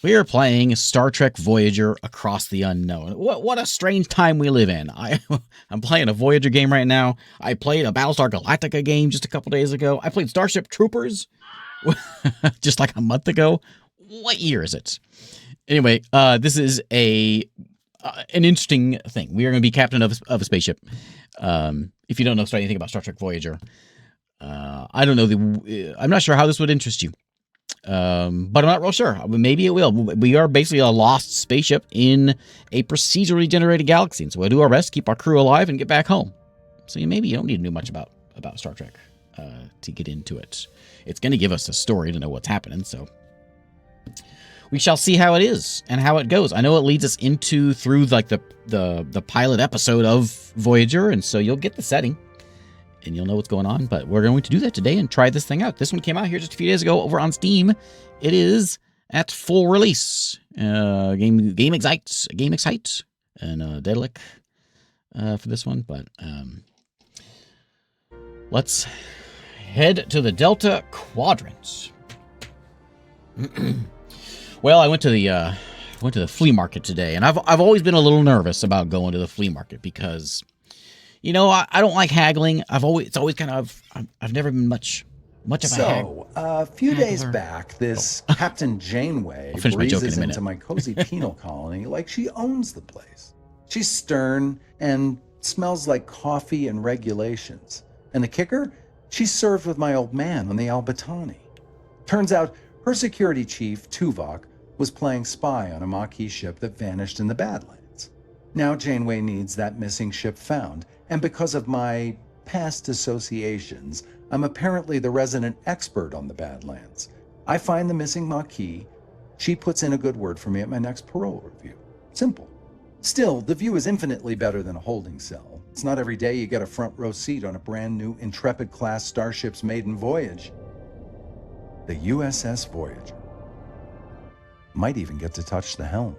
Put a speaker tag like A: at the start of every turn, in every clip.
A: We are playing Star Trek Voyager Across the Unknown. What a strange time we live in. I'm playing a Voyager game right now. I played a Battlestar Galactica game just a couple days ago. I played Starship Troopers just like a month ago. What year is it? Anyway, this is an interesting thing. We are going to be captain of a spaceship. If you don't know anything about Star Trek Voyager, I don't know. I'm not sure how this would interest you. But I'm not real sure. Maybe it will. We are basically a lost spaceship in a procedurally generated galaxy. And so we'll do our best, keep our crew alive, and get back home. So maybe you don't need to know much about Star Trek to get into it. It's going to give us a story to know what's happening. So we shall see how it is and how it goes. I know it leads us through like the pilot episode of Voyager. And so you'll get the setting. And you'll know what's going on, but we're going to do that today and try this thing out. This one came out here just a few days ago over on Steam. It is at full release. Game Excite, and Daedalic for this one. But let's head to the Delta Quadrant. Well, I went to the flea market today, and I've always been a little nervous about going to the flea market because, you know, I don't like haggling. I've never been much of a haggler.
B: So, a few days back, this Captain Janeway breezes into my cozy penal colony like she owns the place. She's stern and smells like coffee and regulations. And the kicker? She's served with my old man on the Albatani. Turns out her security chief, Tuvok, was playing spy on a Maquis ship that vanished in the Badlands. Now Janeway needs that missing ship found. And because of my past associations, I'm apparently the resident expert on the Badlands. I find the missing Maquis. She puts in a good word for me at my next parole review. Simple. Still, the view is infinitely better than a holding cell. It's not every day you get a front row seat on a brand new Intrepid-class starship's maiden voyage. The USS Voyager. Might even get to touch the helm.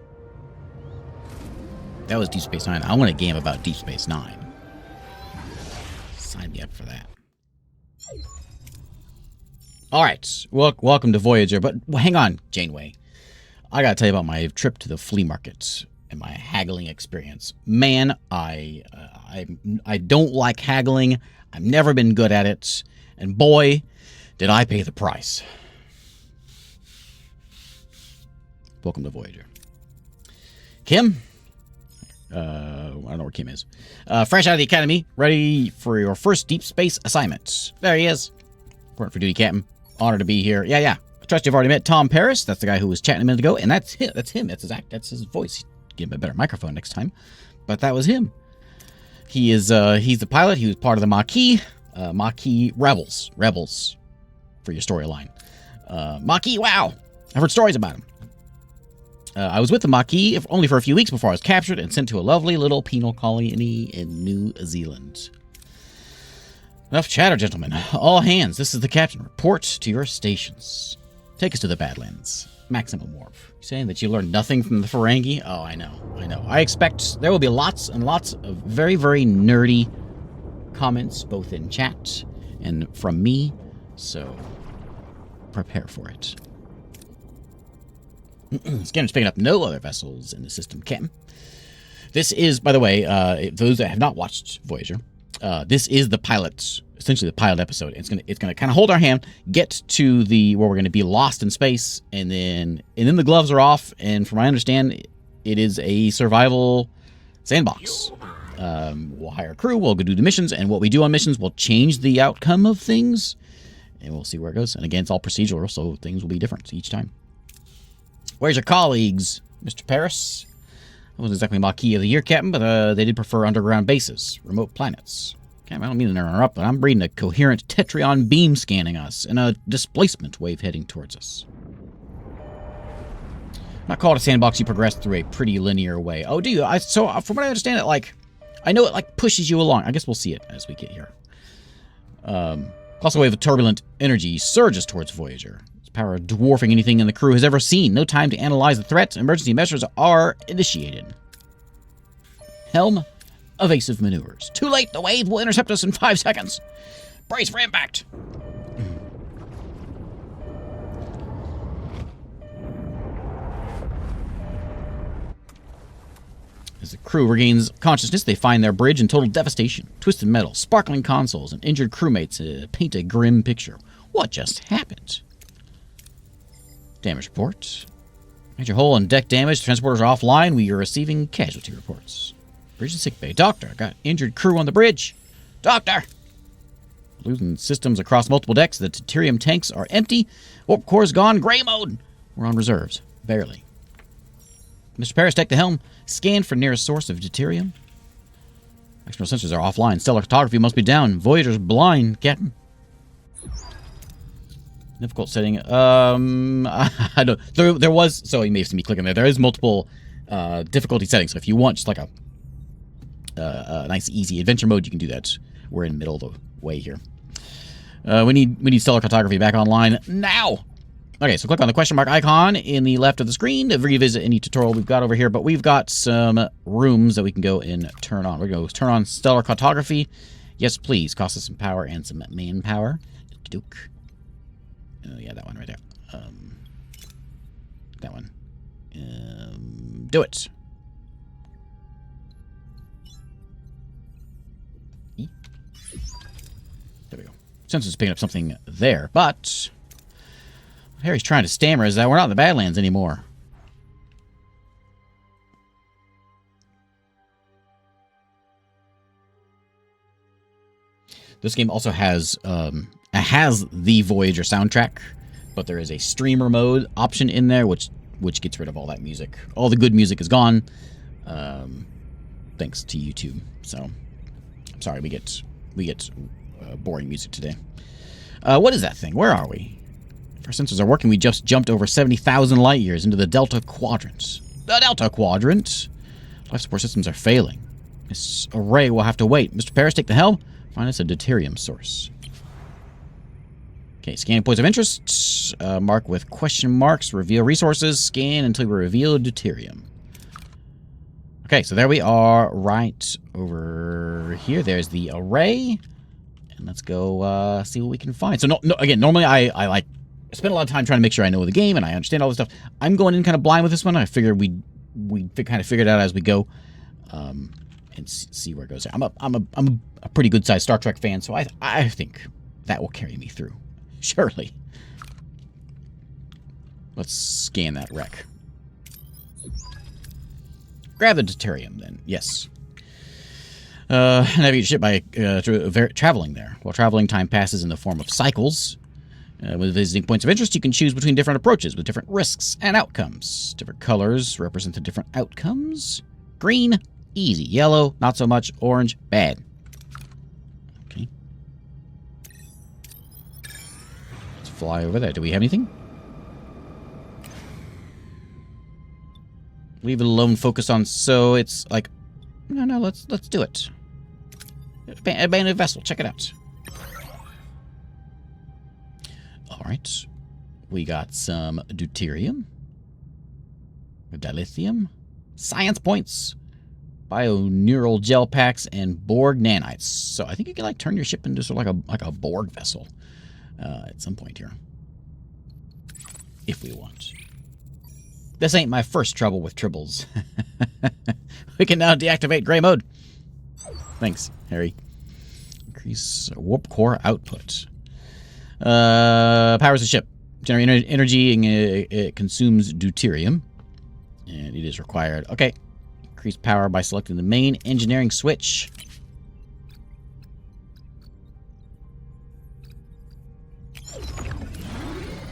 A: That was Deep Space Nine. I want a game about Deep Space Nine. Sign me up for that. All right, welcome to Voyager. But hang on, Janeway. I gotta tell you about my trip to the flea market and my haggling experience. Man, I don't like haggling. I've never been good at it, and boy, did I pay the price. Welcome to Voyager. Kim? I don't know where Kim is. Fresh out of the academy, ready for your first deep space assignment. There he is. Report for duty, Captain. Honored to be here. Yeah. I trust you've already met Tom Paris. That's the guy who was chatting a minute ago, and that's him. That's his voice. Give him a better microphone next time. But that was him. He's the pilot. He was part of the Maquis. Maquis Rebels for your storyline. Maquis, wow. I've heard stories about him. I was with the Maquis only for a few weeks before I was captured and sent to a lovely little penal colony in New Zealand. Enough chatter, gentlemen. All hands, this is the captain. Report to your stations. Take us to the Badlands. Maximum warp. You're saying that you learned nothing from the Ferengi? Oh, I know. I expect there will be lots and lots of very, very nerdy comments, both in chat and from me, so prepare for it. Scanner's picking up no other vessels in the system, Captain. This is, by the way, those that have not watched Voyager, this is the pilot, essentially the pilot episode. It's gonna kind of hold our hand, get to where we're gonna be lost in space, and then the gloves are off. And from what I understand, it is a survival sandbox. We'll hire a crew, we'll go do the missions, and what we do on missions will change the outcome of things, and we'll see where it goes. And again, it's all procedural, so things will be different each time. Where's your colleagues, Mr. Paris? I wasn't exactly Maquis of the Year, Captain, but they did prefer underground bases, remote planets. Captain, I don't mean to interrupt, but I'm reading a coherent Tetrion beam scanning us and a displacement wave heading towards us. Not called a sandbox, you progress through a pretty linear way. Oh, do you? So from what I understand, I know it pushes you along. I guess we'll see it as we get here. Also, a wave of turbulent energy surges towards Voyager. Power dwarfing anything in the crew has ever seen. No time to analyze the threat. Emergency measures are initiated. Helm, evasive maneuvers. Too late. The wave will intercept us in 5 seconds. Brace for impact. As the crew regains consciousness, they find their bridge in total devastation. Twisted metal, sparkling consoles, and injured crewmates paint a grim picture. What just happened? Damage report. Major hull and deck damage. Transporters are offline. We are receiving casualty reports. Bridge and sickbay. Doctor, got injured crew on the bridge. Doctor! Losing systems across multiple decks. The deuterium tanks are empty. Warp core's gone. Gray mode. We're on reserves. Barely. Mr. Paris, take the helm. Scan for nearest source of deuterium. External sensors are offline. Stellar photography must be down. Voyager's blind, Captain. Difficult setting. I don't. There was. So you may have seen me clicking there. There is multiple difficulty settings. So if you want just like a nice, easy adventure mode, you can do that. We're in the middle of the way here. We need stellar cartography back online now. Okay, so click on the question mark icon in the left of the screen to revisit any tutorial we've got over here. But we've got some rooms that we can go and turn on. We're going to turn on stellar cartography. Yes, please. Cost us some power and some manpower. Dook. Oh, yeah, that one right there. That one. Do it. There we go. Sensor's picking up something there, but Harry's trying to stammer is that we're not in the Badlands anymore. This game also has the Voyager soundtrack, but there is a streamer mode option in there, which gets rid of all that music. All the good music is gone, thanks to YouTube. So, I'm sorry, we get boring music today. What is that thing? Where are we? If our sensors are working, we just jumped over 70,000 light years into the Delta Quadrant. The Delta Quadrant! Life support systems are failing. This array will have to wait. Mr. Paris, take the helm. Find us a deuterium source. Okay, scanning points of interest. Mark with question marks. Reveal resources. Scan until we reveal deuterium. Okay, so there we are right over here. There's the array. And let's go see what we can find. So, again, normally I spend a lot of time trying to make sure I know the game and I understand all this stuff. I'm going in kind of blind with this one. I figured we kind of figured it out as we go. And see where it goes. I'm a pretty good sized Star Trek fan, so I think that will carry me through. Surely. Let's scan that wreck. Grab the deuterium, then. Yes. Navigate your ship by traveling there. While traveling, time passes in the form of cycles. With visiting points of interest, you can choose between different approaches with different risks and outcomes. Different colors represent the different outcomes. Green, easy. Yellow, not so much. Orange, bad. Okay. Let's fly over there. Do we have anything? Leave it alone. Focus on. So it's like, no. Let's do it. Abandoned vessel. Check it out. All right. We got some deuterium, dilithium, science points, bioneural gel packs, and Borg nanites. So I think you can like turn your ship into sort of like a Borg vessel at some point here, if we want. This ain't my first trouble with tribbles. We can now deactivate gray mode. Thanks, Harry. Increase warp core output. Powers the ship. Generate energy and it consumes deuterium. And it is required. Okay. Increase power by selecting the main engineering switch.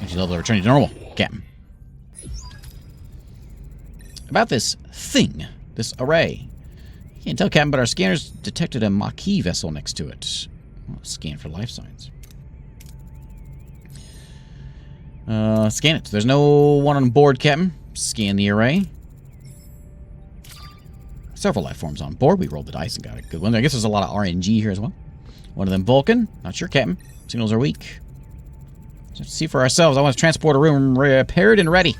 A: Energy level returning to normal. Captain. About this thing. This array. You can't tell, Captain, but our scanners detected a Maquis vessel next to it. Well, scan for life signs. Scan it. There's no one on board, Captain. Scan the array. Several life forms on board. We rolled the dice and got a good one. I guess there's a lot of RNG here as well. One of them Vulcan. Not sure, Captain. Signals are weak. Let's see for ourselves. I want to transport a room repaired and ready.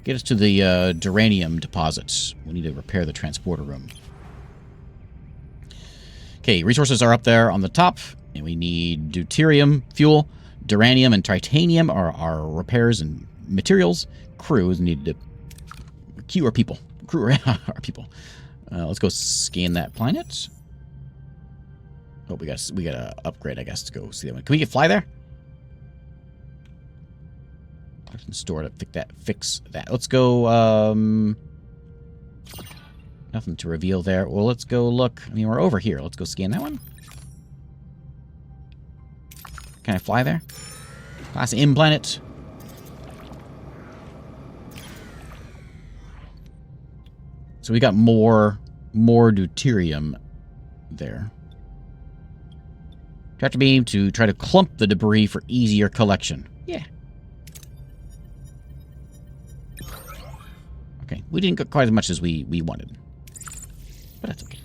A: Get us to the duranium deposits. We need to repair the transporter room. Okay, resources are up there on the top. And we need deuterium, fuel, duranium, and titanium are our repairs and materials. Crews needed to queue our people. crew, our people. Let's go scan that planet. Oh, we got to upgrade, I guess, to go see that one. Can we get fly there? I can store it. Fix that. Let's go. Nothing to reveal there. Well, let's go look. I mean, we're over here. Let's go scan that one. Can I fly there? Class M planet. So we got more deuterium there. Tractor beam to try to clump the debris for easier collection. Yeah. Okay, we didn't get quite as much as we wanted. But that's okay.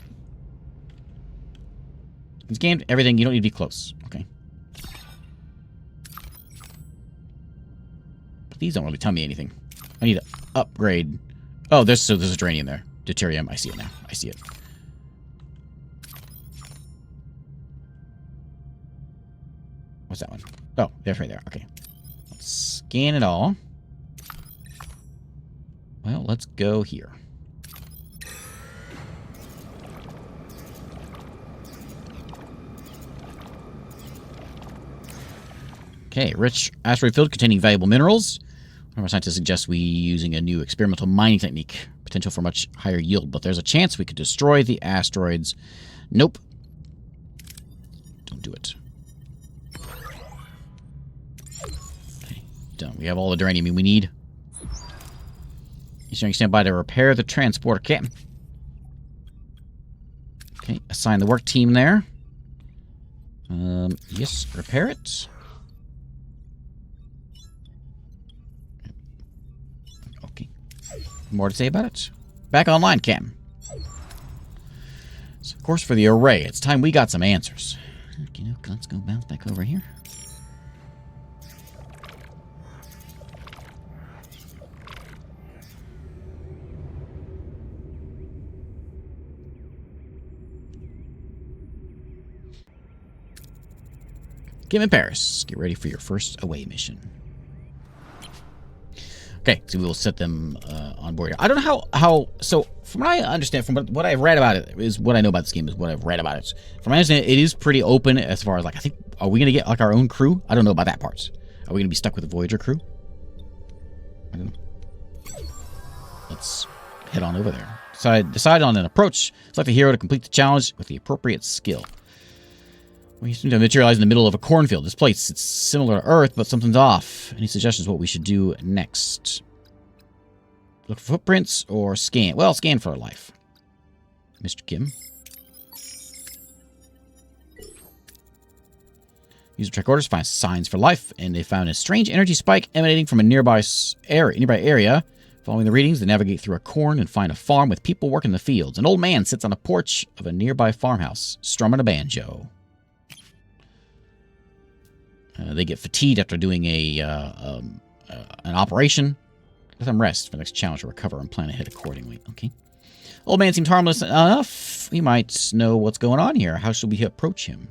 A: It's gamed everything. You don't need to be close. Okay. But these don't really tell me anything. I need to upgrade. Oh, there's a dranium there. Deuterium. I see it now. I see it. What's that one? Oh, there's right there. Okay. Let's scan it all. Well, let's go here. Okay, rich asteroid field containing valuable minerals. One of our scientists suggests we using a new experimental mining technique. Potential for much higher yield, but there's a chance we could destroy the asteroids. Nope. Don't do it. Okay, done. We have all the duranium we need. You stand by to repair the transporter, Captain. Okay, assign the work team there. Yes, repair it. Okay. More to say about it? Back online, Captain. So, of course, for the array, it's time we got some answers. Okay, let's go bounce back over here. Kim in Paris, get ready for your first away mission. Okay, so we will set them on board here. I don't know how. So, from what I understand, from what I've read about it, is what I know about this game is what I've read about it. From my understanding, it is pretty open as far as like I think. Are we gonna get like our own crew? I don't know about that part. Are we gonna be stuck with the Voyager crew? I don't know. Let's head on over there. So I decided on an approach. Select a hero to complete the challenge with the appropriate skill. We seem to have materialized in the middle of a cornfield. This place, it's similar to Earth, but something's off. Any suggestions what we should do next? Look for footprints or scan? Well, scan for our life. Mr. Kim. User check orders, find signs for life, and they found a strange energy spike emanating from a nearby area. Following the readings, they navigate through a corn and find a farm with people working the fields. An old man sits on a porch of a nearby farmhouse, strumming a banjo. They get fatigued after doing an operation. Let them rest for the next challenge to recover and plan ahead accordingly. Okay. Old man seems harmless enough. We might know what's going on here. How should we approach him?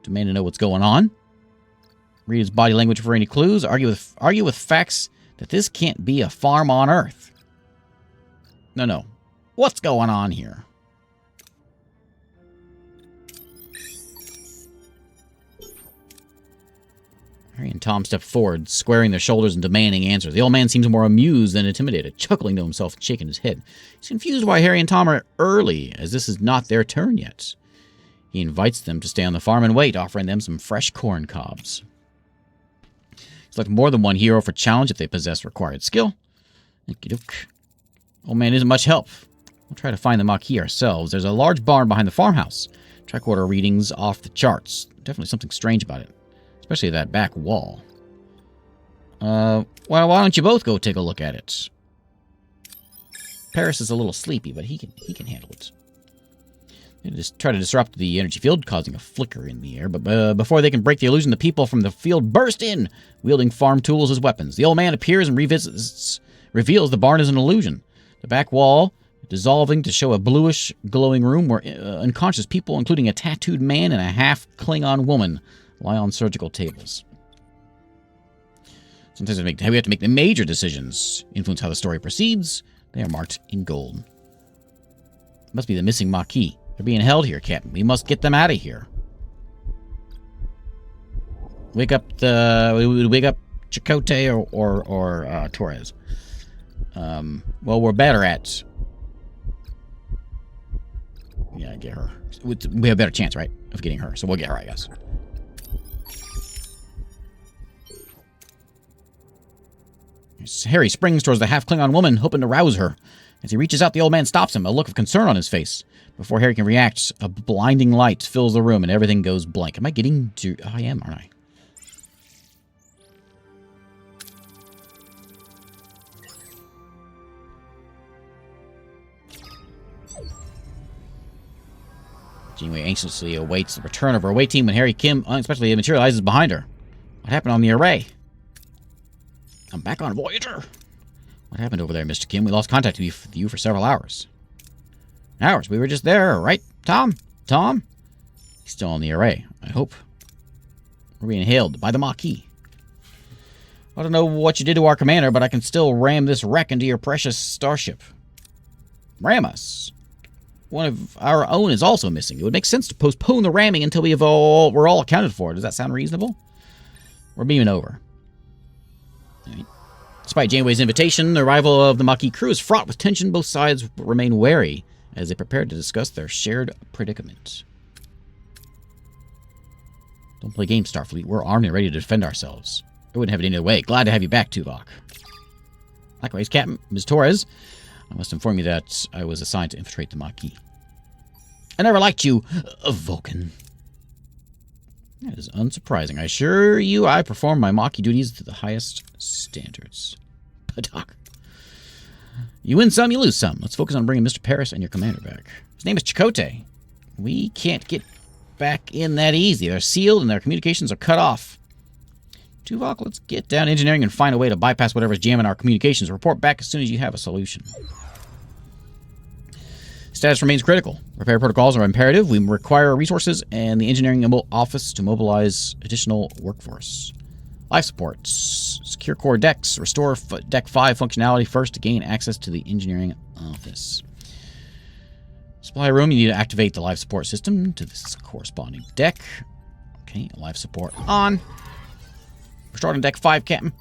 A: Demand to know what's going on. Read his body language for any clues. Argue with facts that this can't be a farm on Earth. No. What's going on here? Harry and Tom step forward, squaring their shoulders and demanding answers. The old man seems more amused than intimidated, chuckling to himself and shaking his head. He's confused why Harry and Tom are early, as this is not their turn yet. He invites them to stay on the farm and wait, offering them some fresh corn cobs. Select more than one hero for challenge if they possess required skill. Okey-doke. Old man isn't much help. We'll try to find the Maquis ourselves. There's a large barn behind the farmhouse. Track order readings off the charts. Definitely something strange about it. Especially that back wall. Why don't you both go take a look at it? Paris is a little sleepy, but he can handle it. They just try to disrupt the energy field, causing a flicker in the air. But before they can break the illusion, the people from the field burst in, wielding farm tools as weapons. The old man appears and reveals the barn is an illusion. The back wall dissolving to show a bluish, glowing room where unconscious people, including a tattooed man and a half-Klingon woman, lie on surgical tables. Sometimes we have to make the major decisions, influence how the story proceeds. They are marked in gold. Must be the missing Maquis. They're being held here, Captain. We must get them out of here. Wake up Chakotay or Torres. Well, we're better at... Yeah, get her. We have a better chance, right, of getting her. So we'll get her, I guess. Harry springs towards the half-Klingon woman, hoping to rouse her. As he reaches out, the old man stops him, a look of concern on his face. Before Harry can react, a blinding light fills the room and everything goes blank. Am I getting to... Oh, I am, aren't I? Janeway anxiously awaits the return of her away team when Harry Kim unexpectedly materializes behind her. What happened on the array? I'm back on Voyager. What happened over there, Mr. Kim? We lost contact with you for several hours. Hours? We were just there, right, Tom? Tom? He's still on the array, I hope. We're being hailed by the Maquis. I don't know what you did to our commander, but I can still ram this wreck into your precious starship. Ram us? One of our own is also missing. It would make sense to postpone the ramming until we're all accounted for. Does that sound reasonable? We're beaming over. All right. Despite Janeway's invitation, the arrival of the Maquis crew is fraught with tension. Both sides remain wary as they prepare to discuss their shared predicament. Don't play games, Starfleet. We're armed and ready to defend ourselves. I wouldn't have it any other way. Glad to have you back, Tuvok. Likewise, Captain. Ms. Torres, I must inform you that I was assigned to infiltrate the Maquis. I never liked you, Vulcan. That is unsurprising. I assure you I perform my Maquis duties to the highest standards. Padak. You win some, you lose some. Let's focus on bringing Mr. Paris and your commander back. His name is Chakotay. We can't get back in that easy. They're sealed and their communications are cut off. Tuvok, let's get down to engineering and find a way to bypass whatever's jamming our communications. Report back as soon as you have a solution. Status remains critical. Repair protocols are imperative. We require resources and the engineering office to mobilize additional workforce. Life support. Secure core decks. Restore deck 5 functionality first to gain access to the engineering office. Supply room. You need to activate the life support system to this corresponding deck. Okay, life support on. We're starting deck 5, Captain.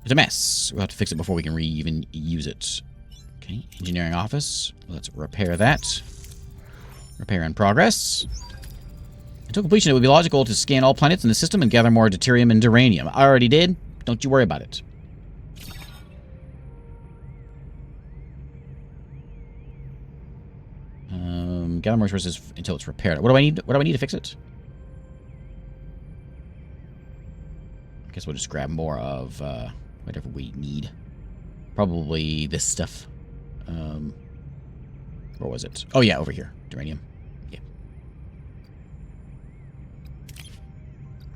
A: It's a mess. We'll have to fix it before we can even use it. Okay, engineering office. Let's repair that. Repair in progress. Until completion, it would be logical to scan all planets in the system and gather more deuterium and duranium. I already did. Don't you worry about it. Gather more resources until it's repaired. What do I need? What do I need to fix it? I guess we'll just grab more of whatever we need. Probably this stuff. Where was it? Oh yeah, over here. Duranium. Yeah.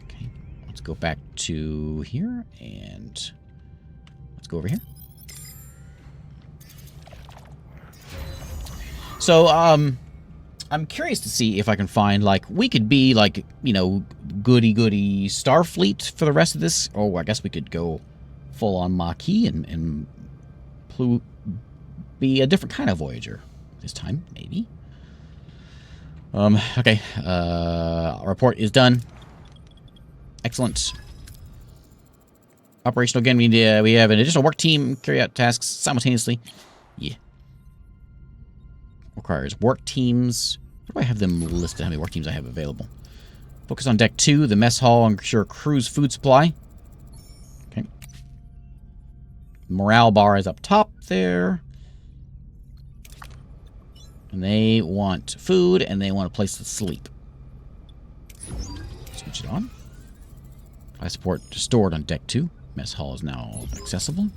A: Okay. Let's go back to here and let's go over here. So, I'm curious to see if I can find, like, we could be, like, you know, goody-goody Starfleet for the rest of this. Or I guess we could go full-on Maquis and be a different kind of Voyager this time, maybe. Okay. Our report is done. Excellent. Operational again. We have an additional work team carry out tasks simultaneously. Yeah. Requires work teams. Where do I have them listed? How many work teams I have available? Focus on deck 2, the mess hall, and ensure crew's food supply. Okay. Morale bar is up top there. And they want food, and they want a place to sleep. Switch it on. Life support stored on deck 2. Mess hall is now accessible.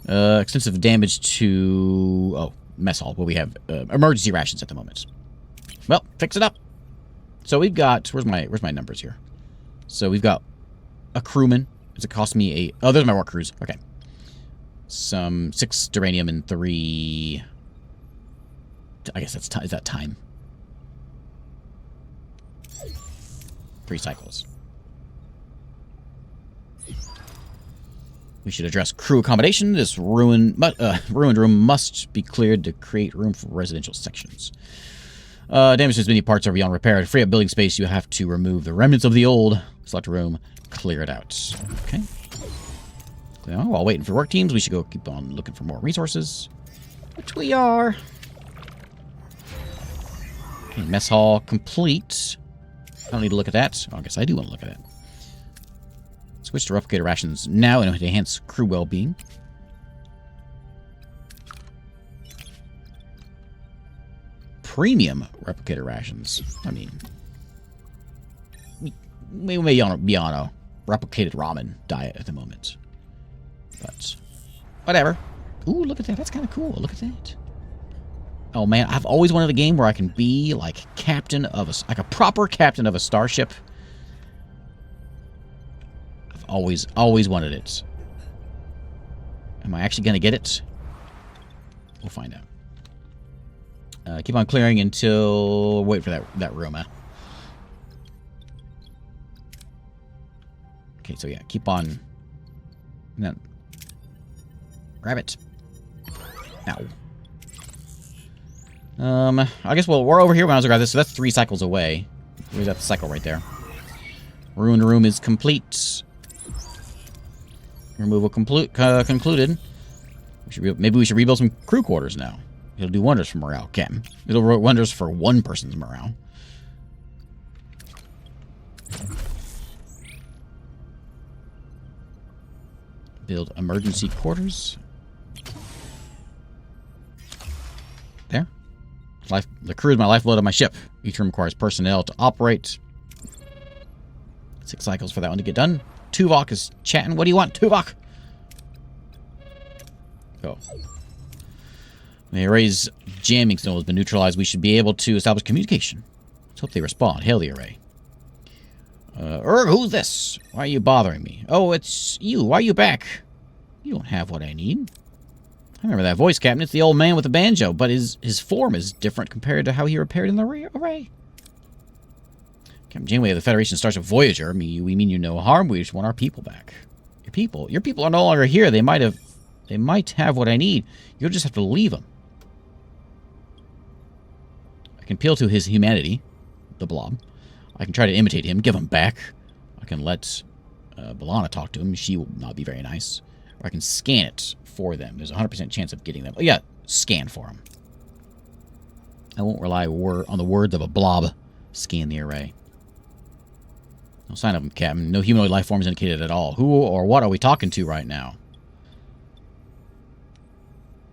A: Extensive damage to... Oh, mess hall. Well, we have emergency rations at the moment. Well, fix it up. So we've got... Where's my numbers here? So we've got a crewman. Does it cost me a... Oh, there's my work crews. Okay. Some 6 duranium and 3... I guess that's... Is that time? 3 cycles. We should address crew accommodation. This ruined room must be cleared to create room for residential sections. Damage to as many parts are beyond repair. To free up building space, you have to remove the remnants of the old. Select a room, clear it out. Okay. Now, while waiting for work teams, we should go keep on looking for more resources. Which we are. Okay, mess hall complete. I don't need to look at that. Oh, I guess I do want to look at it. Switch to replicator rations now and enhance crew well-being. Premium replicator rations. I mean, we may be on a replicated ramen diet at the moment. But, whatever. Ooh, look at that. That's kind of cool. Look at that. Oh, man. I've always wanted a game where I can be, like, like a proper captain of a starship. I've always wanted it. Am I actually going to get it? We'll find out. Keep on clearing until... Wait for that room, huh? Okay, so yeah, keep on... No. Grab it. Now. I guess, well, we're over here when I was grab this, so that's 3 cycles away. There's that cycle right there. Ruined room is complete. Removal concluded. Maybe we should rebuild some crew quarters now. It'll do wonders for morale, Captain. It'll do wonders for one person's morale. Build emergency quarters. There. The crew is my lifeblood of my ship. Each room requires personnel to operate. 6 cycles for that one to get done. Tuvok is chatting. What do you want, Tuvok? Go. The array's jamming signal has been neutralized. We should be able to establish communication. Let's hope they respond. Hail the array. Who's this? Why are you bothering me? Oh, it's you. Why are you back? You don't have what I need. I remember that voice, Captain. It's the old man with the banjo, but his form is different compared to how he appeared in the array. Captain Janeway of the Federation Starship Voyager. We mean you no harm. We just want our people back. Your people are no longer here. They might have what I need. You'll just have to leave them. I can appeal to his humanity, the blob. I can try to imitate him, give him back. I can let B'Elanna talk to him. She will not be very nice. Or I can scan it for them. There's a 100% chance of getting them. Oh, yeah, scan for them. I won't rely on the words of a blob. Scan the array. No sign of him, Captain. No humanoid life forms indicated at all. Who or what are we talking to right now?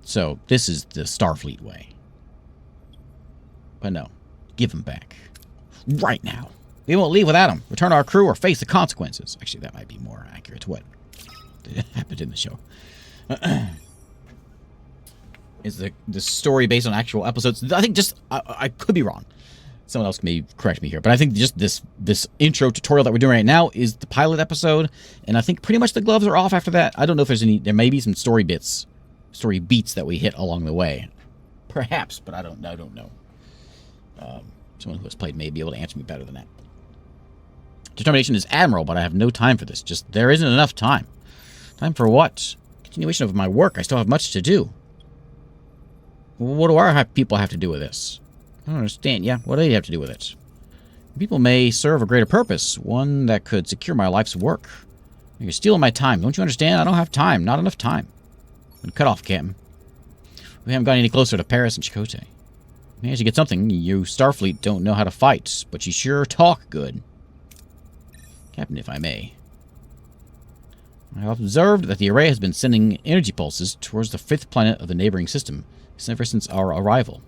A: So, this is the Starfleet way. But no. Give him back. Right now. We won't leave without him. Return our crew or face the consequences. Actually, that might be more accurate to what happened in the show. Is the story based on actual episodes? I think just... I could be wrong. Someone else may correct me here. But I think just this intro tutorial that we're doing right now is the pilot episode. And I think pretty much the gloves are off after that. I don't know if there's any... There may be some story beats that we hit along the way. Perhaps, but I don't know. Someone who has played may be able to answer me better than that. Determination is admirable, but I have no time for this. Just, there isn't enough time. Time for what? Continuation of my work. I still have much to do. What do our people have to do with this? I don't understand. Yeah, what do they have to do with it? People may serve a greater purpose, one that could secure my life's work. You're stealing my time. Don't you understand? I don't have time. Not enough time. I'm cut off, Captain. We haven't gotten any closer to Paris and Chakotay. Managed to get something. You Starfleet don't know how to fight, but you sure talk good. Captain, if I may. I have observed that the array has been sending energy pulses towards the 5th planet of the neighboring system ever since our arrival.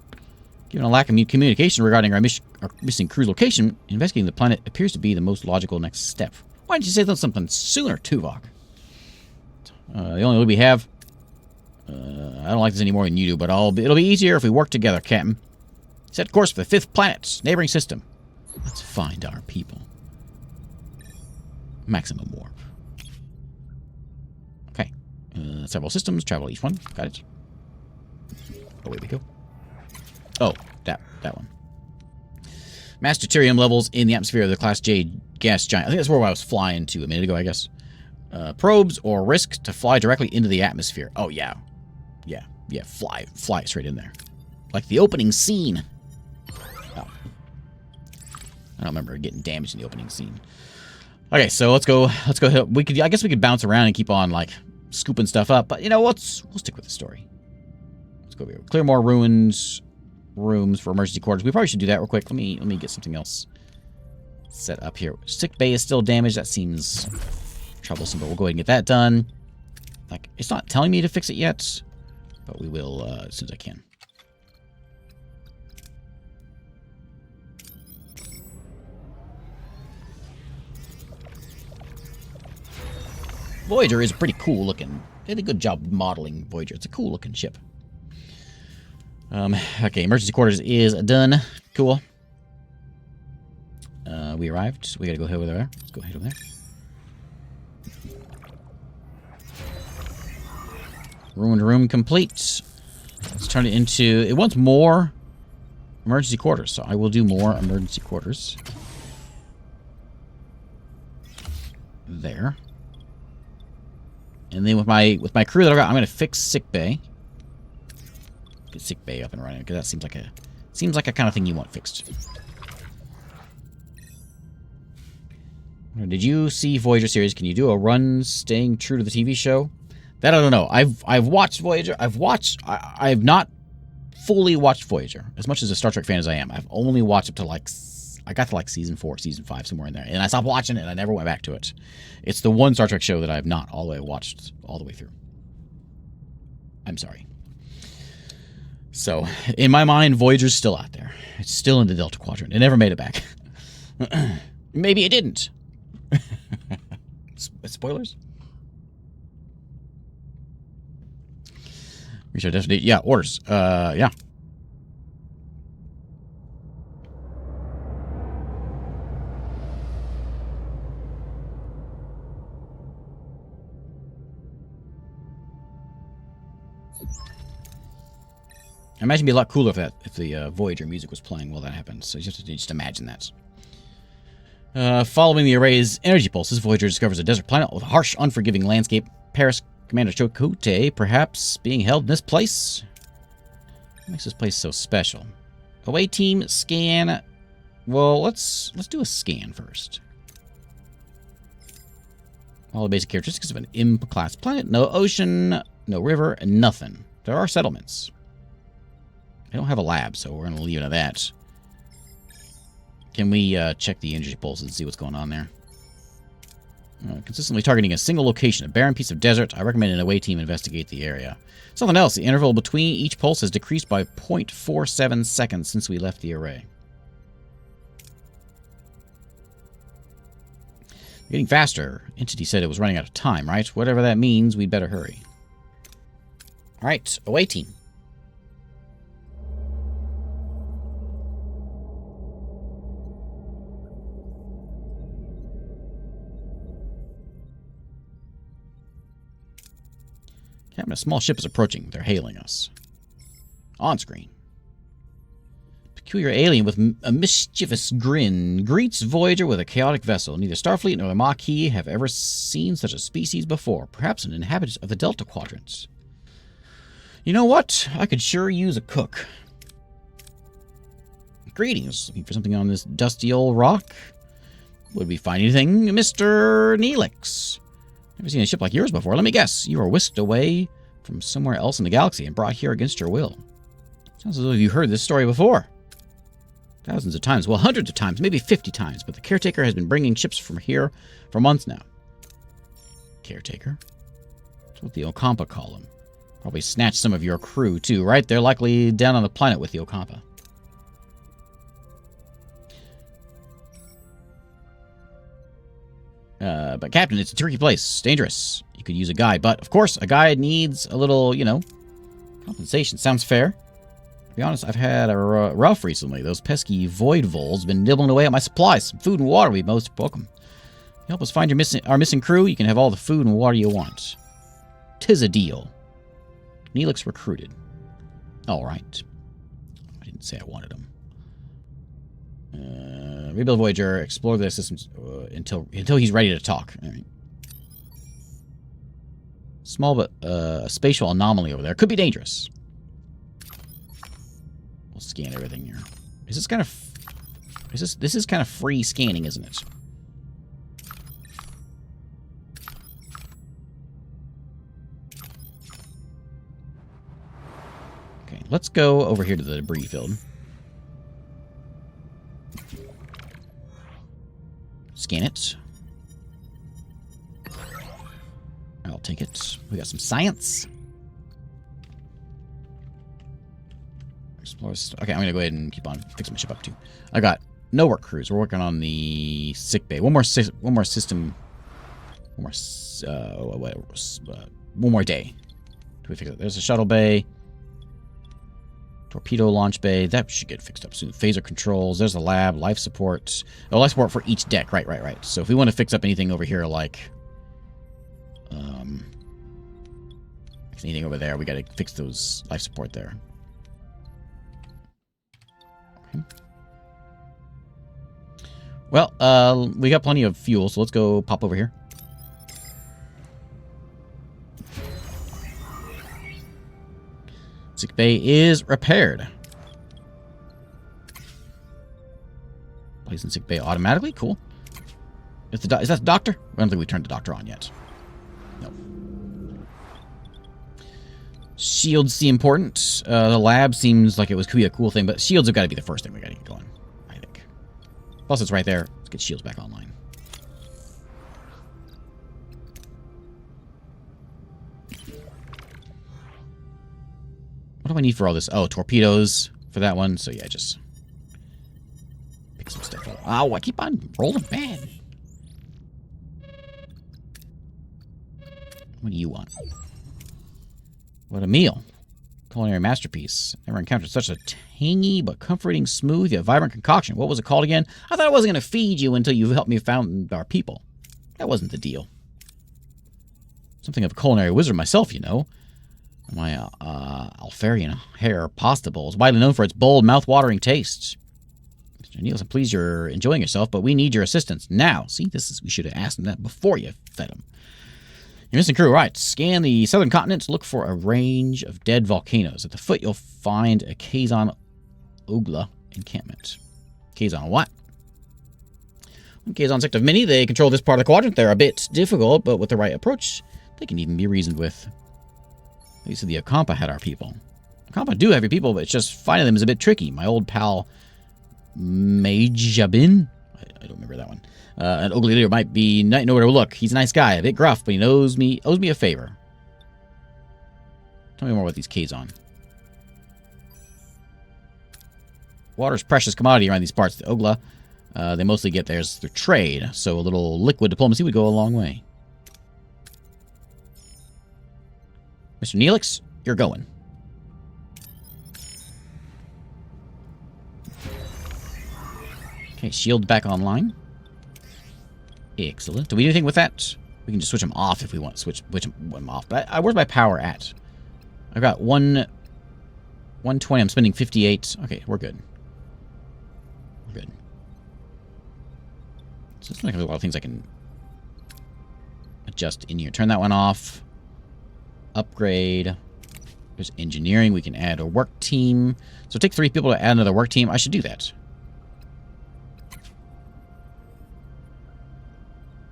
A: Given a lack of communication regarding our missing crew's location, investigating the planet appears to be the most logical next step. Why didn't you say something sooner, Tuvok? The only way we have... I don't like this any more than you do, but it'll be easier if we work together, Captain. Set course for the 5th planet, neighboring system. Let's find our people. Maximum warp. Okay. Several systems. Travel each one. Got it. Away we go. Oh, that one. Mass deuterium levels in the atmosphere of the Class J gas giant. I think that's where I was flying to a minute ago, I guess. Probes or risk to fly directly into the atmosphere. Oh, yeah. Yeah, fly straight in there. Like the opening scene. Oh. I don't remember getting damaged in the opening scene. Okay, so let's go. I guess we could bounce around and keep on, like, scooping stuff up. But, you know, we'll stick with the story. Let's go over here. Clear more rooms for emergency quarters. We probably should do that real quick. Let me get something else set up here. Sick bay is still damaged. That seems troublesome, but we'll go ahead and get that done. Like, it's not telling me to fix it yet, but we will as soon as I can. Voyager is pretty cool looking. They did a good job modeling Voyager. It's a cool looking ship. Okay, emergency quarters is done. Cool. We arrived. We gotta go over there. Let's go ahead over there. Ruined room complete. Let's turn it into... It wants more emergency quarters, so I will do more emergency quarters. There. And then with my crew that I've got, I'm gonna fix sick bay. Get sick bay up and running, because that seems like a kind of thing you want fixed. Did you see Voyager series? Can you do a run staying true to the TV show? That I don't know. I've watched Voyager. I've not fully watched Voyager as much as a Star Trek fan as I am. I've only watched up to I got to season 4, season 5, somewhere in there, and I stopped watching it and I never went back to it. It's the one Star Trek show that I have not all the way watched all the way through. I'm sorry. So in my mind, Voyager's still out there. It's still in the Delta Quadrant. It never made it back. Maybe it didn't. Spoilers? Reach our destination. Yeah, orders. Yeah. I imagine it'd be a lot cooler if the Voyager music was playing while that happened. So you have to just imagine that. Following the array's energy pulses, Voyager discovers a desert planet with a harsh, unforgiving landscape. Paris Commander Chakotay, perhaps being held in this place. What makes this place so special? Away team scan. Well, let's do a scan first. All the basic characteristics of an M-class planet: no ocean, no river, and nothing. There are settlements. I don't have a lab, so we're going to leave it at that. Can we check the energy pulses and see what's going on there? Consistently targeting a single location, a barren piece of desert. I recommend an away team investigate the area. Something else, the interval between each pulse has decreased by 0.47 seconds since we left the array. Getting faster. Entity said it was running out of time, right? Whatever that means, we'd better hurry. Alright, away team. Captain, a small ship is approaching. They're hailing us. On screen. Peculiar alien with a mischievous grin greets Voyager with a chaotic vessel. Neither Starfleet nor the Maquis have ever seen such a species before. Perhaps an inhabitant of the Delta Quadrant. You know what? I could sure use a cook. Greetings. Looking for something on this dusty old rock? Would we find anything, Mr. Neelix? Never seen a ship like yours before. Let me guess. You were whisked away from somewhere else in the galaxy and brought here against your will. Sounds as though you heard this story before. Thousands of times. Well, hundreds of times. Maybe 50 times. But the Caretaker has been bringing ships from here for months now. Caretaker? That's what the Ocampa call him. Probably snatched some of your crew, too, right? They're likely down on the planet with the Ocampa. But Captain, it's a tricky place. It's dangerous. You could use a guide. But, of course, a guide needs a little, you know, compensation. Sounds fair. To be honest, I've had a rough recently. Those pesky void voles have been nibbling away at my supplies. Some food and water, we most welcome. Help us find our missing crew. You can have all the food and water you want. 'Tis a deal. Neelix recruited. All right. I didn't say I wanted him. Rebuild Voyager. Explore the systems until he's ready to talk. All right. Small but spatial anomaly over there. Could be dangerous. We'll scan everything here. Is this kind of... This is kind of free scanning, isn't it? Okay, let's go over here to the debris field. Scan it. I'll take it. We got some science. Explorers. Okay, I'm gonna go ahead and keep on fixing my ship up too. I got no work crews. We're working on the sick bay. One more system. One more day. Do we fix it? There's a shuttle bay. Torpedo launch bay. That should get fixed up soon. Phaser controls. There's a lab. Life support. Oh, life support for each deck. Right. So if we want to fix up anything over here, like anything over there, we got to fix those life support there. Okay. Well, we got plenty of fuel, so let's go pop over here. Sick bay is repaired. Plays in sick bay automatically. Cool. Is that the doctor? I don't think we turned the doctor on yet. No. Shields seem important. The lab seems like could be a cool thing, but shields have got to be the first thing we got to get going, I think. Plus, it's right there. Let's get shields back online. What do I need for all this? Oh, torpedoes for that one. So yeah, just pick some stuff up. Oh, I keep on rolling bad. What do you want? What a meal. Culinary masterpiece. Never encountered such a tangy but comforting, smooth yet vibrant concoction. What was it called again? I thought I wasn't going to feed you until you helped me found our people. That wasn't the deal. Something of a culinary wizard myself, you know. My Alfarian hair pasta bowl is widely known for its bold, mouth-watering taste. Mr. Neelix, I'm pleased you're enjoying yourself, but we need your assistance now. See, we should have asked him that before you fed him. You're missing crew, right? Scan the southern continents. Look for a range of dead volcanoes. At the foot, you'll find a Kazon Ogla encampment. Kazon what? Kazon sect of many. They control this part of the quadrant. They're a bit difficult, but with the right approach, they can even be reasoned with. They said the Akampa had our people. Akampa do have your people, but it's just finding them is a bit tricky. My old pal Majabin, I don't remember that one. An ugly leader might be know where to look. He's a nice guy, a bit gruff, but he owes me a favor. Tell me more about these Kazon. Water's precious commodity around these parts. The Ogla, they mostly get theirs through trade, so a little liquid diplomacy would go a long way. Mr. Neelix, you're going. Okay, shield back online. Excellent. Do we do anything with that? We can just switch them off if we want to switch them off. But where's my power at? I've got 120. I'm spending 58. Okay, we're good. We're good. So there's like a lot of things I can adjust in here. Turn that one off. Upgrade. There's engineering. We can add a work team. So take 3 people to add another work team. I should do that.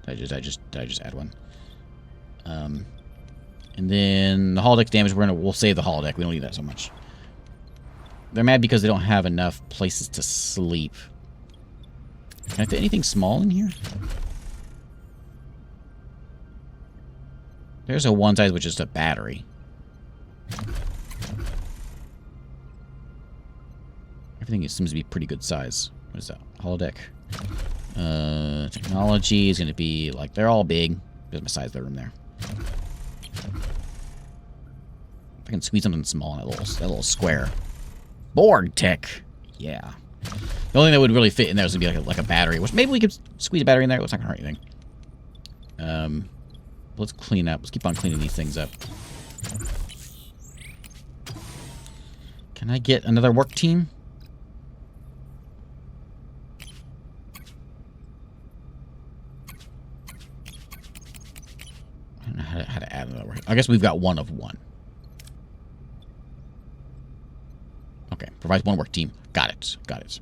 A: Did I just add one? And then the holodeck's damage. We'll save the holodeck. We don't need that so much. They're mad because they don't have enough places to sleep. Can I fit anything small in here? There's a one size which is a battery. Everything seems to be pretty good size. What is that? Holodeck. Technology is going to be like, they're all big. There's my size of the room there. If I can squeeze something small in that little square. Borg tech. Yeah. The only thing that would really fit in there is going to be like a battery, which maybe we could squeeze a battery in there. It's not going to hurt anything. Let's clean up. Let's keep on cleaning these things up. Can I get another work team? I don't know how to add another. I guess we've got one of one. Okay, provides one work team. Got it. Got it.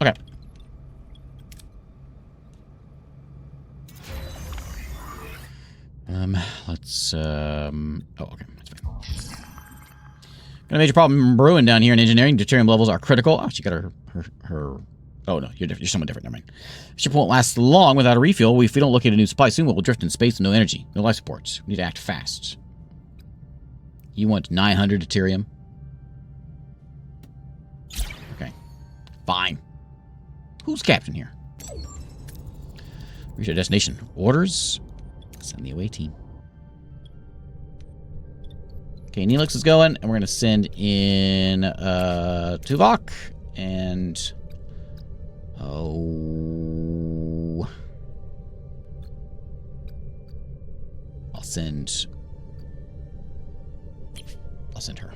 A: Okay. Let's, oh, okay. That's fine. Got a major problem brewing down here in engineering. Deuterium levels are critical. Oh, she got her oh, no, you're different. You're someone different. Never mind. Ship won't last long without a refuel. If we don't locate a new supply soon, we'll drift in space with no energy. No life supports. We need to act fast. You want 900 deuterium? Okay. Fine. Who's captain here? Reach our destination. Orders. Send the away team. Okay, Neelix is going, and we're going to send in Tuvok and... Oh... I'll send her.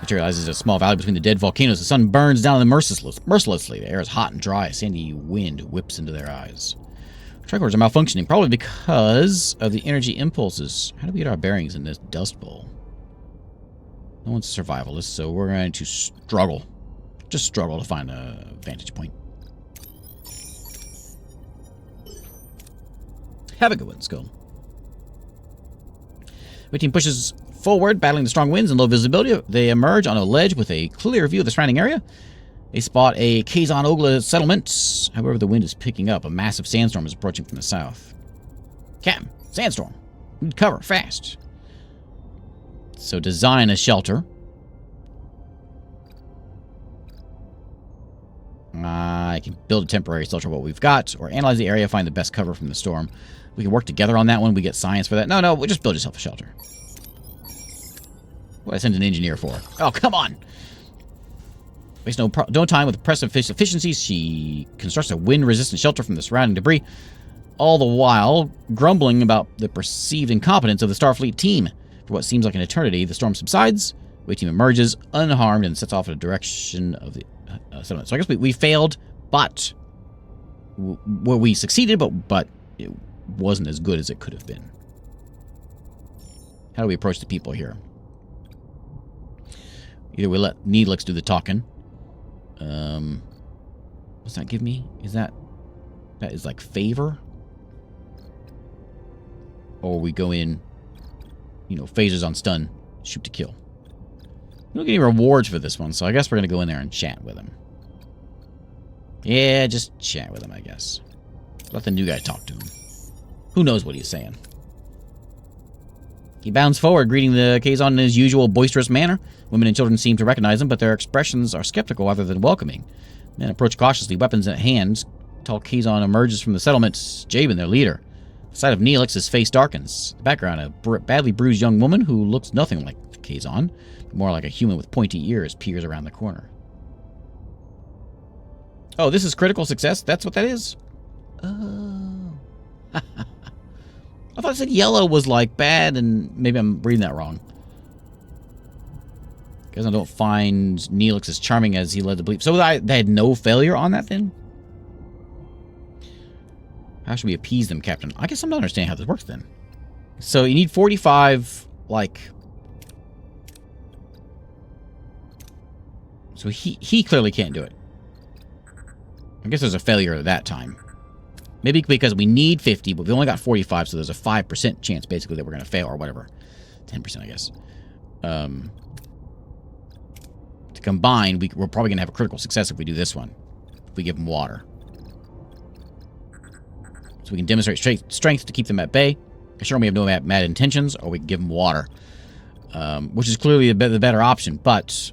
A: Materializes a small valley between the dead volcanoes. The sun burns down on them mercilessly. The air is hot and dry. A sandy wind whips into their eyes. Tricors are malfunctioning, probably because of the energy impulses. How do we get our bearings in this dust bowl? No one's a survivalist, so we're going to struggle. Just struggle to find a vantage point. Have a good one, Skull. The team pushes forward, battling the strong winds and low visibility. They emerge on a ledge with a clear view of the surrounding area. They spot a Kazon Ogla settlement. However, the wind is picking up. A massive sandstorm is approaching from the south. Captain, sandstorm. We need cover, fast. So design a shelter. I can build a temporary shelter what we've got, or analyze the area, find the best cover from the storm. We can work together on that one. We get science for that. No, we'll just build yourself a shelter. What I send an engineer for? Oh, come on! Waste no time with impressive efficiency. She constructs a wind-resistant shelter from the surrounding debris, all the while grumbling about the perceived incompetence of the Starfleet team. For what seems like an eternity, the storm subsides. The team emerges unharmed and sets off in the direction of the settlement. So I guess we failed, but we succeeded, but it wasn't as good as it could have been. How do we approach the people here? Either we let Neelix do the talking. What's that give me? Is that is like favor? Or we go in, phasers on stun, shoot to kill. We don't get any rewards for this one, so I guess we're going to go in there and chat with him. Yeah, just chat with him, I guess. Let the new guy talk to him. Who knows what he's saying? He bounds forward, greeting the Kazon in his usual boisterous manner. Women and children seem to recognize him, but their expressions are skeptical rather than welcoming. Men approach cautiously, weapons at hand. Tall Kazon emerges from the settlement, Jabin, their leader. The sight of Neelix, his face darkens. In the background, a badly bruised young woman who looks nothing like Kazon, but more like a human with pointy ears, peers around the corner. Oh, this is critical success? That's what that is? Oh. I thought it said yellow was like bad, and maybe I'm reading that wrong. Guess I don't find Neelix as charming as he led to believe. So they had no failure on that then? How should we appease them, Captain? I guess I'm not understanding how this works then. So you need 45, So he clearly can't do it. I guess there's a failure at that time. Maybe because we need 50, but we only got 45, so there's a 5% chance, basically, that we're going to fail, or whatever. 10%, I guess. To combine, we're probably going to have a critical success if we do this one. If we give them water. So we can demonstrate strength to keep them at bay. Assure them we have no mad intentions, or we can give them water. Which is clearly the better option, but...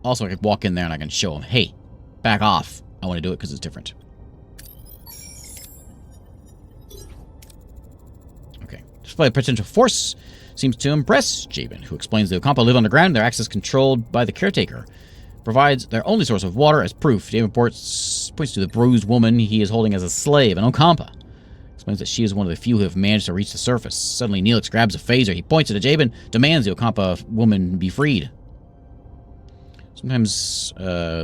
A: Also, I could walk in there and I can show them, hey, back off. I want to do it because it's different. Okay. Display of potential force seems to impress Jabin, who explains the Ocampa live underground. Their access controlled by the Caretaker. Provides their only source of water as proof. Jabin points to the bruised woman he is holding as a slave, an Ocampa. Explains that she is one of the few who have managed to reach the surface. Suddenly, Neelix grabs a phaser. He points it at Jabin, demands the Ocampa woman be freed. Sometimes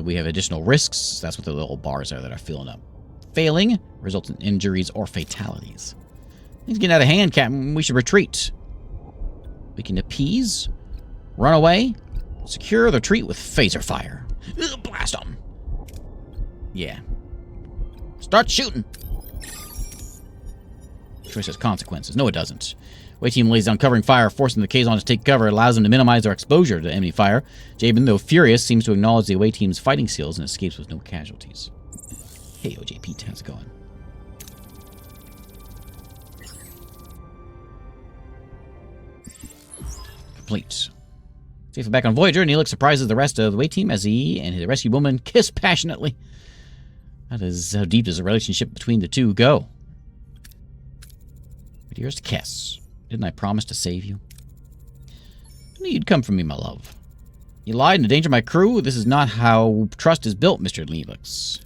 A: we have additional risks. That's what the little bars are that are filling up. Failing results in injuries or fatalities. He's getting out of hand, Captain. We should retreat. We can appease, run away, secure the retreat with phaser fire. Ugh, blast them. Yeah. Start shooting. Choice has consequences. No, it doesn't. Away team lays down covering fire, forcing the Kazon to take cover. It allows them to minimize their exposure to enemy fire. Jabin, though furious, seems to acknowledge the away team's fighting skills and escapes with no casualties. Hey, OJP, how's it going? Complete. Safe back on Voyager, Neelix surprises the rest of the away team as he and his rescued woman kiss passionately. That is how deep does the relationship between the two go? My dearest Kess, didn't I promise to save you? I knew you'd come for me, my love. You lied and endangered my crew. This is not how trust is built, Mr. Neelix.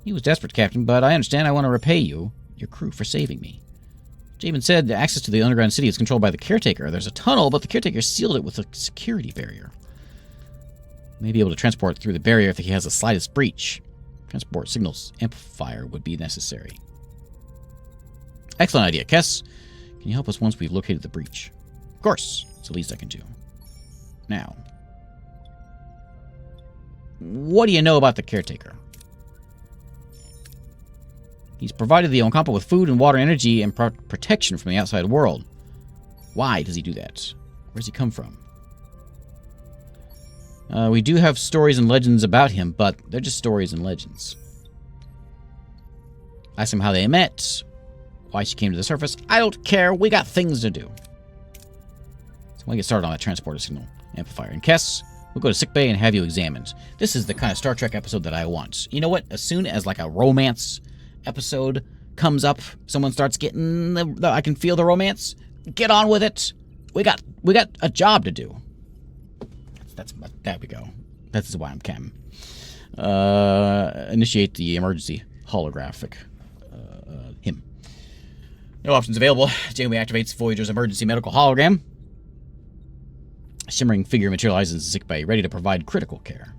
A: He was desperate, Captain, but I understand I want to repay you, your crew, for saving me. Jabin said the access to the underground city is controlled by the Caretaker. There's a tunnel, but the Caretaker sealed it with a security barrier. May be able to transport through the barrier if he has the slightest breach. Transport signals amplifier would be necessary. Excellent idea, Kess. Can you help us once we've located the breach? Of course. It's the least I can do. Now, what do you know about the Caretaker? He's provided the Oncampa with food and water, energy, and protection from the outside world. Why does he do that? Where's he come from? We do have stories and legends about him, but they're just stories and legends. Ask him how they met, why she came to the surface. I don't care. We got things to do. So we'll get started on that transporter signal amplifier. And Kess, we'll go to sickbay and have you examined. This is the kind of Star Trek episode that I want. You know what? As soon as like a romance episode comes up, someone starts getting I can feel the romance. Get on with it. We got a job to do. There we go. That's why I'm Cam. Initiate the emergency holographic him. No options available. Janeway activates Voyager's emergency medical hologram. A shimmering figure materializes in sickbay, ready to provide critical care.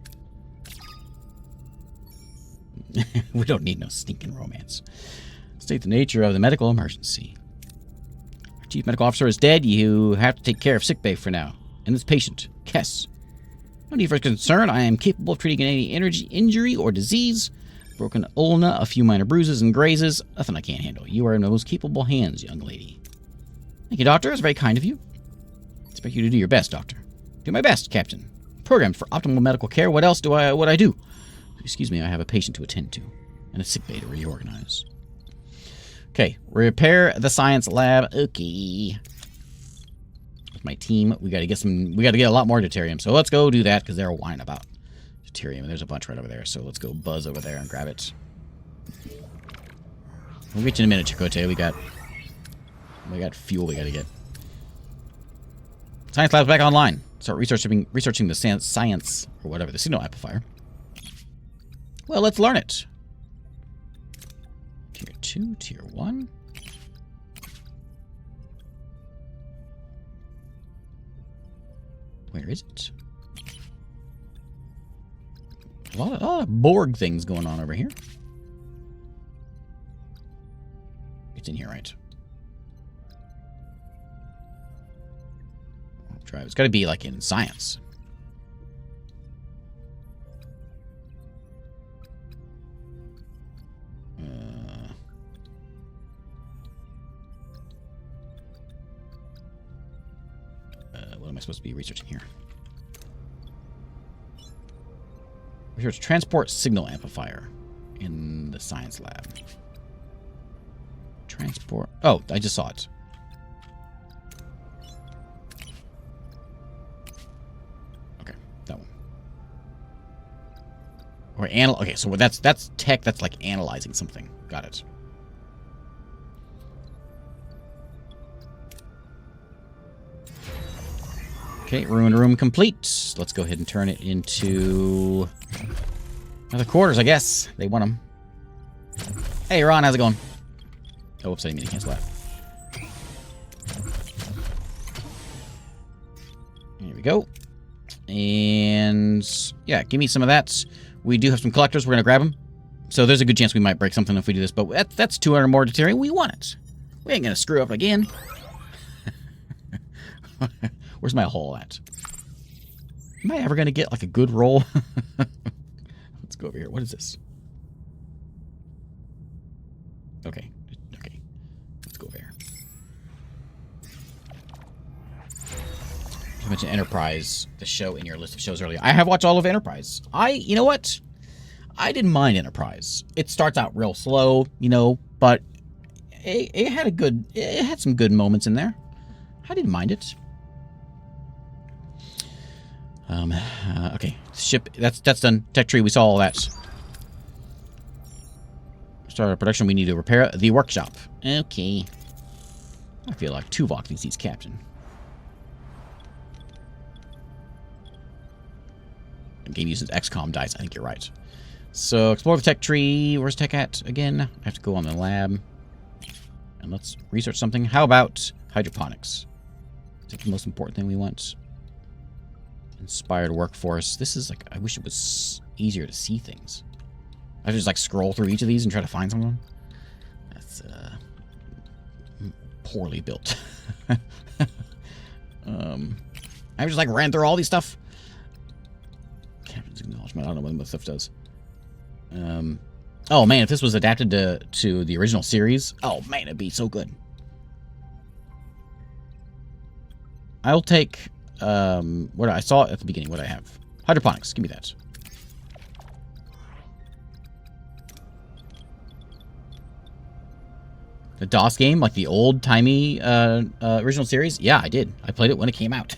A: We don't need no stinking romance. State the nature of the medical emergency. Our chief medical officer is dead. You have to take care of sickbay for now. And this patient, Kess. No need for concern. I am capable of treating any injury or disease. Broken ulna, a few minor bruises and grazes. Nothing I can't handle. You are in the most capable hands, young lady. Thank you, Doctor. It's very kind of you. I expect you to do your best, Doctor. Do my best, Captain. Programmed for optimal medical care. What else would I do? Excuse me, I have a patient to attend to. And a sickbay to reorganize. Okay, repair the science lab. Okay. With my team, we gotta get a lot more deuterium. So let's go do that, because they're whining about deuterium. There's a bunch right over there, so let's go buzz over there and grab it. We'll get you in a minute, Chakotay. We got fuel we gotta get. Science lab's back online. Start researching the science, or whatever, the signal amplifier. Well, let's learn it. Tier 2, Tier 1. Where is it? A lot of Borg things going on over here. It's in here, right? Drive. It's got to be like in science. What am I supposed to be researching here? Research transport signal amplifier in the science lab. Transport. Oh, I just saw it. Okay, that one. Or okay, so that's tech. That's like analyzing something. Got it. Okay, ruined room complete. Let's go ahead and turn it into another quarters, I guess. They want them. Hey, Ron, how's it going? Oh, whoops, I didn't mean to cancel that. Here we go. And yeah, give me some of that. We do have some collectors. We're going to grab them. So there's a good chance we might break something if we do this. But that's 200 more deuterium. We want it. We ain't gonna screw up again. Where's my hull at? Am I ever gonna get like a good roll? Let's go over here. What is this? Okay. Okay. Let's go over here. You mentioned Enterprise, the show in your list of shows earlier. I have watched all of Enterprise. You know what? I didn't mind Enterprise. It starts out real slow, you know, but it had some good moments in there. I didn't mind it. Okay, ship. That's done. Tech tree. We saw all that. Start our production. We need to repair the workshop. Okay. I feel like Tuvok thinks he's captain. Game uses XCOM dice. I think you're right. So explore the tech tree. Where's tech at again? I have to go on the lab. And let's research something. How about hydroponics? Is that the most important thing we want? Inspired workforce. This is like, I wish it was easier to see things. I just like scroll through each of these and try to find someone. That's poorly built. I just like ran through all these stuff. Captain's acknowledgement. I don't know what this stuff does. Oh man, if this was adapted to the original series, oh man, it'd be so good. I'll take what I saw at the beginning. What I have, hydroponics. Give me that. The DOS game, like the old-timey original series? Yeah, I did. I played it when it came out.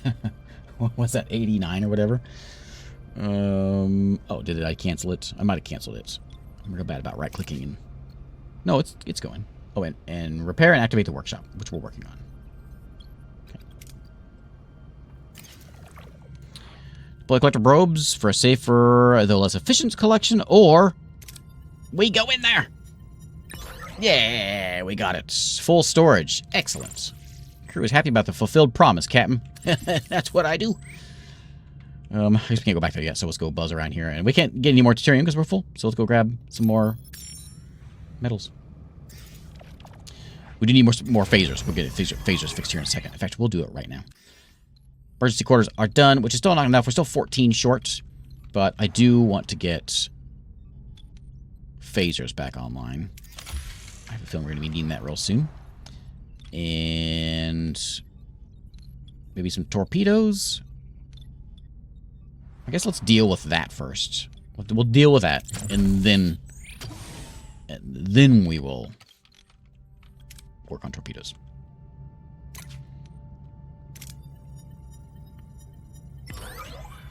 A: What was that, 89 or whatever? Oh, did I cancel it? I might have canceled it. I'm real bad about right-clicking and... No, it's going. Oh, and repair and activate the workshop, which we're working on. Okay. Deploy collector probes for a safer, though less efficient collection, or... We go in there! Yeah, we got it. Full storage. Excellent. Crew is happy about the fulfilled promise, Captain. That's what I do. I guess we can't go back there yet, so let's go buzz around here. And we can't get any more deuterium because we're full, so let's go grab some more metals. We do need more phasers. We'll get phasers fixed here in a second. In fact, we'll do it right now. Emergency quarters are done, which is still not enough. We're still 14 short, but I do want to get phasers back online. I have a feeling we're going to be needing that real soon. And maybe some torpedoes. I guess let's deal with that first. We'll deal with that, and then we will work on torpedoes.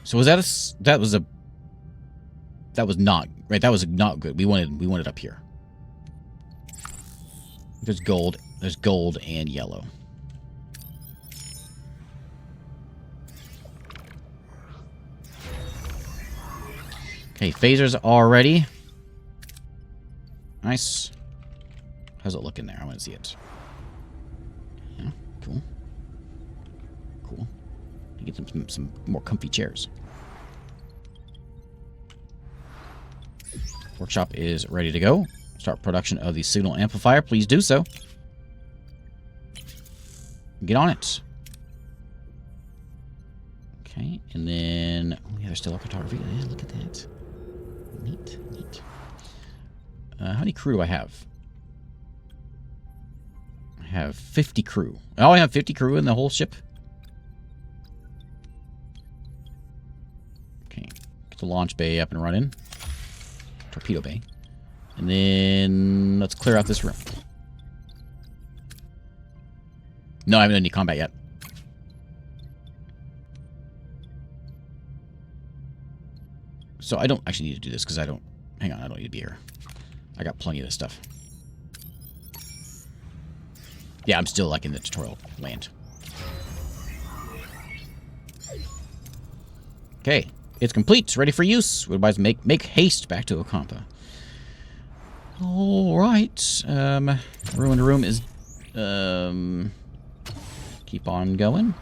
A: So was that that was not right. That was not good. We wanted up here. There's gold and yellow. Okay, phasers are ready. Nice. How's it looking there? I want to see it. Yeah, cool. Cool. Get some more comfy chairs. Workshop is ready to go. Start production of the signal amplifier. Please do so. Get on it. Okay, and then... Oh, yeah, there's still a photography. Yeah, look at that. Neat, neat. How many crew do I have? I have 50 crew. Oh, I have 50 crew in the whole ship? Okay, get the launch bay up and running. Torpedo bay. And then let's clear out this room. No, I haven't done any combat yet. So I don't actually need to do this because I don't... Hang on, I don't need to be here. I got plenty of this stuff. Yeah, I'm still like in the tutorial land. Okay, it's complete. It's ready for use. Otherwise, make haste back to Ocampa. All right. Ruined room is... keep on going.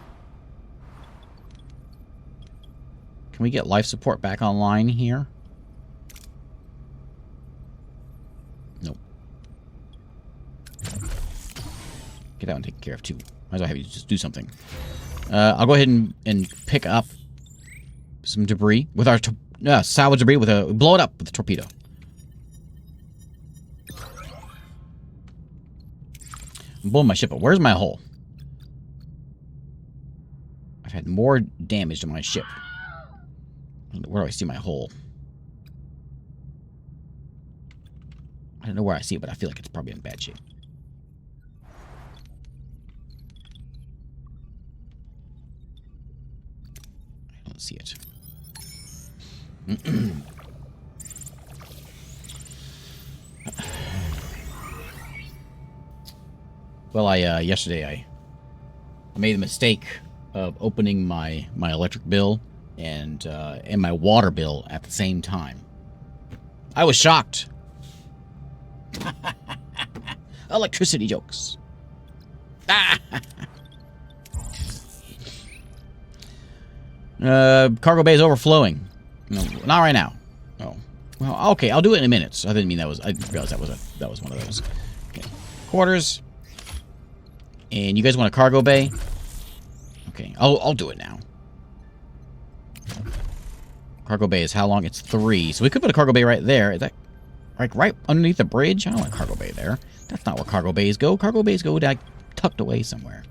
A: Can we get life support back online here? Nope. Get that one taken care of, too. Might as well have you just do something. I'll go ahead and pick up some debris with our salvage debris with a... Blow it up with a torpedo. I'm blowing my ship up. Where's my hull? I've had more damage to my ship. Where do I see my hull? I don't know where I see it, but I feel like it's probably in bad shape. I don't see it. Well, yesterday I made the mistake of opening my electric bill and my water bill at the same time. I was shocked. Electricity jokes. Cargo bay is overflowing. No, not right now. Oh, well, okay. I'll do it in a minute. I didn't mean that was. I realized that was one of those. Okay. Quarters. And you guys want a cargo bay? Okay, I'll do it now. Cargo bay is how long? It's 3. So we could put a cargo bay right there. Is that like right underneath the bridge? I don't want a cargo bay there. That's not where cargo bays go. Cargo bays go like tucked away somewhere.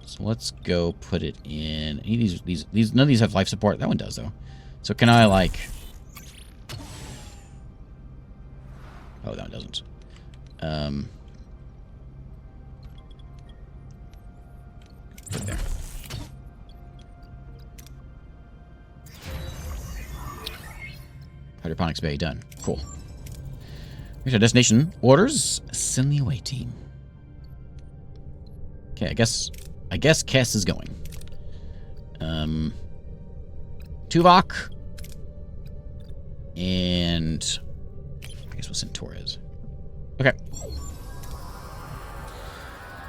A: So let's go put it in. These none of these have life support. That one does though. So can I like? Oh, that one doesn't. Put it there. Hydroponics bay done. Cool. Here's our destination. Orders. Send the away team. Okay, I guess Cass is going. Tuvok. And I guess we'll send Torres. Okay.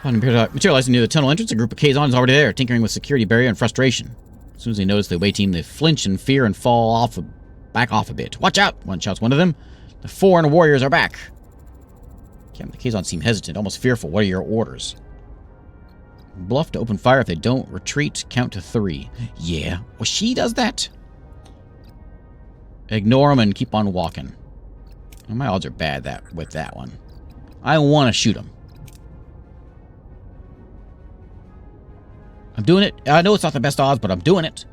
A: Upon materializing near the tunnel entrance, a group of Kazon is already there, tinkering with security barrier and frustration. As soon as they notice the away team, they flinch in fear and fall back off a bit. Watch out! One shouts one of them. The foreign warriors are back. Yeah, the Kazon seem hesitant, almost fearful. What are your orders? Bluff to open fire. If they don't retreat, count to 3. Yeah. Well, she does that. Ignore them and keep on walking. Well, my odds are bad with that one. I want to shoot him. I'm doing it. I know it's not the best odds, but I'm doing it.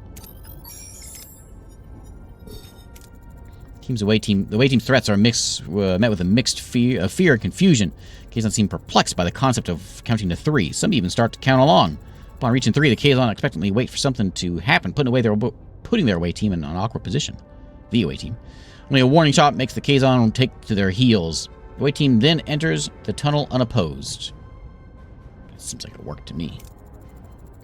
A: The away team threats are met with a mixed fear and confusion. Kazon seem perplexed by the concept of counting to 3. Some even start to count along. Upon reaching 3, the Kazon expectantly wait for something to happen, putting their away team in an awkward position. The away team. Only a warning shot makes the Kazon take to their heels. The away team then enters the tunnel unopposed. That seems like it worked to me.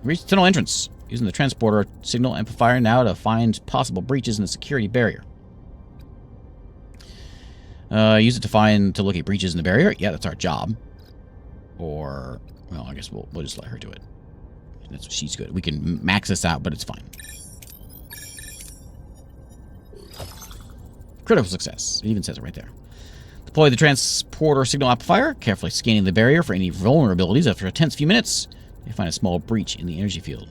A: Reach the tunnel entrance, using the transporter signal amplifier now to find possible breaches in the security barrier. Use it to locate breaches in the barrier. Yeah, that's our job. Or, well, I guess we'll just let her do it. That's what she's good. We can max this out, but it's fine. Critical success. It even says it right there. Deploy the transporter signal amplifier, carefully scanning the barrier for any vulnerabilities. After a tense few minutes, they find a small breach in the energy field.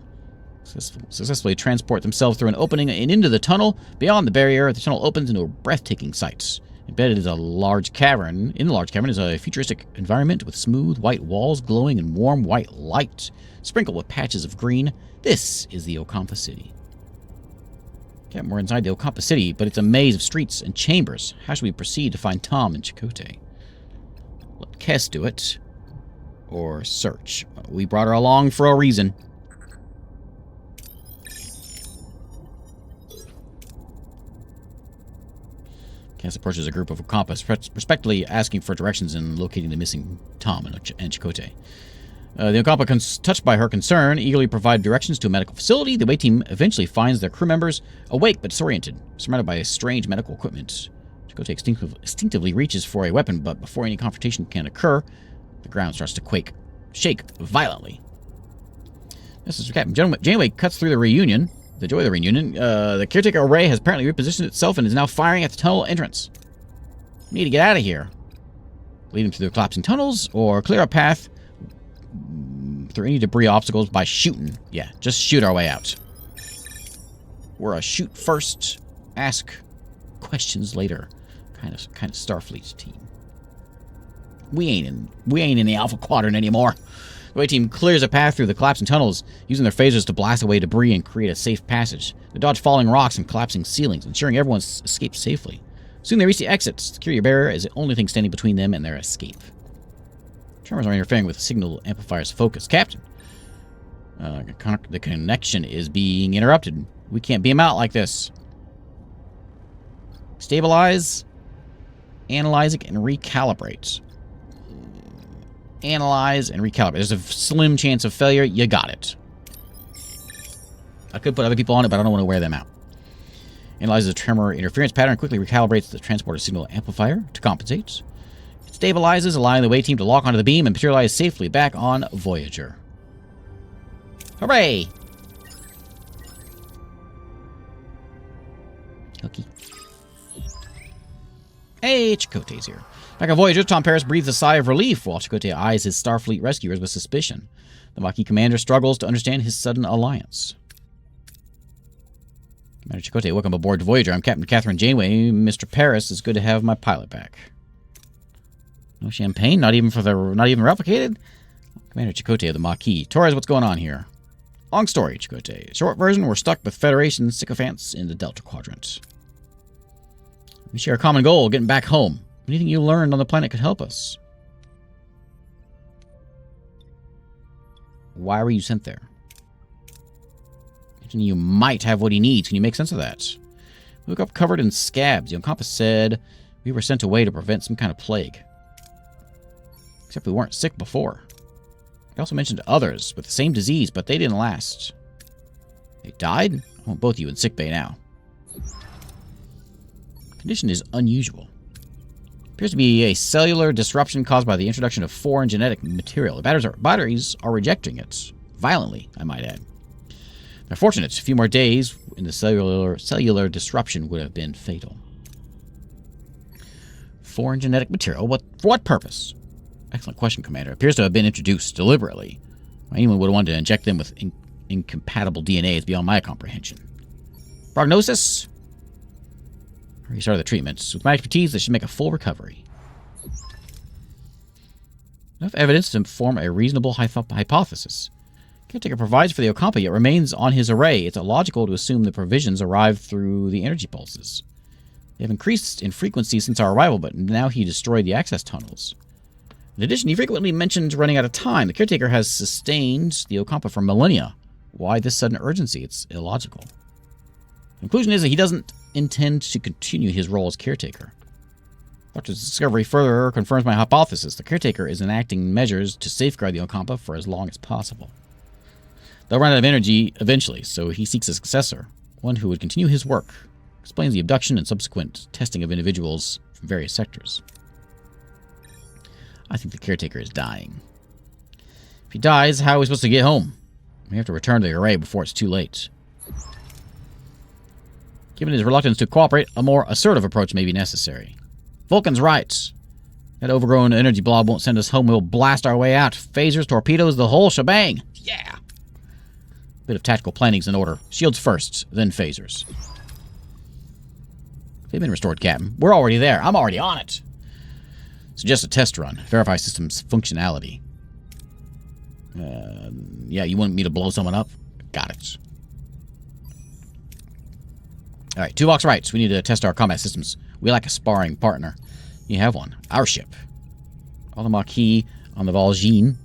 A: Successfully transport themselves through an opening and into the tunnel. Beyond the barrier, the tunnel opens into a breathtaking sight. Embedded is a large cavern. In the large cavern is a futuristic environment with smooth white walls glowing in warm white light, sprinkled with patches of green. This is the Okampa City. Yeah, we're inside the Okampa City, but it's a maze of streets and chambers. How should we proceed to find Tom and Chakotay? Let Kess do it. Or search. We brought her along for a reason. Cass approaches a group of Okampas, respectfully asking for directions in locating the missing Tom and Chakotay. The Okampa, touched by her concern, eagerly provide directions to a medical facility. The away team eventually finds their crew members awake but disoriented, surrounded by strange medical equipment. Chakotay instinctively reaches for a weapon, but before any confrontation can occur, the ground starts to shake violently. This is Captain Janeway cuts through the reunion. The joy of the reunion. The caretaker array has apparently repositioned itself and is now firing at the tunnel entrance. We need to get out of here. Lead them through the collapsing tunnels, or clear a path through any debris obstacles by shooting. Yeah, just shoot our way out. We're a shoot first, ask questions later kind of Starfleet team. We ain't in the Alpha Quadrant anymore. The away team clears a path through the collapsing tunnels, using their phasers to blast away debris and create a safe passage. They dodge falling rocks and collapsing ceilings, ensuring everyone escapes safely. Soon they reach the exit. The security barrier is the only thing standing between them and their escape. Tremors are interfering with the signal amplifier's focus. Captain, the connection is being interrupted. We can't beam out like this. Stabilize, analyze it, and recalibrate. Analyze and recalibrate. There's a slim chance of failure. You got it. I could put other people on it, but I don't want to wear them out. Analyzes the tremor interference pattern, quickly recalibrates the transporter signal amplifier to compensate. It stabilizes, allowing the away team to lock onto the beam and materialize safely back on Voyager. Hooray! Okay. Hey, Chakotay's here. Back on Voyager, Tom Paris breathes a sigh of relief while Chakotay eyes his Starfleet rescuers with suspicion. The Maquis commander struggles to understand his sudden alliance. Commander Chakotay, welcome aboard to Voyager. I'm Captain Catherine Janeway. Mr. Paris, it's good to have my pilot back. No champagne? Not even replicated? Commander Chakotay of the Maquis. Torres, what's going on here? Long story, Chakotay. Short version, we're stuck with Federation sycophants in the Delta Quadrant. We share a common goal, getting back home. Anything you learned on the planet could help us. Why were you sent there? You might have what he needs. Can you make sense of that? We woke up covered in scabs. The Compass said we were sent away to prevent some kind of plague. Except we weren't sick before. He also mentioned others with the same disease, but they didn't last. They died? I want both of you in sickbay now. Condition is unusual. Appears to be a cellular disruption caused by the introduction of foreign genetic material. The batteries are rejecting it. Violently, I might add. They're fortunate. A few more days in the cellular disruption would have been fatal. Foreign genetic material? For what purpose? Excellent question, Commander. Appears to have been introduced deliberately. Anyone would have wanted to inject them with incompatible DNA is beyond my comprehension. Prognosis? Restarted the treatments. With my expertise, they should make a full recovery. Enough evidence to form a reasonable hypothesis. Caretaker provides for the Ocampa, yet remains on his array. It's illogical to assume the provisions arrived through the energy pulses. They have increased in frequency since our arrival, but now he destroyed the access tunnels. In addition, he frequently mentions running out of time. The Caretaker has sustained the Ocampa for millennia. Why this sudden urgency? It's illogical. The conclusion is that he doesn't intend to continue his role as Caretaker. Doctor's discovery further confirms my hypothesis. The Caretaker is enacting measures to safeguard the Ocampa for as long as possible. They'll run out of energy eventually, so he seeks a successor, one who would continue his work. Explains the abduction and subsequent testing of individuals from various sectors. I think the Caretaker is dying. If he dies, how are we supposed to get home? We have to return to the array before it's too late. Given his reluctance to cooperate, a more assertive approach may be necessary. Vulcan's right. That overgrown energy blob won't send us home. We'll blast our way out. Phasers, torpedoes, the whole shebang. Yeah! Bit of tactical planning's in order. Shields first, then phasers. They've been restored, Captain. We're already there. I'm already on it. Suggest a test run. Verify system's functionality. Yeah, you want me to blow someone up? Got it. Alright, Tuvok's right. We need to test our combat systems. We lack a sparring partner. You have one. Our ship. All the Maquis on the Valjean.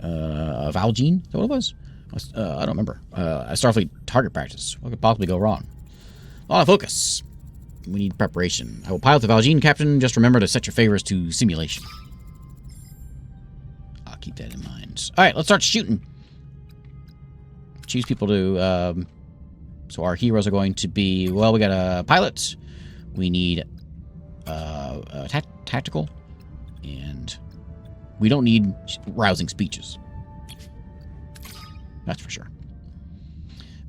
A: Valjean? Is that what it was? I don't remember. A Starfleet target practice. What could possibly go wrong? A lot of focus. We need preparation. I will pilot the Valjean, Captain. Just remember to set your favors to simulation. I'll keep that in mind. Alright, let's start shooting. Choose people to... So our heroes are going to be... Well, we got a pilot. We need tactical. And we don't need rousing speeches. That's for sure.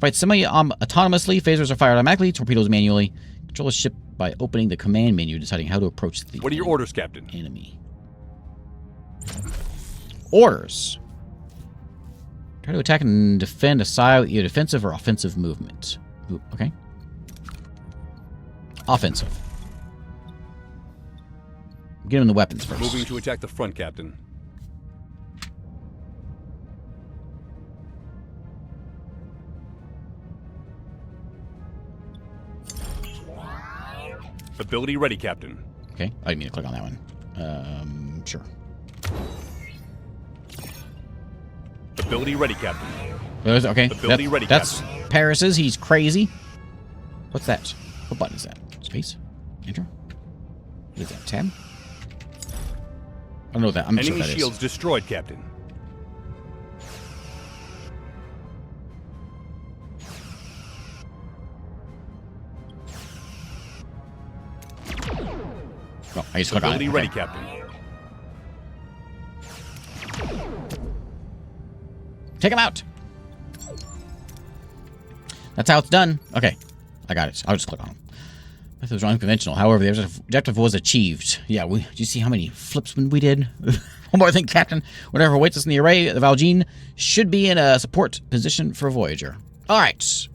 A: Fight semi-autonomously. Phasers are fired automatically. Torpedoes manually. Control the ship by opening the command menu, deciding how to approach the
C: What are your orders, Captain?
A: Enemy. Orders. Try to attack and defend a side with either defensive or offensive movement. Ooh, okay. Offensive. Get him the weapons first.
C: Moving to attack the front, Captain. Ability ready, Captain.
A: Okay, I didn't mean to click on that one. Sure.
C: Ability ready, Captain.
A: Okay,
C: Ability ready,
A: that's
C: Captain.
A: Paris's. He's crazy. What's that? What button is that? Space? Enter? What is that? Tab? I don't know that. I'm not sure
C: Enemy
A: what that
C: shields
A: is.
C: destroyed, Captain.
A: Oh, I just click on it.
C: Ability ready, Captain.
A: Take him out. That's how it's done. Okay, I got it. I'll just click on him. Method was unconventional. However, the objective was achieved. Yeah, do you see how many flips we did? One more thing, Captain. Whatever awaits us in the array, the Valjean should be in a support position for Voyager. All right.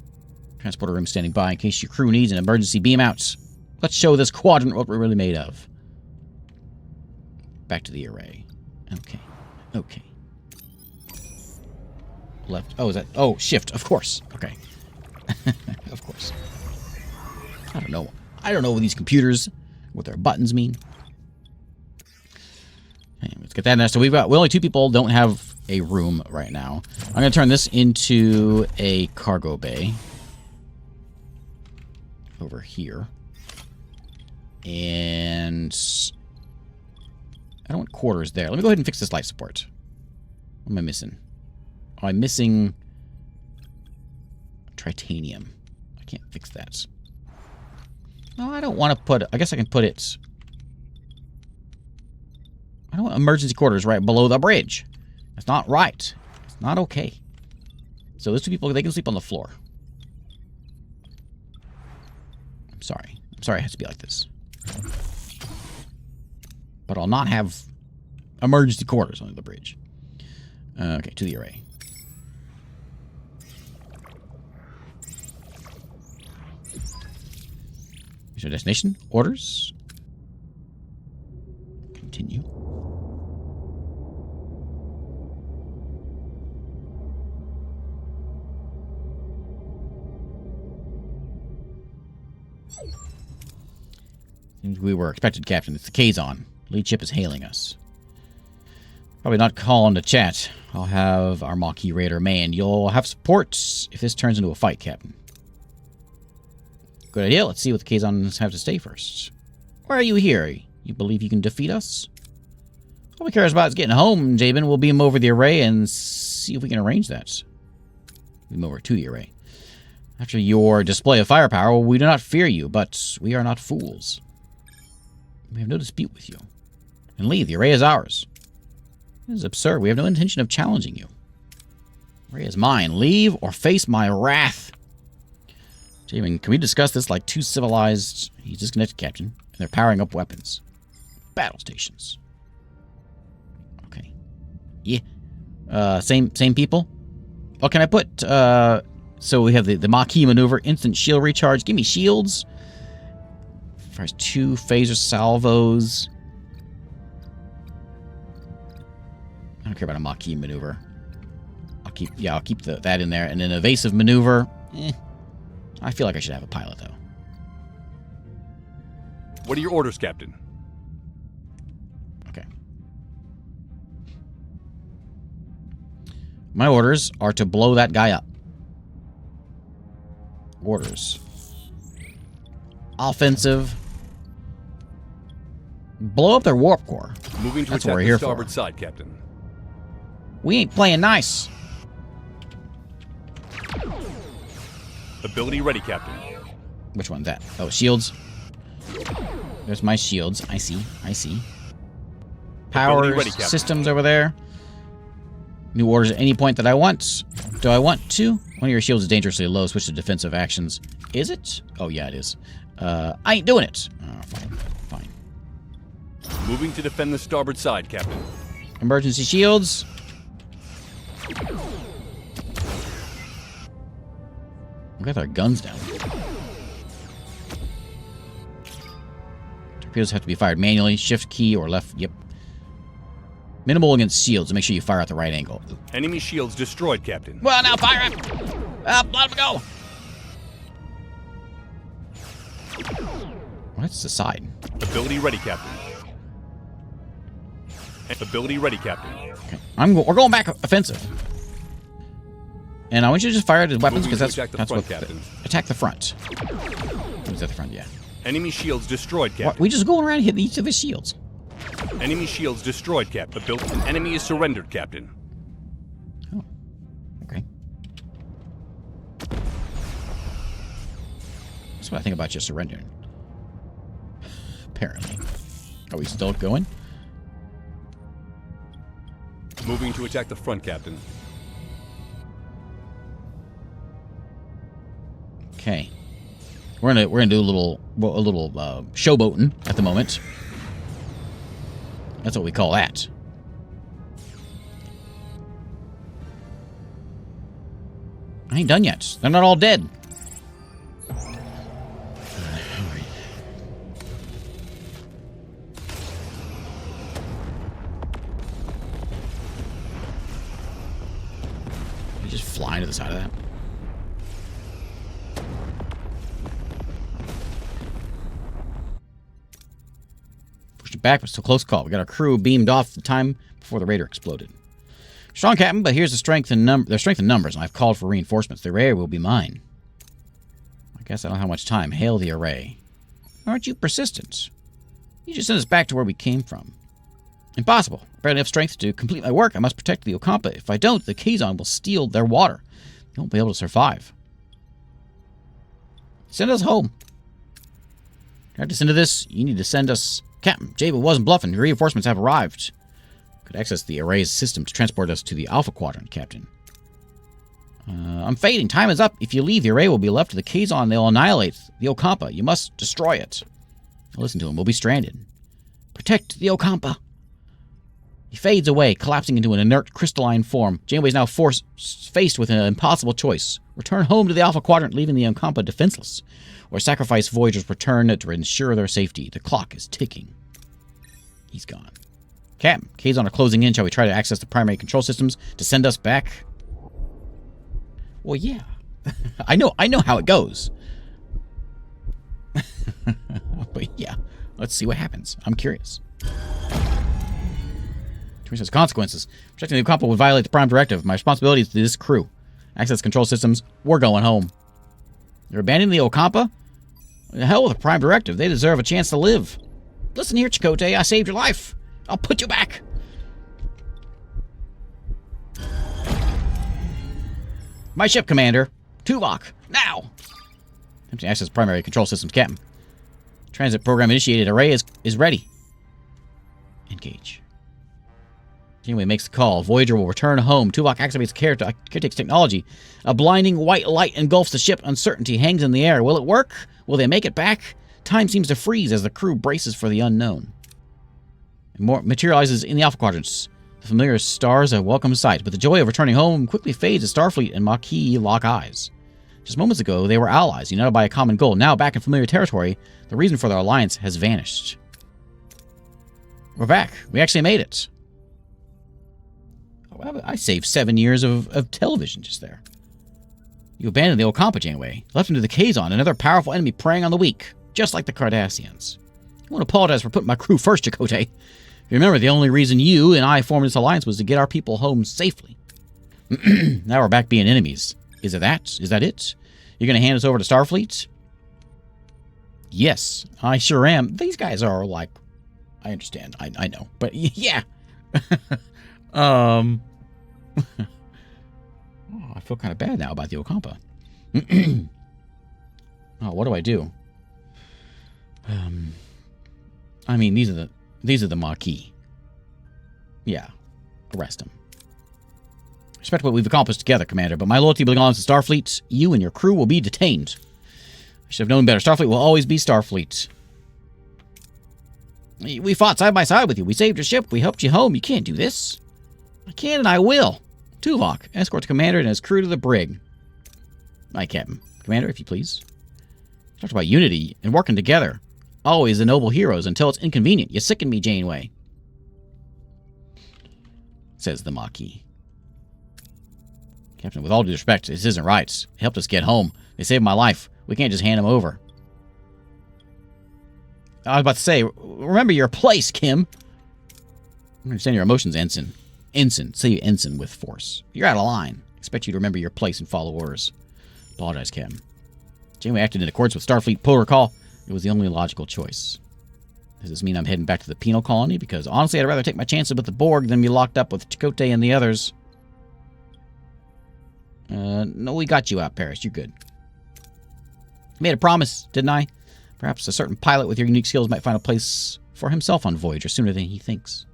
A: Transporter room standing by in case your crew needs an emergency beam out. Let's show this quadrant what we're really made of. Back to the array. Okay. Okay. Left. Oh, is that? Oh, shift. Of course. Okay. Of course. I don't know. I don't know what these computers, what their buttons mean. Okay, let's get that in there. So we only 2 people don't have a room right now. I'm going to turn this into a cargo bay. Over here. And I don't want quarters there. Let me go ahead and fix this life support. What am I missing? Oh, I'm missing titanium. I can't fix that. No, I don't want to put... I guess I can put it... I don't want emergency quarters right below the bridge. That's not right. It's not okay. So those 2 people, they can sleep on the floor. I'm sorry. I'm sorry it has to be like this. But I'll not have emergency quarters under the bridge. Okay, to the array. Here's our destination. Orders. Continue. Seems we were expected, Captain. It's the Kazon. Lead ship is hailing us. Probably not calling to chat. I'll have our Maquis Raider manned. You'll have support if this turns into a fight, Captain. Good idea. Let's see what the Kazons have to say first. Why are you here? You believe you can defeat us? All we care about is getting home, Jabin. We'll beam over the array and see if we can arrange that. Beam over to the array. After your display of firepower, we do not fear you, but we are not fools. We have no dispute with you. And leave. The array is ours. This is absurd. We have no intention of challenging you. The array is mine. Leave or face my wrath. Jabin, can we discuss this like 2 civilized... He's disconnected, Captain. And they're powering up weapons. Battle stations. Okay. Yeah. Same people? Oh, can I put... So we have the Maquis maneuver. Instant shield recharge. Give me shields. Fires 2 phaser salvos. I don't care about a Maquis maneuver. I'll keep that in there. And an evasive maneuver. I feel like I should have a pilot, though.
C: What are your orders, Captain?
A: Okay. My orders are to blow that guy up. Orders. Offensive. Blow up their warp core.
C: Moving to
A: That's what
C: attack
A: we're
C: the
A: here
C: starboard
A: for.
C: side, Captain.
A: We ain't playing nice.
C: Ability ready, Captain.
A: Which one's that? Oh, shields. There's my shields. I see. Power systems over there. New orders at any point that I want. Do I want to? One of your shields is dangerously low. Switch to defensive actions. Is it? Oh, yeah, it is. I ain't doing it. Oh, fine.
C: Moving to defend the starboard side, Captain.
A: Emergency shields. We got our guns down. Torpedoes have to be fired manually. Shift key or left. Yep. Minimal against shields. Make sure you fire at the right angle.
C: Enemy shields destroyed, Captain.
A: Well, now fire him! Let him go! What's the side?
C: Ability ready, Captain. Ability ready, Captain.
A: Okay. We're going back offensive. And I want you to just fire at his weapons because that's what...
C: Captain.
A: Attack the front. Who's at the front? Yeah.
C: Enemy shields destroyed, Captain.
A: What? We just going around hitting each of his shields.
C: Enemy shields destroyed, Captain. An enemy is surrendered, Captain.
A: Oh. Okay. That's what I think about you surrendering. Apparently. Are we still going?
C: Moving to attack the front, Captain.
A: Okay. We're gonna do a little showboating at the moment. That's what we call that. I ain't done yet. They're not all dead. You just flying to the side of that. Back, but still close call. We got our crew beamed off the time before the raider exploded. Strong, Captain, but here's the strength in their strength in numbers, and I've called for reinforcements. The array will be mine. I guess I don't have much time. Hail the array. Aren't you persistent? You just send us back to where we came from. Impossible. I barely have strength to complete my work. I must protect the Ocampa. If I don't, the Kazon will steal their water. They won't be able to survive. Send us home. Try to send to this. You need to send us... Captain, Jabba wasn't bluffing. Reinforcements have arrived. Could access the array's system to transport us to the Alpha Quadrant, Captain. I'm fading. Time is up. If you leave, the array will be left to the Kazon. They'll annihilate the Ocampa. You must destroy it. Listen to him. We'll be stranded. Protect the Ocampa. He fades away, collapsing into an inert crystalline form. Janeway is now faced with an impossible choice. Return home to the Alpha Quadrant, leaving the Ocampa defenseless, or sacrifice Voyager's return to ensure their safety. The clock is ticking. He's gone. Captain, Kazon are closing in. Shall we try to access the primary control systems to send us back? Well, yeah. I know how it goes. But yeah, let's see what happens. I'm curious. Says consequences. Protecting the Ocampa would violate the Prime Directive. My responsibility is to this crew. Access control systems. We're going home. You're abandoning the Ocampa? The hell with the Prime Directive. They deserve a chance to live. Listen here, Chakotay. I saved your life. I'll put you back. My ship, Commander. Tuvok. Now. Empty access primary control systems, Captain. Transit program initiated. Array is ready. Engage. Janeway makes the call. Voyager will return home. Tuvok activates Caretaker's technology. A blinding white light engulfs the ship. Uncertainty hangs in the air. Will it work? Will they make it back? Time seems to freeze as the crew braces for the unknown. And more materializes in the Alpha Quadrants. The familiar stars a welcome sight, but the joy of returning home quickly fades as Starfleet and Maquis lock eyes. Just moments ago, they were allies, united by a common goal. Now, back in familiar territory, the reason for their alliance has vanished. We're back. We actually made it. I saved 7 years of television just there. You abandoned the Ocampa, Janeway. Left him to the Kazon, another powerful enemy preying on the weak, just like the Cardassians. I want to apologize for putting my crew first, Chakotay. Remember, the only reason you and I formed this alliance was to get our people home safely. Now we're back being enemies. Is it that? Is that it? You're going to hand us over to Starfleet? Yes, I sure am. These guys are like... I understand. I know. But yeah. Oh, I feel kind of bad now about the Ocampa. Oh, what do I do? I mean, these are the Maquis. Yeah, arrest them. Respect what we've accomplished together, Commander, but my loyalty belongs to Starfleet. You and your crew will be detained. I should have known better. Starfleet will always be Starfleet. We fought side by side with you. We saved your ship. We helped you home. You can't do this. I can and I will. Tuvok, escort the Commander and his crew to the brig. Aye, Captain. Commander, if you please. Talked about unity and working together. Always the noble heroes until it's inconvenient. You sicken me, Janeway. Says the Maquis. Captain, with all due respect, this isn't right. They helped us get home. They saved my life. We can't just hand them over. I was about to say, remember your place, Kim. I understand your emotions, Ensign. Ensign. Say Ensign with force. You're out of line. I expect you to remember your place and follow orders. Apologize, Captain. Janeway acted in accordance with Starfleet protocol. It was the only logical choice. Does this mean I'm heading back to the penal colony? Because honestly, I'd rather take my chances with the Borg than be locked up with Chakotay and the others. No, we got you out, Paris. You're good. I made a promise, didn't I? Perhaps a certain pilot with your unique skills might find a place for himself on Voyager sooner than he thinks.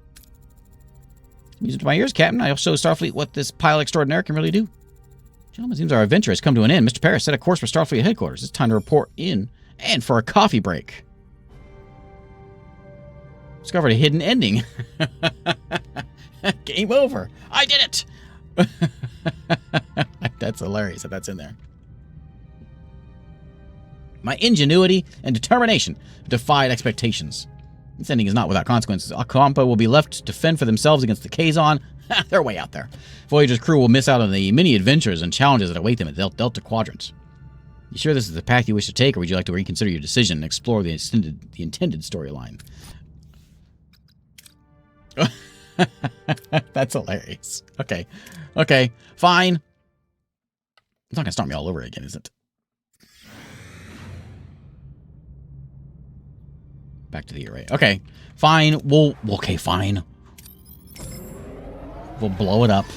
A: Music to my ears, Captain. I'll show Starfleet what this pilot extraordinaire can really do. Gentlemen, it seems our adventure has come to an end. Mr. Paris, set a course for Starfleet headquarters. It's time to report in and for a coffee break. Discovered a hidden ending. Game over. I did it. That's hilarious that that's in there. My ingenuity and determination defied expectations. This ending is not without consequences. Ocampo will be left to fend for themselves against the Kazon. They're way out there. Voyager's crew will miss out on the many adventures and challenges that await them at Delta Quadrant. You sure this is the path you wish to take, or would you like to reconsider your decision and explore the intended storyline? That's hilarious. Okay. Okay. Fine. It's not going to start me all over again, is it? Back to the array. Okay. Fine. Okay, fine. We'll blow it up.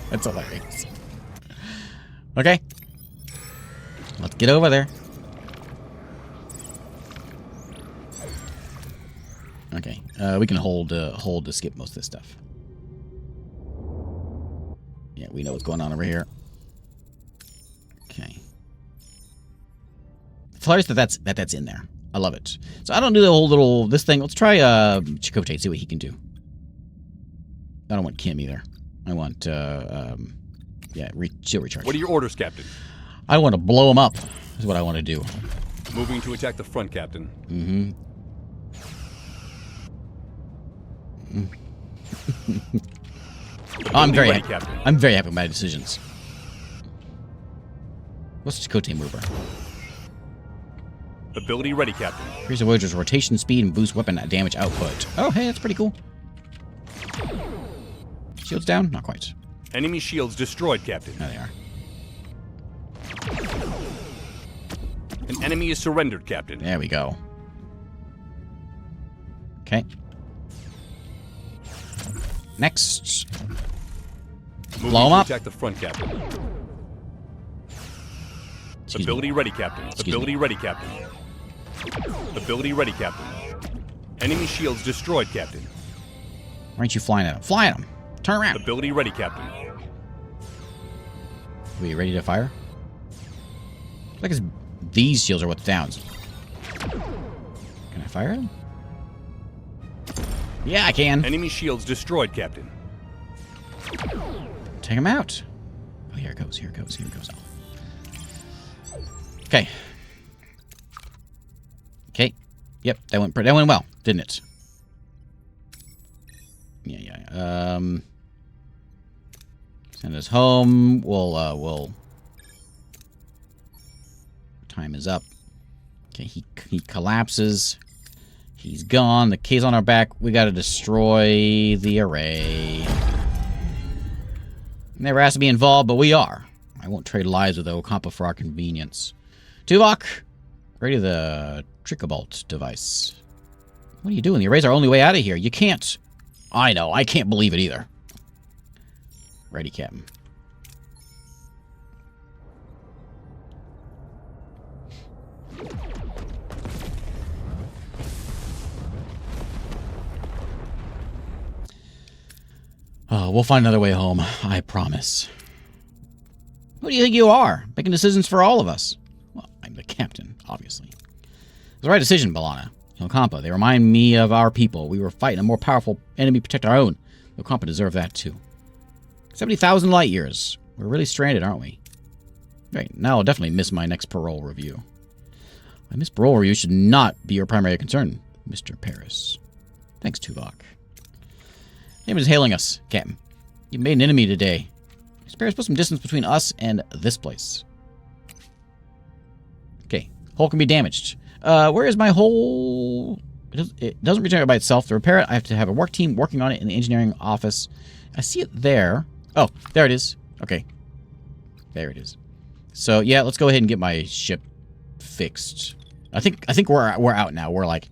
A: That's hilarious. Okay. Let's get over there. Okay. We can hold to skip most of this stuff. Yeah, we know what's going on over here. Okay. It's hilarious that that's in there. I love it. So I don't do the whole this thing. Let's try Chakotay, see what he can do. I don't want Kim either. I want shield recharge.
C: What are your orders, Captain?
A: I want to blow him up. Is what I want to do.
C: Moving to attack the front, Captain.
A: Mm-hmm. I'm very happy. Captain. I'm very happy with my decisions. What's Chakotay mover?
C: Ability ready, Captain.
A: Increase the Voyager's rotation speed and boost weapon damage output. Oh, hey, that's pretty cool. Shields down? Not quite.
C: Enemy shields destroyed, Captain.
A: There they are.
C: An enemy is surrendered, Captain.
A: There we go. Okay. Next. Blow him up.
C: Attack the front, Captain. Ability ready, Captain. Ability ready, Captain. Ability ready, Captain. Enemy shields destroyed, Captain.
A: Why aren't you flying at him? Fly at him. Turn around.
C: Ability ready, Captain.
A: Are we ready to fire? Like these shields are what's downs. Can I fire him? Yeah, I can.
C: Enemy shields destroyed, Captain.
A: Take him out. Oh, here it goes. Here it goes. Here it goes. Okay. Okay. Yep, that went well, didn't it? Yeah. Send us home. We'll. Time is up. Okay, he collapses. He's gone. The K's on our back. We got to destroy the array. Never asked to be involved, but we are. I won't trade lives with Ocampo for our convenience. Tuvok, ready the Tricobalt device. What are you doing? The array's our only way out of here. You can't. I know. I can't believe it either. Ready, Captain. Oh, we'll find another way home. I promise. Who do you think you are? Making decisions for all of us. Well, I'm the captain, obviously. It was the right decision, B'Elanna. Ocampa, they remind me of our people. We were fighting a more powerful enemy to protect our own. Ocampa deserved that, too. 70,000 light years. We're really stranded, aren't we? Right, now I'll definitely miss my next parole review. My missed parole review should not be your primary concern, Mr. Paris. Thanks, Tuvok. Name is hailing us, Captain. You made an enemy today. Mr. Paris, put some distance between us and this place. Okay, hull can be damaged. Where is my hull? It doesn't regenerate by itself. To repair it, I have to have a work team working on it in the engineering office. I see it there. Oh, there it is. Okay. There it is. So, yeah, let's go ahead and get my ship fixed. I think we're out now. We're, like,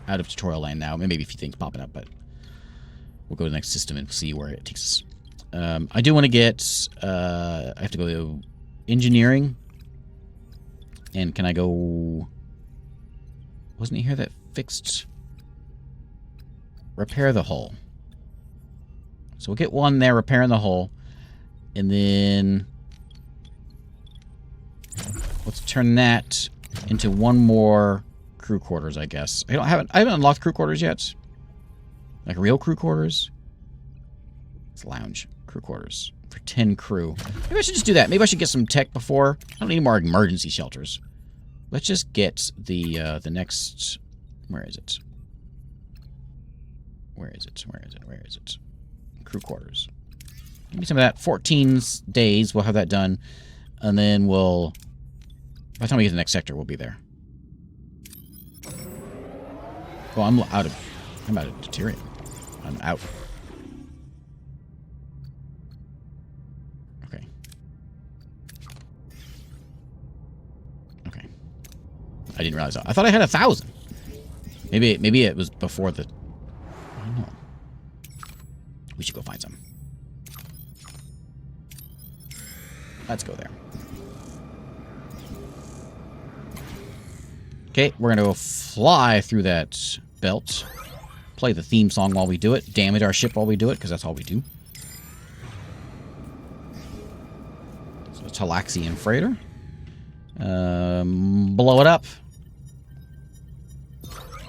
A: out of tutorial land now. Maybe a few things popping up, but we'll go to the next system and see where it takes us. I do want to get... I have to go to engineering. And can I go... Wasn't it here that fixed... Repair the hull. So we'll get one there, repairing the hull. And then... Let's turn that into one more crew quarters, I guess. I haven't unlocked crew quarters yet. Like real crew quarters. It's lounge crew quarters for 10 crew. Maybe I should just do that. Maybe I should get some tech before. I don't need more emergency shelters. Let's just get the next. Where is it? Where is it? Where is it? Where is it? Crew quarters. Give me some of that. 14 days. We'll have that done, and then we'll. By the time we get to the next sector, we'll be there. Oh, I'm out of deuterium. I'm out. Okay. Okay. I didn't realize that. I thought I had 1,000. Maybe it was before the. I don't know. We should go find some. Let's go there. Okay, we're gonna go fly through that belt. Play the theme song while we do it. Damage our ship while we do it, because that's all we do. So Talaxian freighter. Blow it up.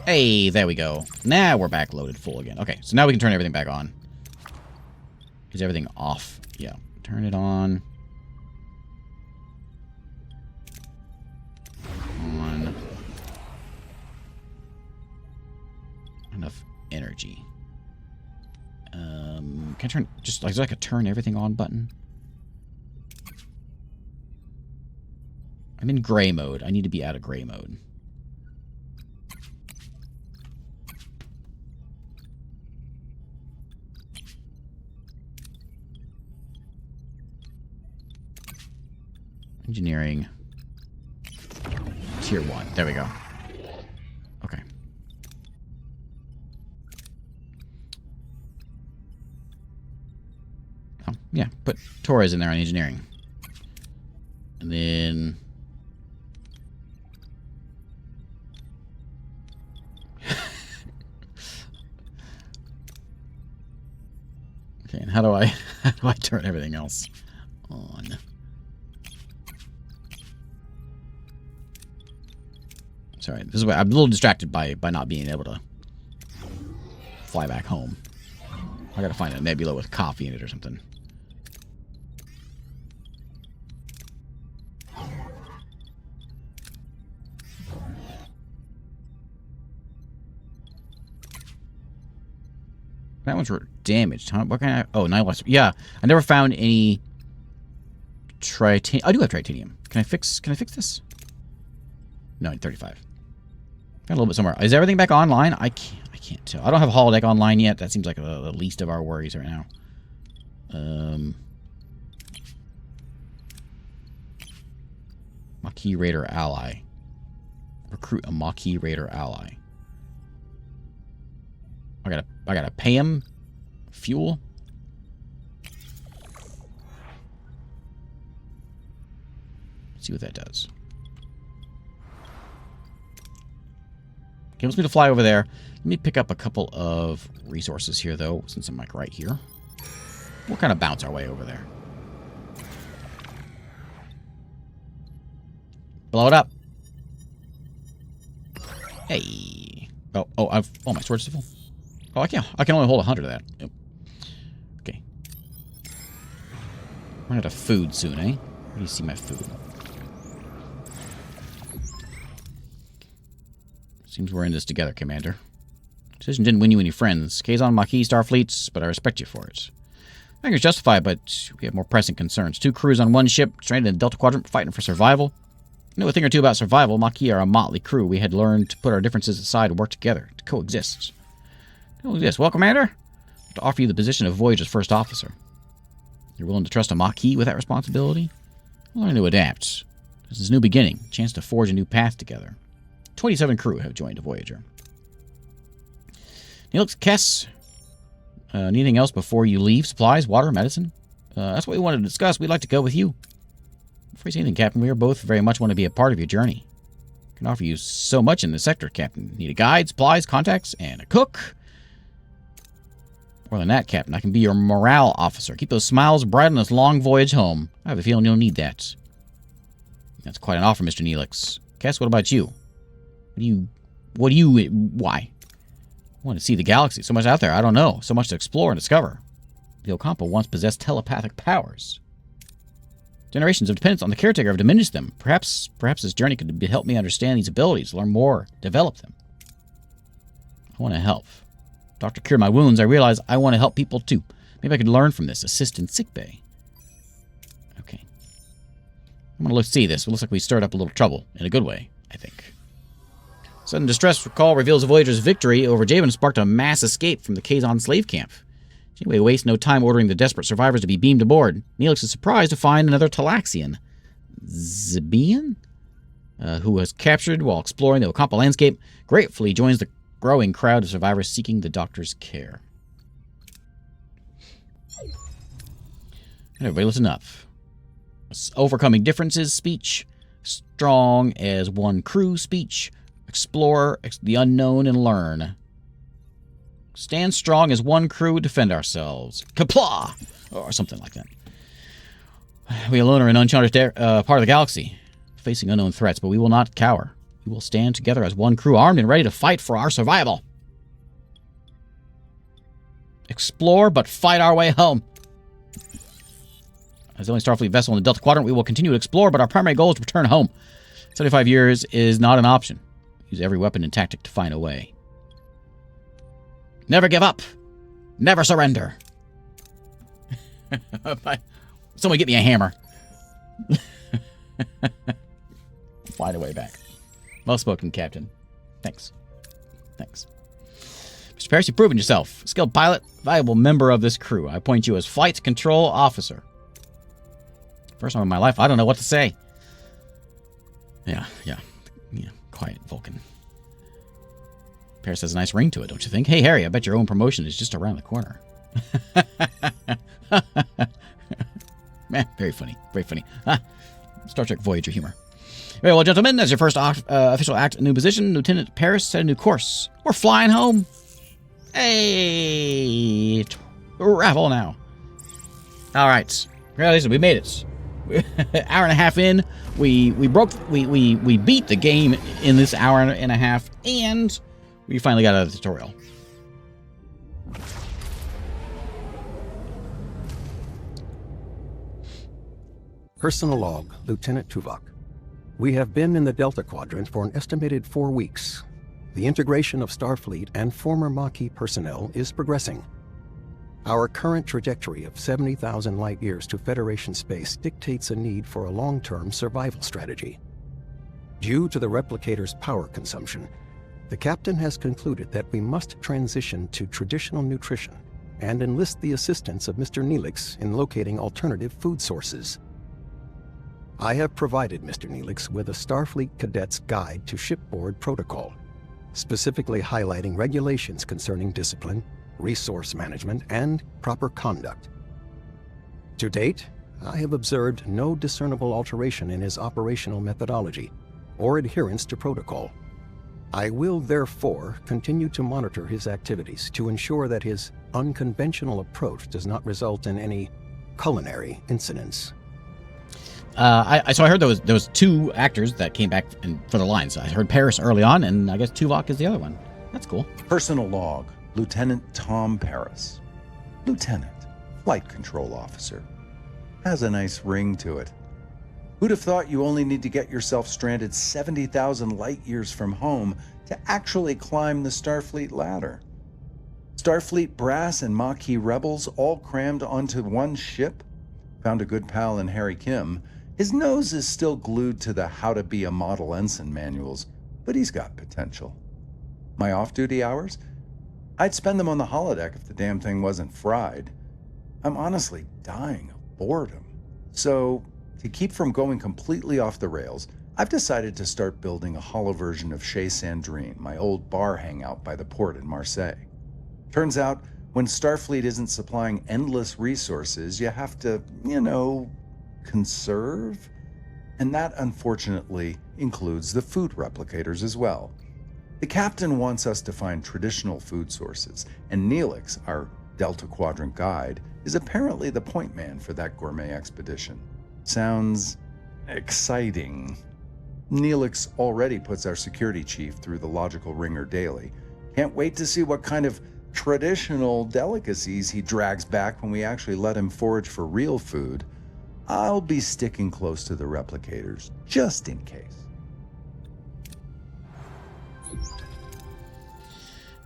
A: Hey, there we go. Now we're back loaded full again. Okay, so now we can turn everything back on. Is everything off? Yeah. Turn it on. On. Enough energy. Can I turn just like is there like a turn everything on button? I'm in gray mode. I need to be out of gray mode. Engineering. Tier 1. There we go. Okay. Oh, yeah. Put Torres in there on engineering. And then... okay, and how do I turn everything else on? Sorry, this is why I'm a little distracted by not being able to fly back home. I gotta find a nebula with coffee in it or something. That one's damaged, huh? What kind of... Oh, nihilus. Yeah, I never found any tritanium. I do have tritanium. Can I fix this? No, 35. Got a little bit somewhere. Is everything back online? I can't tell. I don't have holodeck online yet. That seems like the least of our worries right now. Maquis Raider ally. Recruit a Maquis Raider ally. I gotta pay him fuel. Let's see what that does. He wants me to fly over there. Let me pick up a couple of resources here, though, since I'm, like, right here. We'll kind of bounce our way over there. Blow it up. Hey. Oh, my storage's full. Oh, I can only hold 100 of that. Yep. Okay. Run out of food soon, eh? Where do you see my food? Seems we're in this together, Commander. Decision didn't win you any friends. Kazon, Maquis, Starfleets, but I respect you for it. I think it's justified, but we have more pressing concerns. 2 crews on one ship, stranded in the Delta Quadrant, fighting for survival. I know a thing or two about survival. Maquis are a motley crew. We had learned to put our differences aside and work together, to coexist. Coexist. Well, Commander, to offer you the position of Voyager's first officer. You're willing to trust a Maquis with that responsibility? We'll learn to adapt. This is a new beginning, a chance to forge a new path together. 27 crew have joined Voyager. Neelix, Kess, anything else before you leave? Supplies, water, medicine? That's what we wanted to discuss. We'd like to go with you. Before you say anything, Captain, we are both very much want to be a part of your journey. I can offer you so much in this sector, Captain. Need a guide, supplies, contacts, and a cook. More than that, Captain, I can be your morale officer. Keep those smiles bright on this long voyage home. I have a feeling you'll need that. That's quite an offer, Mr. Neelix. Kess, what about you? Why? I want to see the galaxy. So much out there. I don't know. So much to explore and discover. The Ocampo once possessed telepathic powers. Generations of dependence on the caretaker have diminished them. Perhaps this journey could help me understand these abilities, learn more, develop them. I want to help. Doctor cured my wounds. I realize I want to help people too. Maybe I could learn from this. Assist in sickbay. Okay. I'm going to see this. It looks like we stirred up a little trouble. In a good way, I think. Sudden distress call reveals Voyager's victory over Javan sparked a mass escape from the Kazon slave camp. Janeway wastes no time ordering the desperate survivors to be beamed aboard. Neelix is surprised to find another Talaxian, Zibian, who was captured while exploring the Ocampo landscape. Gratefully joins the growing crowd of survivors seeking the Doctor's care. Everybody listen up. Overcoming differences speech. Strong as one crew speech. Explore the unknown and learn. Stand strong as one crew, defend ourselves. Kapla! Or something like that. We alone are an uncharted part of the galaxy, facing unknown threats, but we will not cower. We will stand together as one crew, armed and ready to fight for our survival. Explore, but fight our way home. As the only Starfleet vessel in the Delta Quadrant, we will continue to explore, but our primary goal is to return home. 75 years is not an option. Use every weapon and tactic to find a way. Never give up. Never surrender. Someone get me a hammer. Find a way back. Well spoken, Captain. Thanks. Mr. Paris, you've proven yourself. Skilled pilot, valuable member of this crew. I appoint you as Flight Control Officer. First time in my life, I don't know what to say. Yeah. Quiet, Vulcan. Paris has a nice ring to it, don't you think? Hey, Harry, I bet your own promotion is just around the corner. Man, very funny. Star Trek Voyager humor. Very well, gentlemen, as your first official act, a new position, Lieutenant Paris set a new course. We're flying home. Hey, travel now. All right, congratulations, we made it. Hour and a half in, we beat the game in this hour and a half, and we finally got out of the tutorial.
D: Personal log, Lieutenant Tuvok. We have been in the Delta Quadrant for an estimated 4 weeks. The integration of Starfleet and former Maquis personnel is progressing. Our current trajectory of 70,000 light-years to Federation space dictates a need for a long-term survival strategy. Due to the replicator's power consumption, the captain has concluded that we must transition to traditional nutrition and enlist the assistance of Mr. Neelix in locating alternative food sources. I have provided Mr. Neelix with a Starfleet Cadet's Guide to Shipboard Protocol, specifically highlighting regulations concerning discipline, resource management, and proper conduct. To date, I have observed no discernible alteration in his operational methodology or adherence to protocol. I will therefore continue to monitor his activities to ensure that his unconventional approach does not result in any culinary incidents.
A: So I heard there was 2 actors that came back for the lines. I heard Paris early on, and I guess Tuvok is the other one. That's cool.
B: Personal log, Lieutenant Tom Paris. Lieutenant, Flight Control Officer. Has a nice ring to it. Who'd have thought you only need to get yourself stranded 70,000 light years from home to actually climb the Starfleet ladder? Starfleet brass and Maquis rebels all crammed onto one ship? Found a good pal in Harry Kim. His nose is still glued to the How to Be a Model Ensign manuals, but he's got potential. My off-duty hours? I'd spend them on the holodeck if the damn thing wasn't fried. I'm honestly dying of boredom. So, to keep from going completely off the rails, I've decided to start building a holo version of Chez Sandrine, my old bar hangout by the port in Marseille. Turns out, when Starfleet isn't supplying endless resources, you have to, conserve. And that, unfortunately, includes the food replicators as well. The captain wants us to find traditional food sources, and Neelix, our Delta Quadrant guide, is apparently the point man for that gourmet expedition. Sounds exciting. Neelix already puts our security chief through the logical ringer daily. Can't wait to see what kind of traditional delicacies he drags back when we actually let him forage for real food. I'll be sticking close to the replicators, just in case.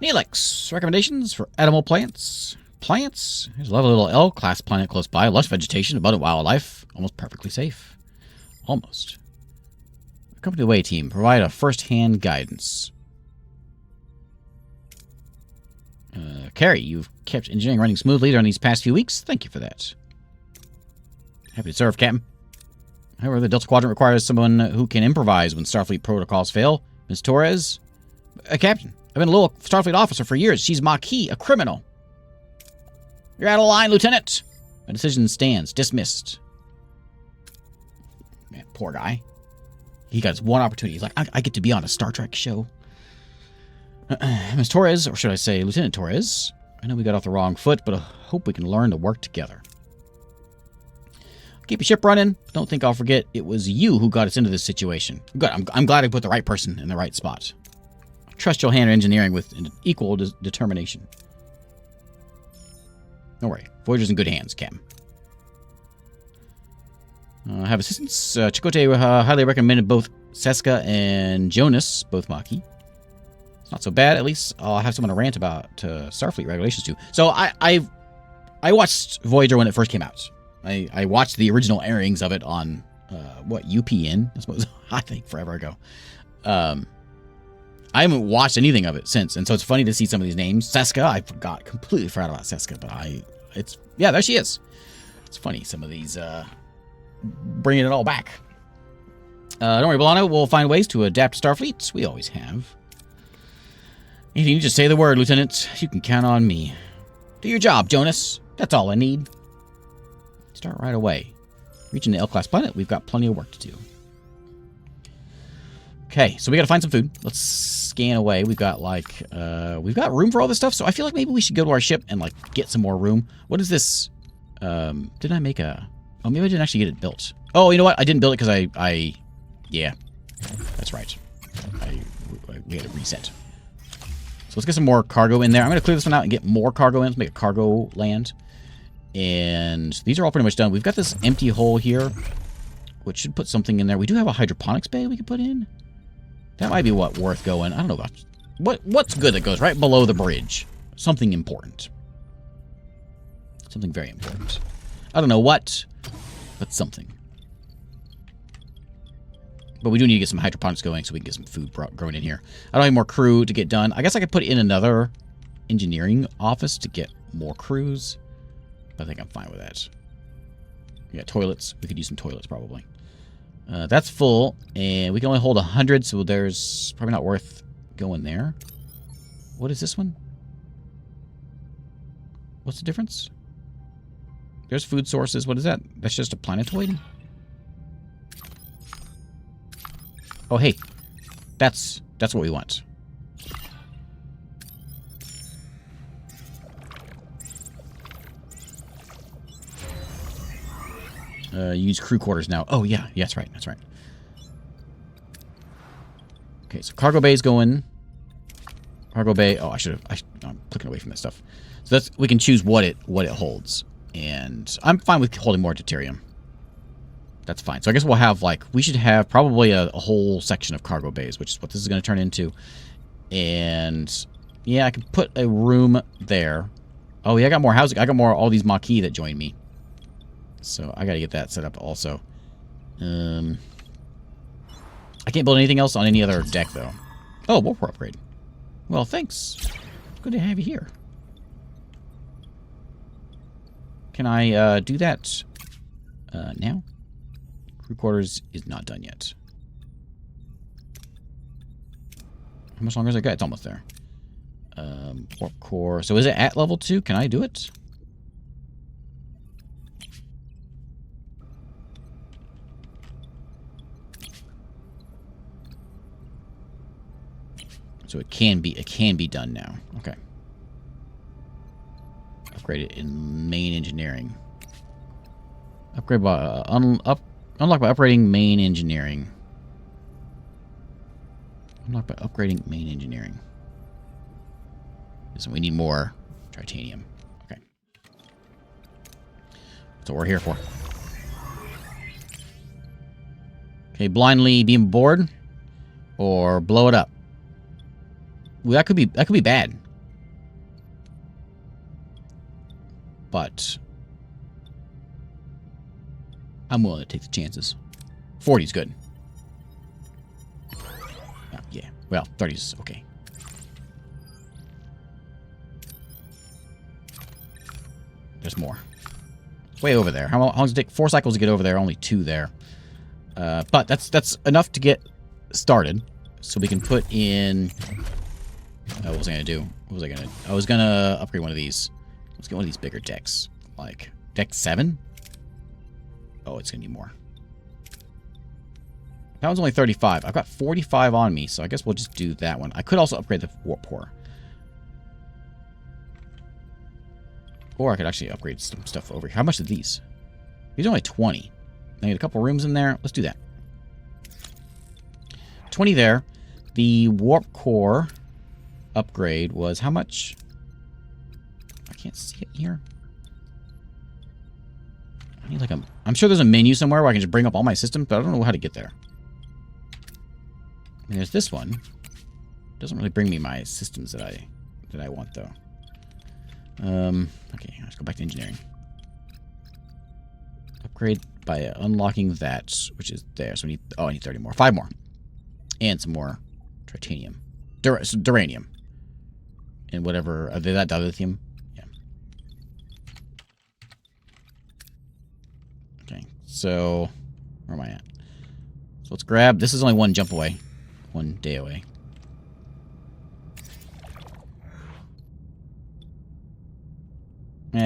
A: Neelix, recommendations for edible plants. Plants? There's a lovely little L-class planet close by. Lush vegetation, abundant wildlife, almost perfectly safe. Almost. Accompany the way team. Provide a first-hand guidance. Carrie, you've kept engineering running smoothly during these past few weeks. Thank you for that. Happy to serve, Captain. However, the Delta Quadrant requires someone who can improvise when Starfleet protocols fail. Ms. Torres? Captain, I've been a little Starfleet officer for years. She's Maquis, a criminal. You're out of line, Lieutenant. My decision stands. Dismissed. Man, poor guy. He got his one opportunity. He's like, I get to be on a Star Trek show. Ms. Torres, or should I say Lieutenant Torres, I know we got off the wrong foot, but I hope we can learn to work together. Keep your ship running. Don't think I'll forget it was you who got us into this situation. Good. I'm glad I put the right person in the right spot. I trust you'll handle engineering with equal determination. Don't worry. Voyager's in good hands, Captain. Have assistants. Chakotay highly recommended both Seska and Jonas, both Maquis. It's not so bad. At least I'll have someone to rant about Starfleet regulations too. So I watched Voyager when it first came out. I watched the original airings of it on UPN. I suppose I think forever ago. I haven't watched anything of it since, and so it's funny to see some of these names. Seska, I completely forgot about Seska, but there she is. It's funny, some of these bringing it all back. Don't worry, Bolano, we'll find ways to adapt to Starfleet. We always have. If you just say the word, Lieutenant, you can count on me. Do your job, Jonas. That's all I need. Start right away. Reaching the L-class planet, we've got plenty of work to do. Okay, so we gotta find some food. Let's scan away. We've got room for all this stuff, so I feel like maybe we should go to our ship and get some more room. What is this? Did I make a... Oh, maybe I didn't actually get it built. Oh, you know what? I didn't build it because yeah, that's right. We had to reset. So let's get some more cargo in there. I'm going to clear this one out and get more cargo in. Let's make a cargo land. And these are all pretty much done. We've got this empty hole here, which should put something in there. We do have a hydroponics bay we could put in. That might be worth going. I don't know about... What's good that goes right below the bridge? Something important. Something very important. I don't know what, but something. But we do need to get some hydroponics going so we can get some food growing in here. I don't have more crew to get done. I guess I could put in another engineering office to get more crews. But I think I'm fine with that. We got toilets. We could use some toilets probably. That's full. And we can only hold 100, so there's probably not worth going there. What is this one? What's the difference? There's food sources. What is that? That's just a planetoid? Oh, hey. That's what we want. Use crew quarters now. Oh, yeah. Yeah, that's right. That's right. Okay, so cargo bay is going. Cargo bay. Oh, I'm clicking away from that stuff. So that's, we can choose what it holds. And I'm fine with holding more deuterium. That's fine. So I guess we'll have, like, we should have probably a whole section of cargo bays, which is what this is going to turn into. And, yeah, I can put a room there. Oh, yeah, I got more housing. I got more, all these Maquis that joined me. So I got to get that set up also. I can't build anything else on any other deck, though. Oh, warp core upgrade. Well, thanks. Good to have you here. Can I do that now? Crew quarters is not done yet. How much longer has it got? It's almost there. Warp core. So is it at level 2? Can I do it? So it can be done now. Okay. Upgrade it in main engineering. Upgrade by unlock by upgrading main engineering. Unlock by upgrading main engineering. So we need more titanium. Okay. That's what we're here for. Okay, blindly beam aboard or blow it up. Well, that could be bad. But I'm willing to take the chances. 40 is good. Oh, yeah. Well, 30 is okay. There's more. Way over there. How long does it take? 4 cycles to get over there. Only 2 there. But that's enough to get started. So we can put in... what was I going to do? What was I going to... I was going to upgrade one of these. Let's get one of these bigger decks. Like, deck 7? Oh, it's going to be more. That one's only 35. I've got 45 on me, so I guess we'll just do that one. I could also upgrade the warp core. Or I could actually upgrade some stuff over here. How much are these? These are only 20. I need a couple rooms in there. Let's do that. 20 there. The warp core upgrade was how much? I can't see it here. I need like a... I'm sure there's a menu somewhere where I can just bring up all my systems, but I don't know how to get there. And there's this one. Doesn't really bring me my systems that I want though. Okay, let's go back to engineering. Upgrade by unlocking that, which is there. So we need... Oh, I need 30 more. 5 more. And some more tritanium. Duranium. And whatever... Are they that dilithium? Yeah. Okay, so... Where am I at? So let's grab... This is only 1 jump away. 1 day away.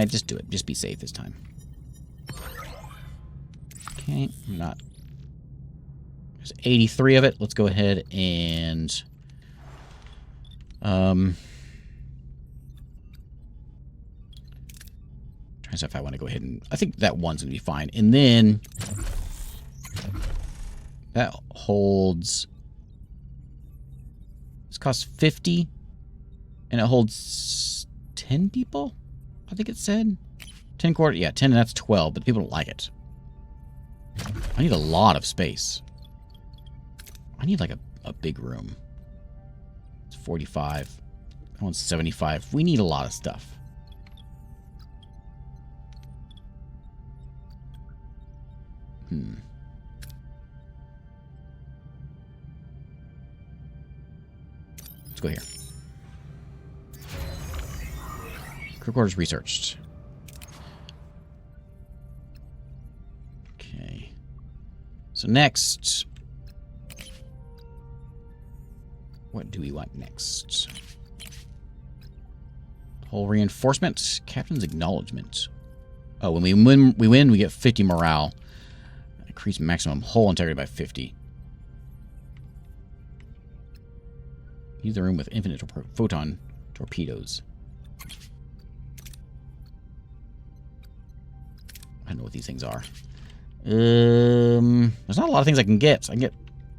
A: Just do it. Just be safe this time. Okay, I'm not... There's 83 of it. Let's go ahead and... trying to see if I want to go ahead and... I think that one's going to be fine. And then... That holds... This costs 50. And it holds 10 people? I think it said. 10 quarter... Yeah, 10 and that's 12. But people don't like it. I need a lot of space. I need like a big room. It's 45. That one's 75. We need a lot of stuff. Let's go here. Crew quarters researched. Okay. So next... What do we want next? Whole reinforcement. Captain's acknowledgement. Oh, when we win, we get 50 morale. Increase maximum hull integrity by 50. Use the room with infinite photon torpedoes. I don't know what these things are. There's not a lot of things I can get. I can get...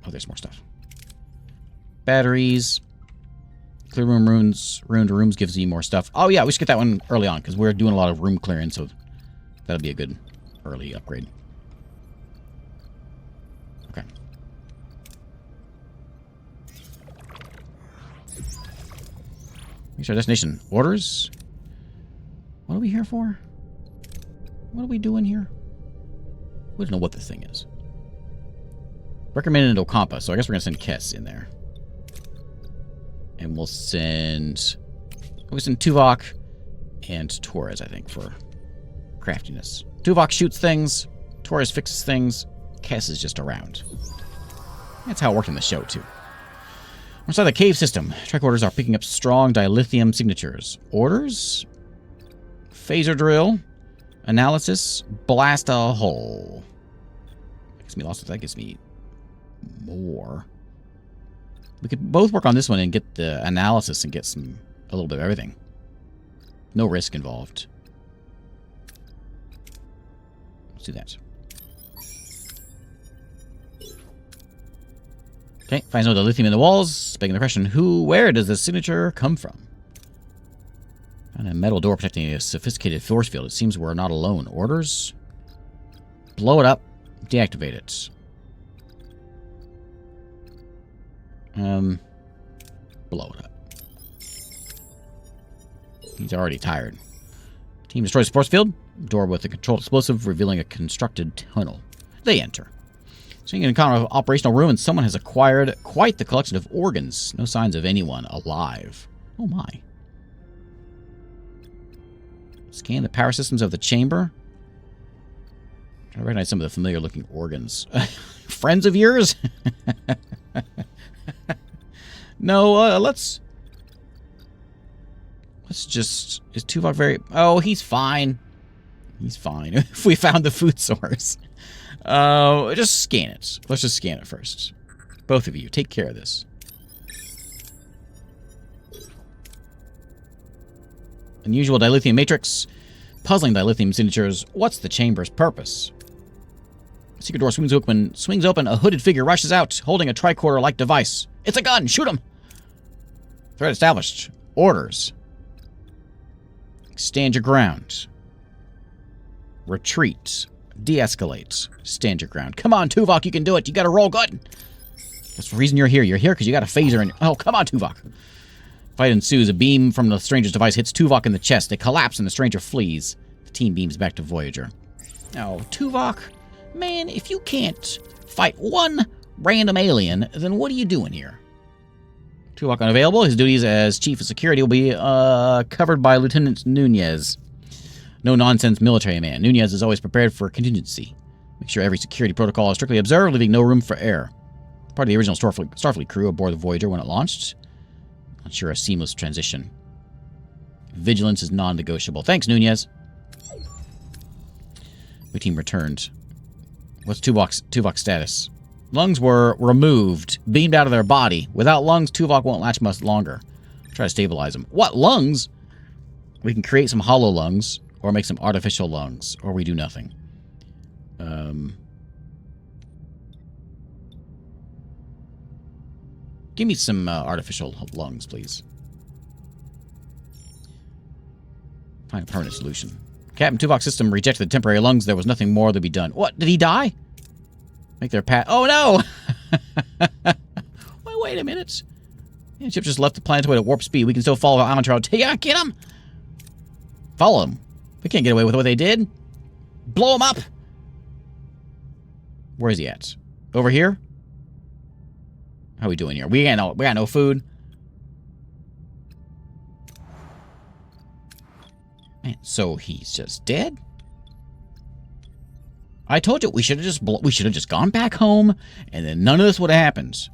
A: Oh, there's more stuff. Batteries. Clear room runes. Ruined rooms gives you more stuff. Oh, yeah, we should get that one early on, because we're doing a lot of room clearing, so that'll be a good early upgrade. Okay. Reach our destination. Orders? What are we here for? What are we doing here? We don't know what this thing is. Recommended Okampa, so I guess we're going to send Kess in there. And we'll send Tuvok and Torres, I think, for craftiness. Tuvok shoots things. Torres fixes things. Kess is just around. That's how it worked in the show, too. We're inside the cave system. Tricorders are picking up strong dilithium signatures. Orders? Phaser drill. Analysis. Blast a hole. That gives me lots of... That gives me more. We could both work on this one and get the analysis and get a little bit of everything. No risk involved. Let's do that. Okay, finds no lithium in the walls. Begging the question, where does the signature come from? And a metal door protecting a sophisticated force field. It seems we're not alone. Orders? Blow it up. Deactivate it. Blow it up. He's already tired. Team destroys the force field. Door with a controlled explosive, revealing a constructed tunnel. They enter. Seeing an encounter of operational ruins, someone has acquired quite the collection of organs. No signs of anyone alive. Oh my. Scan the power systems of the chamber. I recognize some of the familiar looking organs. Friends of yours? No, let's just... Is Tuvok very... Oh, he's fine. He's fine. If we found the food source. Just scan it. Let's just scan it first. Both of you, take care of this. Unusual dilithium matrix. Puzzling dilithium signatures. What's the chamber's purpose? Secret door swings open. A hooded figure rushes out, holding a tricorder-like device. It's a gun! Shoot him! Threat established. Orders. Stand your ground. Retreat. De-escalate. Stand your ground. Come on, Tuvok, you can do it. You gotta roll good. That's the reason you're here. You're here because you got a phaser in... Oh, come on, Tuvok. Fight ensues. A beam from the stranger's device hits Tuvok in the chest. They collapse and the stranger flees. The team beams back to Voyager. Oh, Tuvok, man, if you can't fight one random alien, then what are you doing here? Tuvok unavailable. His duties as chief of security will be covered by Lieutenant Nunez. No-nonsense military man. Nunez is always prepared for contingency. Make sure every security protocol is strictly observed, leaving no room for error. Part of the original Starfleet crew aboard the Voyager when it launched. Ensure a seamless transition. Vigilance is non-negotiable. Thanks, Nunez. The team returned. What's Tuvok's status? Lungs were removed, beamed out of their body. Without lungs, Tuvok won't last much longer. Try to stabilize them. What, lungs? We can create some hollow lungs, or make some artificial lungs, or we do nothing. Give me some artificial lungs, please. Find a permanent solution. Captain Tuvok's system rejected the temporary lungs. There was nothing more to be done. What? Did he die? Make their path. Oh, no! Wait a minute. The ship just left the planetoid at warp speed. We can still follow Almantrao. Yeah, get him! Follow him. We can't get away with what they did. Blow him up! Where is he at? Over here? How are we doing here? We got no food. Man, so he's just dead? I told you we should have just gone back home, and then none of this would have happened.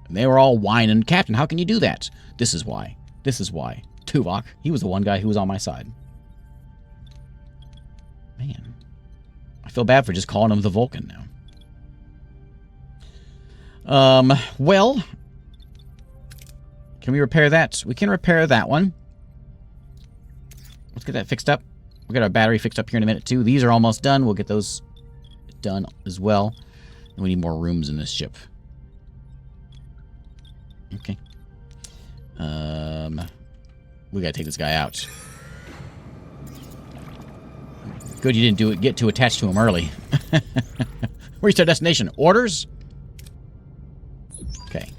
A: And they were all whining, Captain, how can you do that? This is why. This is why. Tuvok, he was the one guy who was on my side. Man, I feel bad for just calling him the Vulcan now. Well, can we repair that? We can repair that one. Let's get that fixed up. We'll get our battery fixed up here in a minute, too. These are almost done. We'll get those done as well. And we need more rooms in this ship. Okay. We gotta take this guy out. Good you didn't get too attached to him early. Reached our destination. Orders? Okay.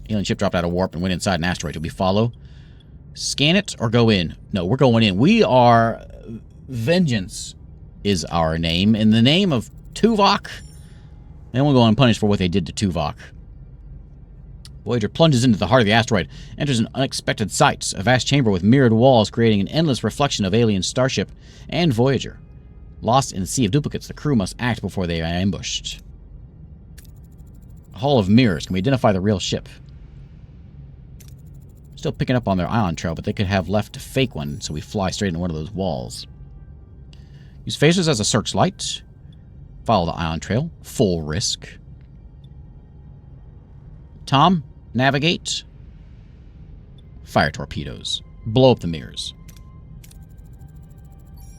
A: Alien ship dropped out of warp and went inside an asteroid. Do we follow? Scan it or go in? No, we're going in. We are... Vengeance is our name. In the name of Tuvok. Then we'll go unpunished for what they did to Tuvok. Voyager plunges into the heart of the asteroid, enters an unexpected sight, a vast chamber with mirrored walls creating an endless reflection of alien Starship and Voyager. Lost in the sea of duplicates, the crew must act before they are ambushed. A hall of mirrors. Can we identify the real ship? Still picking up on their ion trail, but they could have left a fake one, so we fly straight into one of those walls. Use phasers as a searchlight. Follow the ion trail. Full risk. Tom, navigate. Fire torpedoes. Blow up the mirrors.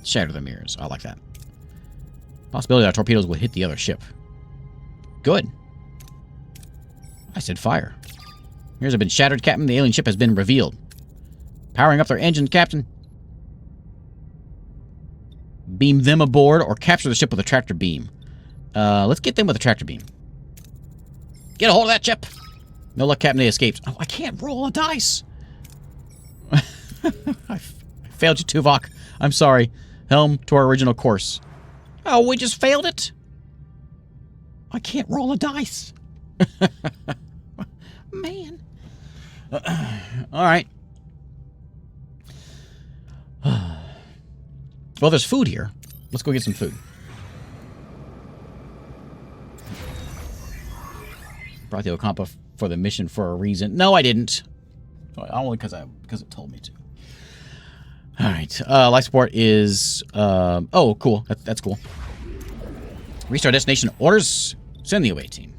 A: Shatter the mirrors. I like that. Possibility that our torpedoes will hit the other ship. Good. I said fire. Mirrors have been shattered, Captain. The alien ship has been revealed. Powering up their engines, Captain. Beam them aboard or capture the ship with a tractor beam. Let's get them with a tractor beam. Get a hold of that ship. No luck, Captain. They escaped. Oh, I can't roll a dice. I failed you, Tuvok. I'm sorry. Helm to our original course. Oh, we just failed it? I can't roll a dice. Man. All right. Well, there's food here. Let's go get some food. Brought the Ocampa for the mission for a reason. No, I didn't. Only because it told me to. All right. Life support is... oh, cool. That's cool. Reach our destination. Orders. Send the away team.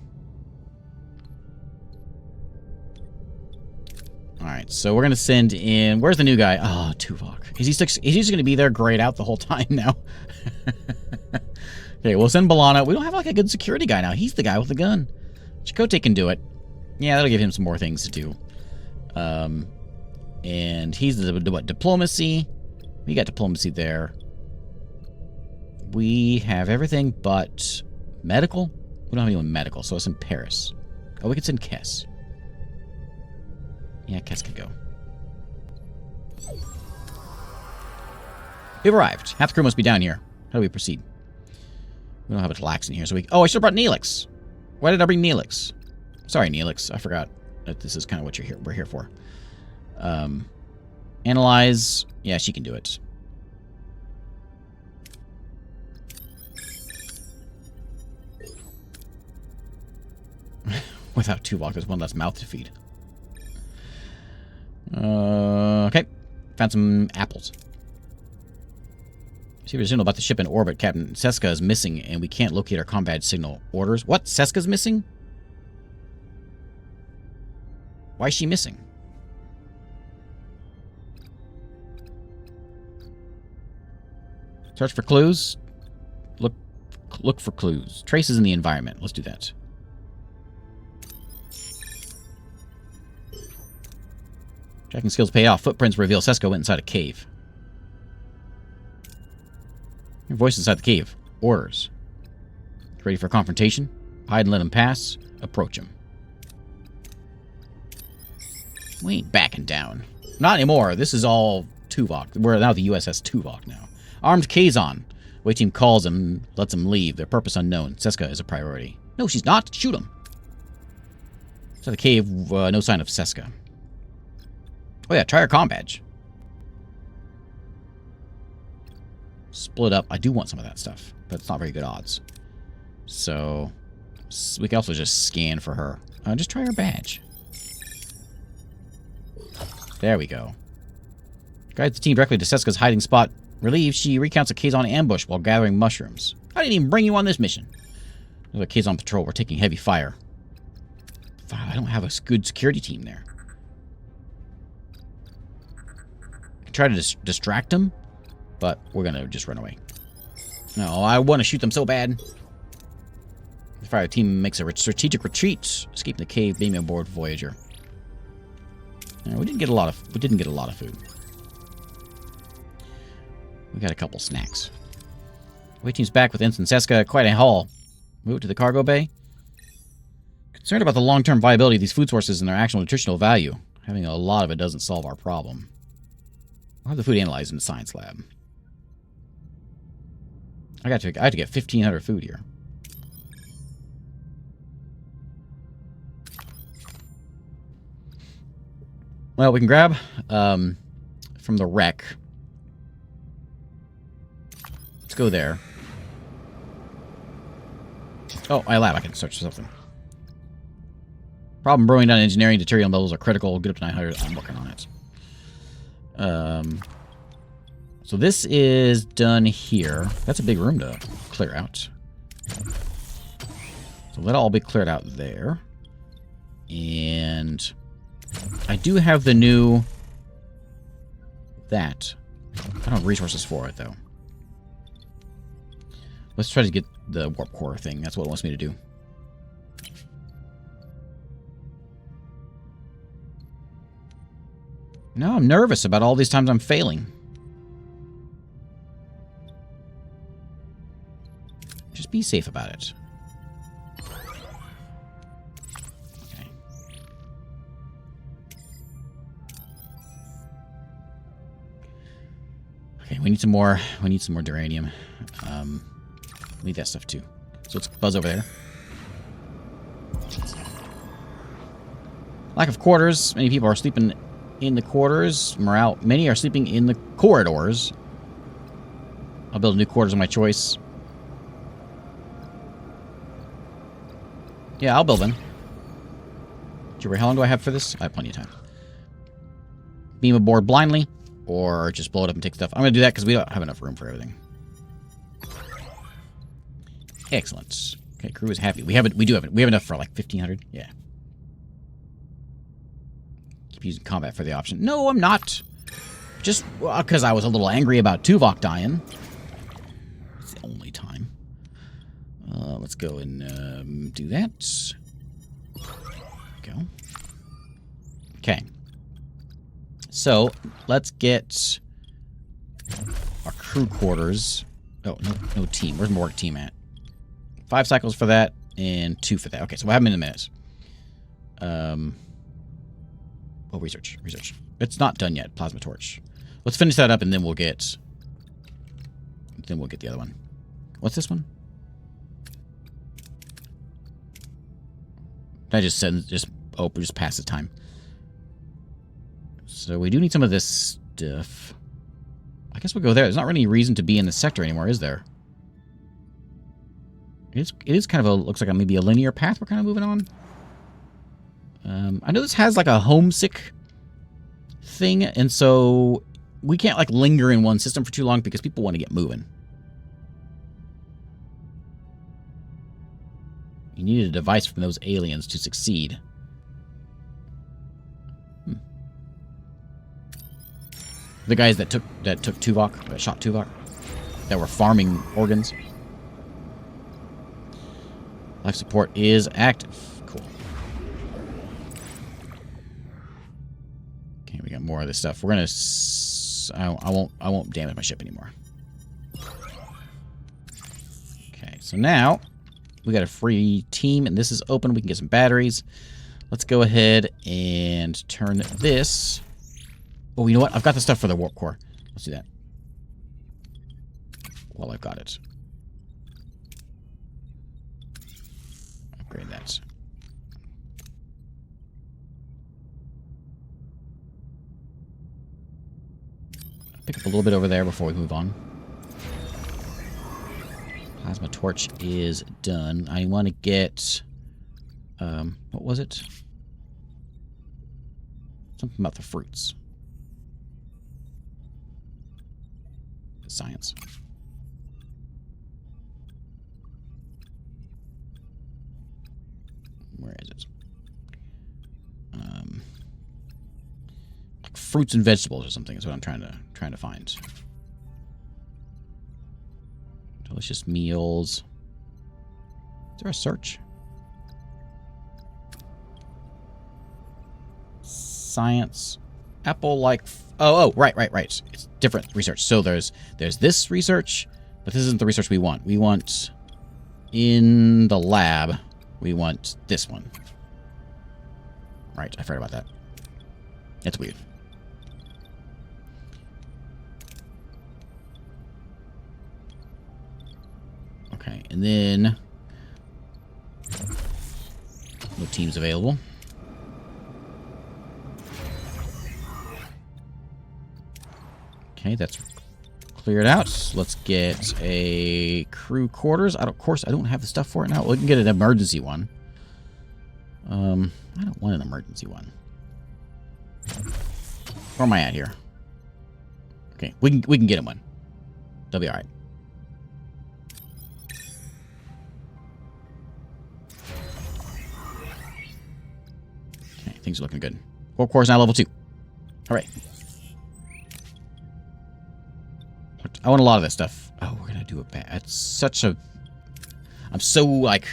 A: All right. So we're going to send in... Where's the new guy? Oh, Tuvok. Is he just going to be there grayed out the whole time now? Okay, we'll send B'Elanna. We don't have like a good security guy now. He's the guy with the gun. Chakotay can do it. Yeah, that'll give him some more things to do. And he's the what? Diplomacy. We got diplomacy there. We have everything but medical. We don't have anyone medical, so it's in Paris. Oh, we could send Kess. Yeah, Kess could go. We've arrived. Half the crew must be down here. How do we proceed? We don't have a Talax in here, so we... Oh, I should have brought Neelix. Why did I bring Neelix? Sorry, Neelix. I forgot that this is kind of what we're here for. Analyze. Yeah, she can do it. Without Tuvok, there's one less mouth to feed. Okay. Found some apples. See, there's a signal about the ship in orbit. Captain Seska is missing, and we can't locate our combat signal. Orders? What? Seska's missing? Why is she missing? Search for clues. Look for clues. Traces in the environment. Let's do that. Tracking skills pay off. Footprints reveal Seska went inside a cave. Your voice inside the cave. Orders. Ready for confrontation? Hide and let him pass. Approach him. We ain't backing down. Not anymore. This is all Tuvok. We're now the USS Tuvok now. Armed Kazon. Away team calls him, lets him leave. Their purpose unknown. Seska is a priority. No, she's not. Shoot him. So the cave, no sign of Seska. Oh yeah, try our comm badge. Split up. I do want some of that stuff, but it's not very good odds. So we can also just scan for her. Just try her badge. There we go. Guides the team directly to Seska's hiding spot. Relieved, she recounts a Kazon ambush while gathering mushrooms. I didn't even bring you on this mission. There's a Kazon patrol. We're taking heavy fire. I don't have a good security team there. I can try to distract them, but we're going to just run away. No, I want to shoot them so bad. The fire team makes a strategic retreat, escaping the cave, beaming aboard Voyager. We didn't get a lot of food. We got a couple snacks. Away team's back with Ensign Seska. Quite a haul. Move to the cargo bay. Concerned about the long-term viability of these food sources and their actual nutritional value. Having a lot of it doesn't solve our problem. I'll have the food analyzed in the science lab. I have to get 1,500 food here. Well, we can grab from the wreck. Let's go there. Oh, my lab. I can search for something. Problem brewing down engineering. Deuterium levels are critical. Get up to 900. I'm working on it. So this is done here. That's a big room to clear out. So that'll all be cleared out there. And I do have the new... that. I don't have resources for it, though. Let's try to get the warp core thing. That's what it wants me to do. No, I'm nervous about all these times I'm failing. Just be safe about it. Okay. Okay, we need some more. We need some more duranium. We need that stuff too. So let's buzz over there. Lack of quarters. Many people are sleeping in the quarters. Morale. Many are sleeping in the corridors. I'll build new quarters of my choice. Yeah, I'll build them. How long do I have for this? I have plenty of time. Beam aboard blindly, or just blow it up and take stuff. I'm going to do that because we don't have enough room for everything. Excellent. Okay, crew is happy. We have enough for like 1,500. Yeah. Keep using combat for the option. No, I'm not. Just because I was a little angry about Tuvok dying. It's the only time. Let's go and do that. Go. Okay. So let's get our crew quarters. Oh, no team. Where's my work team at? 5 cycles for that and 2 for that. Okay, so we'll have them in a minute. Oh, research. It's not done yet. Plasma torch. Let's finish that up and then we'll get the other one. What's this one? I just said just pass the time. So we do need some of this stuff. I guess we'll go there. There's not really any reason to be in the sector anymore, is there? It is kind of looks like maybe a linear path we're kind of moving on. I know this has like a homesick thing, and so we can't like linger in one system for too long because people want to get moving. You need a device from those aliens to succeed. The guys that took Tuvok, that shot Tuvok, that were farming organs. Life support is active. Cool. Okay, we got more of this stuff. We're gonna. I won't damage my ship anymore. Okay, so now we got a free team, and this is open. We can get some batteries. Let's go ahead and turn this. Oh, you know what? I've got the stuff for the warp core. Let's do that. Well, I've got it. Upgrade that. Pick up a little bit over there before we move on. Plasma torch is done. I want to get... what was it? Something about the fruits. Science. Where is it? Like fruits and vegetables or something is what I'm trying to find. Delicious meals. Is there a search? Science. Apple-like... Oh, right. It's different research. So there's this research, but this isn't the research we want. We want... In the lab, we want this one. Right, I forgot about that. That's weird. Okay, and then... No teams available. Okay, that's cleared out. Let's get a crew quarters. Of course, I don't have the stuff for it now. We can get an emergency one. I don't want an emergency one. Where am I at here? Okay, we can get him one. They'll be all right. Okay, things are looking good. Warp core is now level 2. All right. I want a lot of this stuff. Oh, we're gonna do it bad. It's such a... I'm so, like...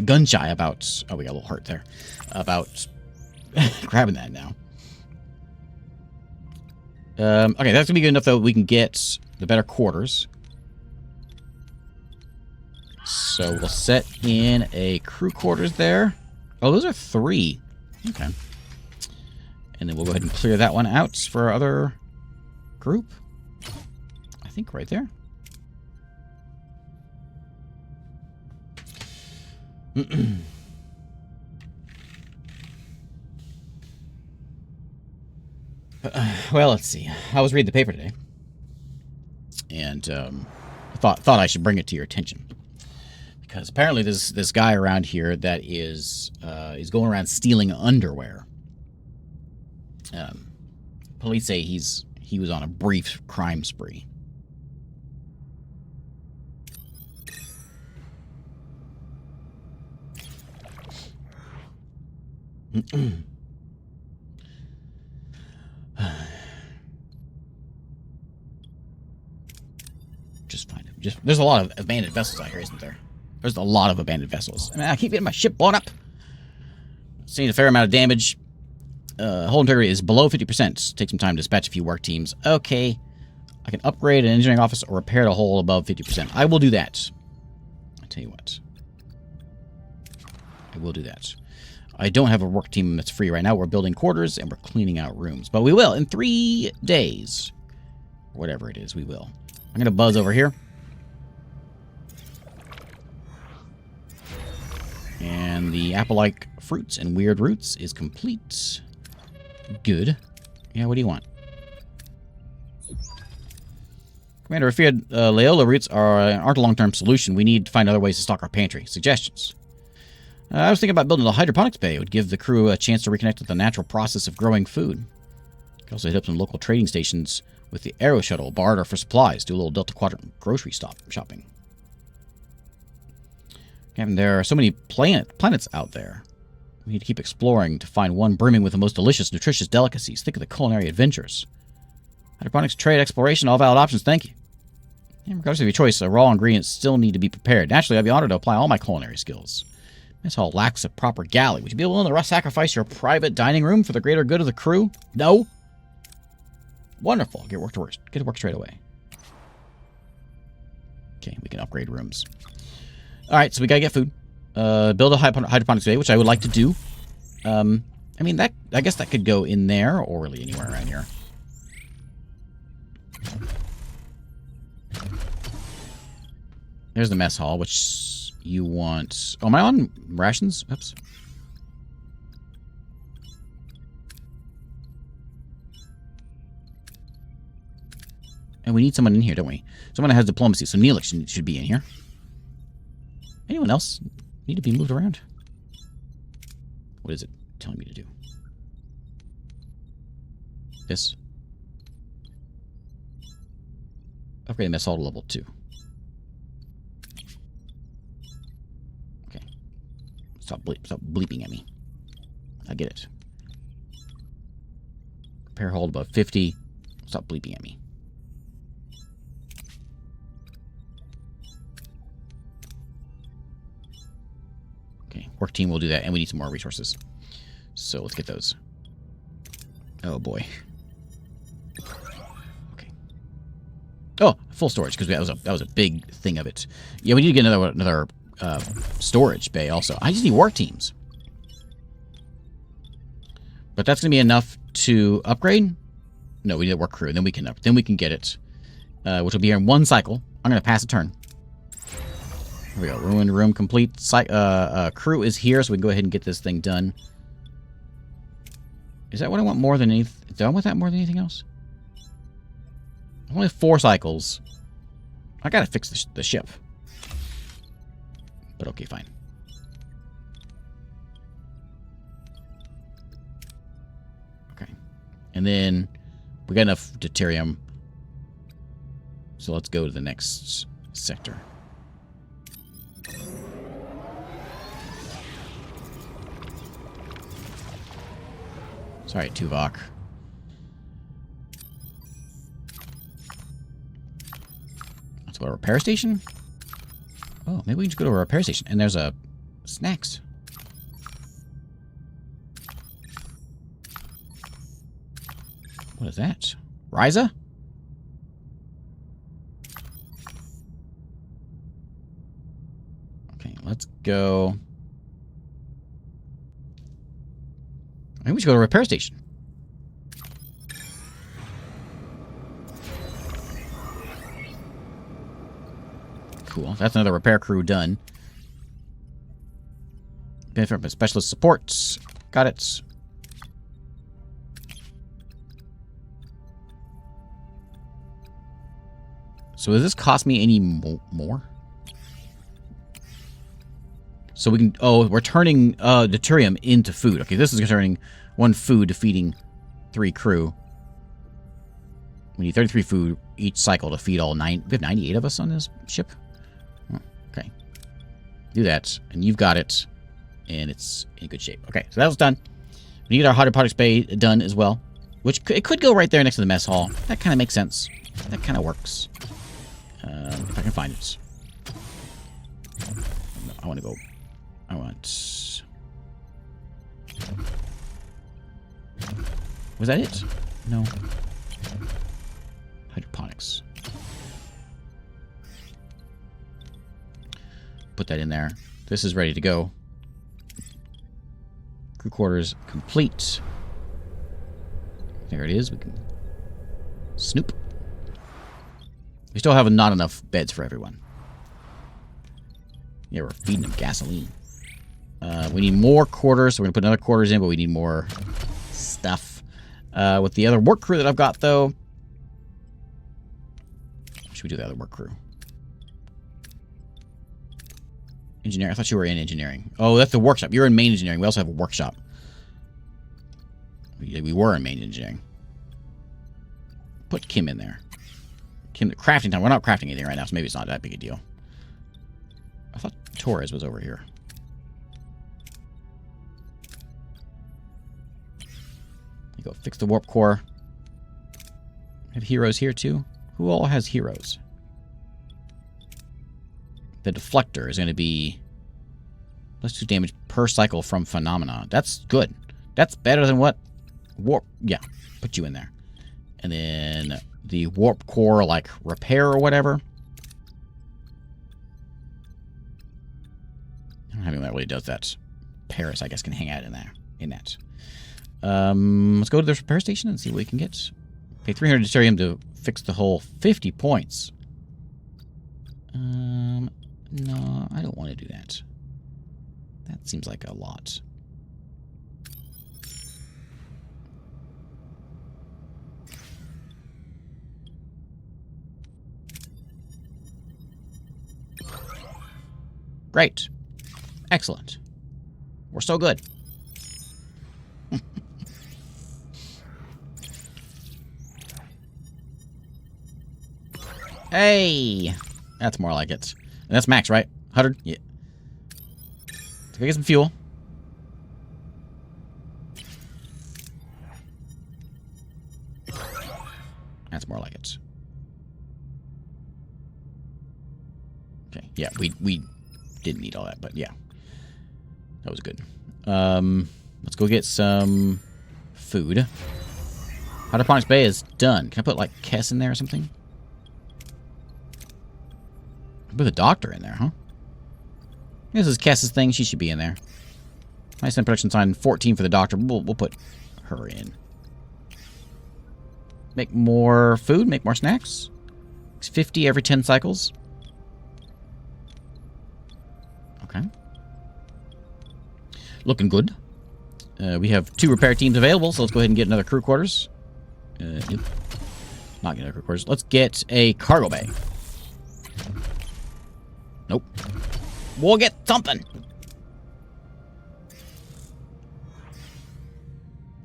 A: gun shy about... Oh, we got a little hurt there. About grabbing that now. Okay, that's gonna be good enough, though. We can get the better quarters. So we'll set in a crew quarters there. Oh, those are 3. Okay. And then we'll go ahead and clear that one out for our other group. I think right there. Well, let's see. I was reading the paper today, and I thought I should bring it to your attention because apparently there's this guy around here that is going around stealing underwear. Police say he was on a brief crime spree. Just find him. There's a lot of abandoned vessels out here, isn't there? There's a lot of abandoned vessels. I mean, I keep getting my ship blown up. Seeing a fair amount of damage. Hull integrity is below 50%. Take some time to dispatch a few work teams. Okay. I can upgrade an engineering office or repair the hull above 50%. I will do that. I'll tell you what. I will do that. I don't have a work team that's free right now. We're building quarters and we're cleaning out rooms. But we will in 3 days. Whatever it is, we will. I'm going to buzz over here. And the apple-like fruits and weird roots is complete. Good. Yeah, what do you want? Commander, if we had Laola roots aren't a long-term solution, we need to find other ways to stock our pantry. Suggestions? I was thinking about building a hydroponics bay. It would give the crew a chance to reconnect with the natural process of growing food. Could also hit up some local trading stations with the Aero Shuttle, barter for supplies, do a little Delta Quadrant grocery shopping. And there are so many planets out there. We need to keep exploring to find one brimming with the most delicious, nutritious delicacies. Think of the culinary adventures. Hydroponics, trade, exploration, all valid options, thank you. And regardless of your choice, raw ingredients still need to be prepared. Naturally, I'd be honored to apply all my culinary skills. This all lacks a proper galley. Would you be willing to sacrifice your private dining room for the greater good of the crew? No? Wonderful. Get to work straight away. Okay, we can upgrade rooms. Alright, so we gotta get food. Build a hydroponics bay, which I would like to do. I mean, I guess that could go in there, or really anywhere around here. There's the mess hall, which you want... Oh, am I on rations? Oops. And we need someone in here, don't we? Someone that has diplomacy, so Neelix should be in here. Anyone else need to be moved around? What is it telling me to do? This. Upgrade mess hall to level 2. Okay. Stop bleeping at me. I get it. Repair hold above 50. Stop bleeping at me. Work team will do that, and we need some more resources. So let's get those. Oh boy. Okay. Oh, full storage because that was a big thing of it. Yeah, we need to get another storage bay also. I just need work teams. But that's gonna be enough to upgrade. No, we need a work crew. Then we can get it, which will be here in one cycle. I'm gonna pass a turn. Here we go. Ruined room complete. Crew is here, so we can go ahead and get this thing done. Is that what I want more than anything? Do I want that more than anything else? Only 4 cycles. I gotta fix the ship. But okay, fine. Okay. And then we got enough deuterium. So let's go to the next sector. Sorry, Tuvok. Let's go to a repair station. Oh, maybe we can just go to a repair station. And there's a snacks. What is that? Ryza? Okay, let's go. Maybe we should go to a repair station. Cool. That's another repair crew done. Benefit from specialist support. Got it. So does this cost me any more? So we can... Oh, we're turning deuterium into food. Okay, this is turning 1 food to feeding 3 crew. We need 33 food each cycle to feed all 9... We have 98 of us on this ship? Oh, okay. Do that, and you've got it. And it's in good shape. Okay, so that was done. We need our hydroponics bay done as well. Which it could go right there next to the mess hall. That kind of makes sense. That kind of works. If I can find it. No, I want to go... I want... Was that it? No. Hydroponics. Put that in there. This is ready to go. Crew quarters complete. There it is. We can snoop. We still have not enough beds for everyone. Yeah, we're feeding them gasoline. We need more quarters, so we're going to put another quarters in, but we need more stuff. With the other work crew that I've got, though... Should we do the other work crew? Engineering. I thought you were in engineering. Oh, that's the workshop. You're in main engineering. We also have a workshop. We were in main engineering. Put Kim in there. Kim, crafting time. We're not crafting anything right now, so maybe it's not that big a deal. I thought Torres was over here. You go fix the warp core. Have heroes here too? Who all has heroes? The deflector is going to be +2 damage per cycle from phenomena. That's good. That's better than what warp. Yeah, put you in there. And then the warp core, like repair or whatever. I don't have anyone that really does that. Paris, I guess, can hang out in there. In that. Let's go to this repair station and see what we can get. Pay 300 deuterium to fix the whole 50 points. No, I don't want to do that. That seems like a lot. Great. Excellent. We're so good. Hey! That's more like it. And that's max, right? 100? Yeah. Let's go get some fuel. That's more like it. Okay, yeah, we didn't need all that, but yeah. That was good. Let's go get some food. Hydroponics Bay is done. Can I put, like, Kess in there or something? Put the doctor in there, huh? This is Kess's thing. She should be in there. I send production sign 14 for the doctor. We'll put her in. Make more food. Make more snacks. It's 50 every 10 cycles. Okay. Looking good. We have 2 repair teams available, so let's go ahead and get another crew quarters. Nope. Not get another crew quarters. Let's get a cargo bay. Nope. We'll get something.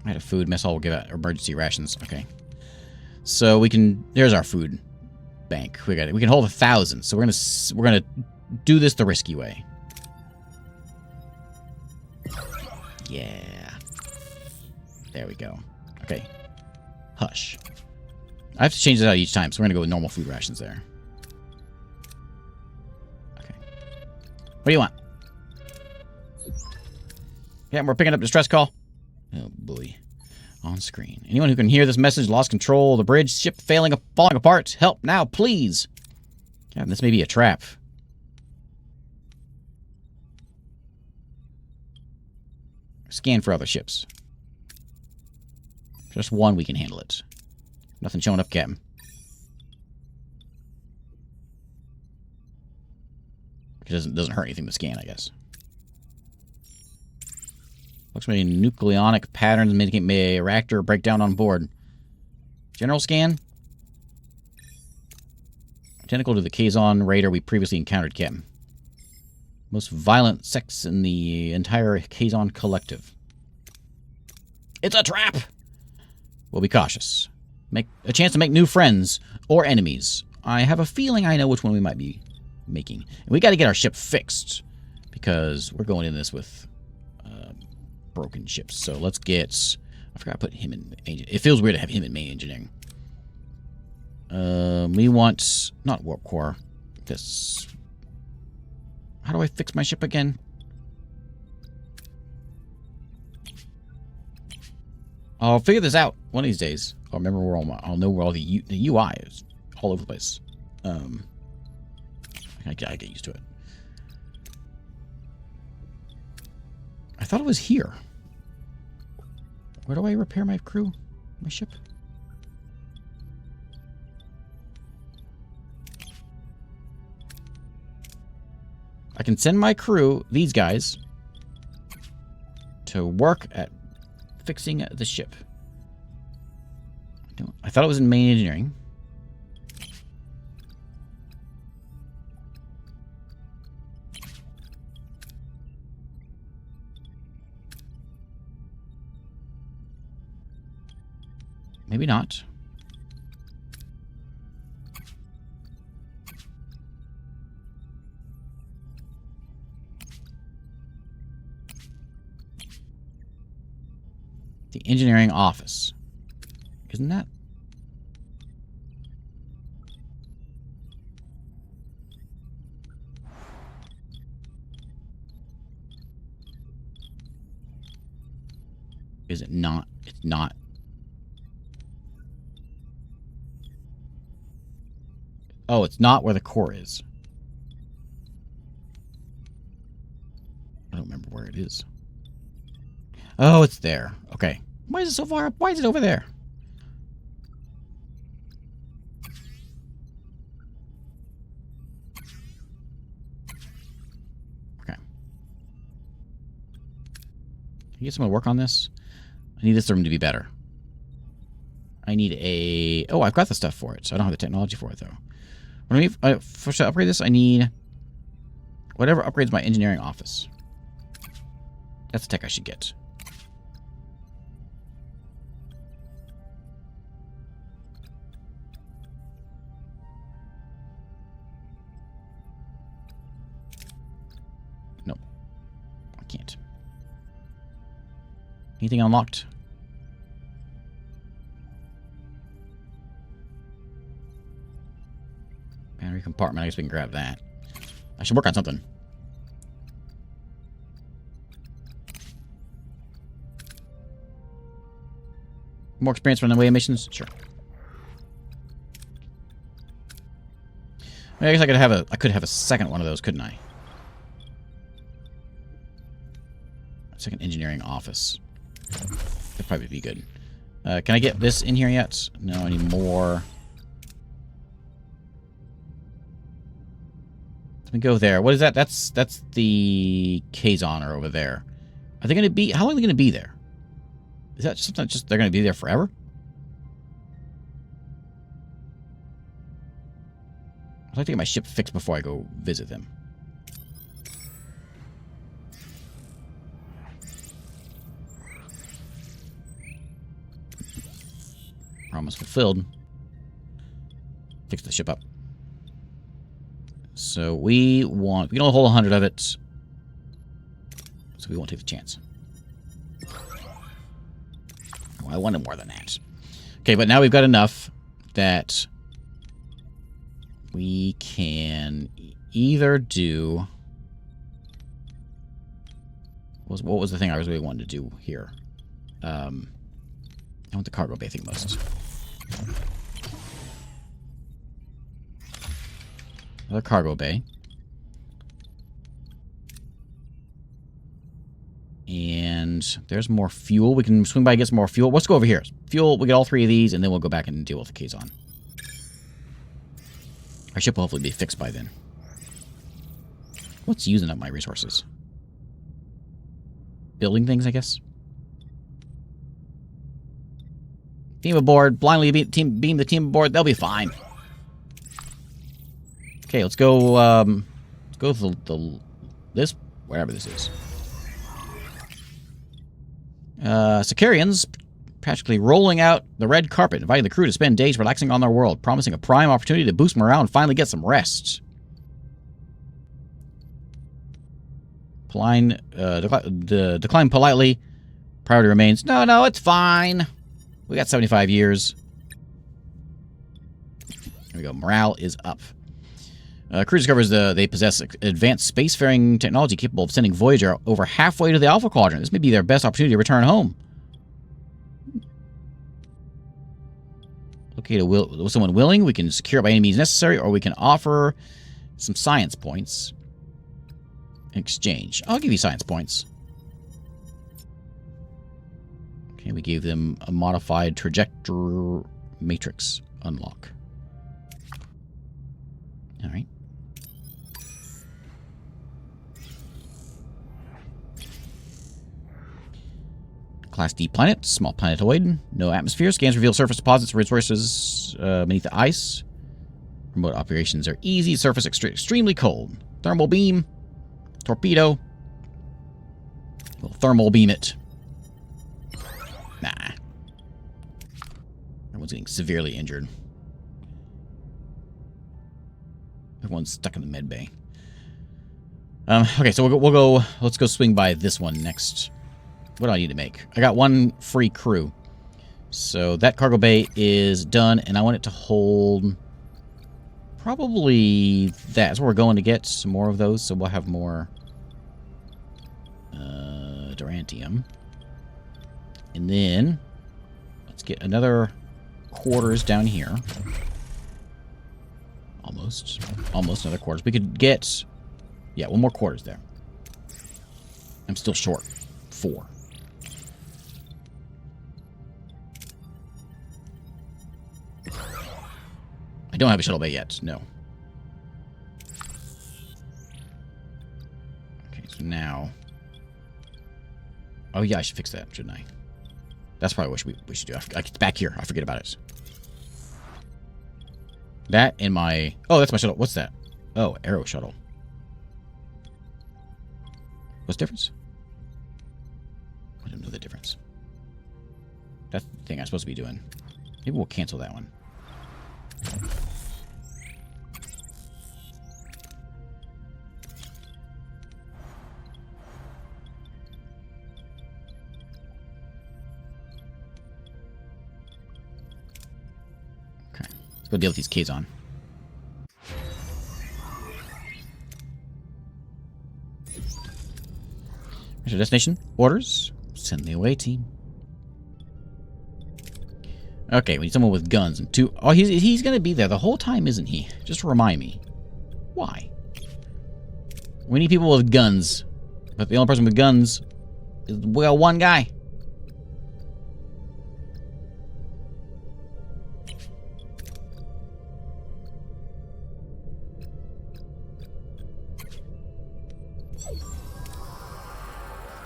A: I had a food mess hall. We'll give out emergency rations. Okay. So we can. There's our food bank. We got it. We can hold 1,000. So we're gonna do this the risky way. Yeah. There we go. Okay. Hush. I have to change this out each time, so we're gonna go with normal food rations there. Okay. What do you want? Yeah, we're picking up distress call. Oh boy. On screen. Anyone who can hear this message lost control of the bridge, ship falling apart. Help now, please. God, this may be a trap. Scan for other ships. Just one, we can handle it. Nothing showing up, Captain. It doesn't hurt anything to scan, I guess. Looks like nucleonic patterns indicate a reactor breakdown on board. General scan. Identical to the Kazon raider we previously encountered, Captain. Most violent sects in the entire Kazon collective. It's a trap! We'll be cautious. Make a chance to make new friends or enemies. I have a feeling I know which one we might be making. And we got to get our ship fixed because we're going in this with broken ships. So let's get. I forgot to put him in. It feels weird to have him in main engineering. We want not warp core. This. How do I fix my ship again? I'll figure this out one of these days. I'll remember where I'll know where all the UI is, all over the place. I get used to it. I thought it was here. Where do I repair my crew? My ship? I can send my crew, these guys, to work at fixing the ship. I thought it was in main engineering. Maybe not. The engineering office. Isn't that? Is it not? It's not. Oh, it's not where the core is. I don't remember where it is. Oh, it's there. Okay. Why is it so far up? Why is it over there? Okay. Can you get someone to work on this? I need this room to be better. I need a... Oh, I've got the stuff for it, so I don't have the technology for it, though. When first to upgrade this, I need whatever upgrades my engineering office. That's the tech I should get. Nope. I can't. Anything unlocked? Battery compartment. I guess we can grab that. I should work on something. More experience running away missions? Sure. I guess I could have a second one of those, couldn't I? Second engineering office. That'd probably be good. Can I get this in here yet? No, any more. Let me go there. What is that? That's the Kazon over there. Are they going to be? How long are they going to be there? Is that something? Just they're going to be there forever? I'd like to get my ship fixed before I go visit them. Promise fulfilled. Fix the ship up. So we can only hold 100 of it. So we won't take the chance. Well, I wanted more than that. Okay, but now we've got enough that we can either do... What was the thing I was really wanting to do here? I want the cargo bay thing most. Another cargo bay. And there's more fuel. We can swing by and get some more fuel. Let's go over here. Fuel, we get all 3 of these, and then we'll go back and deal with the Kazon. Our ship will hopefully be fixed by then. What's using up my resources? Building things, I guess. Team aboard. Blindly beam the team aboard. They'll be fine. Okay, let's go. Let's go to this, wherever this is. Sicarians practically rolling out the red carpet, inviting the crew to spend days relaxing on their world, promising a prime opportunity to boost morale and finally get some rest. Decline politely. Priority remains. No, it's fine. We got 75 years. There we go. Morale is up. Crew discovers they possess advanced spacefaring technology capable of sending Voyager over halfway to the Alpha Quadrant. This may be their best opportunity to return home. Locate someone willing. We can secure it by any means necessary, or we can offer some science points in exchange. I'll give you science points. Okay, we gave them a modified trajectory matrix unlock. All right. Class D planet, small planetoid, no atmosphere. Scans reveal surface deposits of resources beneath the ice. Remote operations are easy. Surface extremely cold. Thermal beam, torpedo. We'll thermal beam it. Nah. Everyone's getting severely injured. Everyone's stuck in the med bay. Okay, so we'll go. Let's go swing by this one next. What do I need to make? I got 1 free crew. So that cargo bay is done, and I want it to hold probably that. That's where we're going to get some more of those, so we'll have more Durantium. And then let's get another quarters down here. Almost another quarters. We could get, yeah, 1 more quarters there. I'm still short 4. I don't have a shuttle bay yet, no. Okay, so now... Oh yeah, I should fix that, shouldn't I? That's probably what we should do. It's back here. I forget about it. That and my... Oh, that's my shuttle. What's that? Oh, arrow shuttle. What's the difference? I don't know the difference. That's the thing I'm supposed to be doing. Maybe we'll cancel that one. Okay, let's go deal with these Kazon. Where's your destination? Orders. Send the away team. Okay, we need someone with guns and two... Oh, he's going to be there the whole time, isn't he? Just remind me. Why? We need people with guns. But the only person with guns is, well, one guy.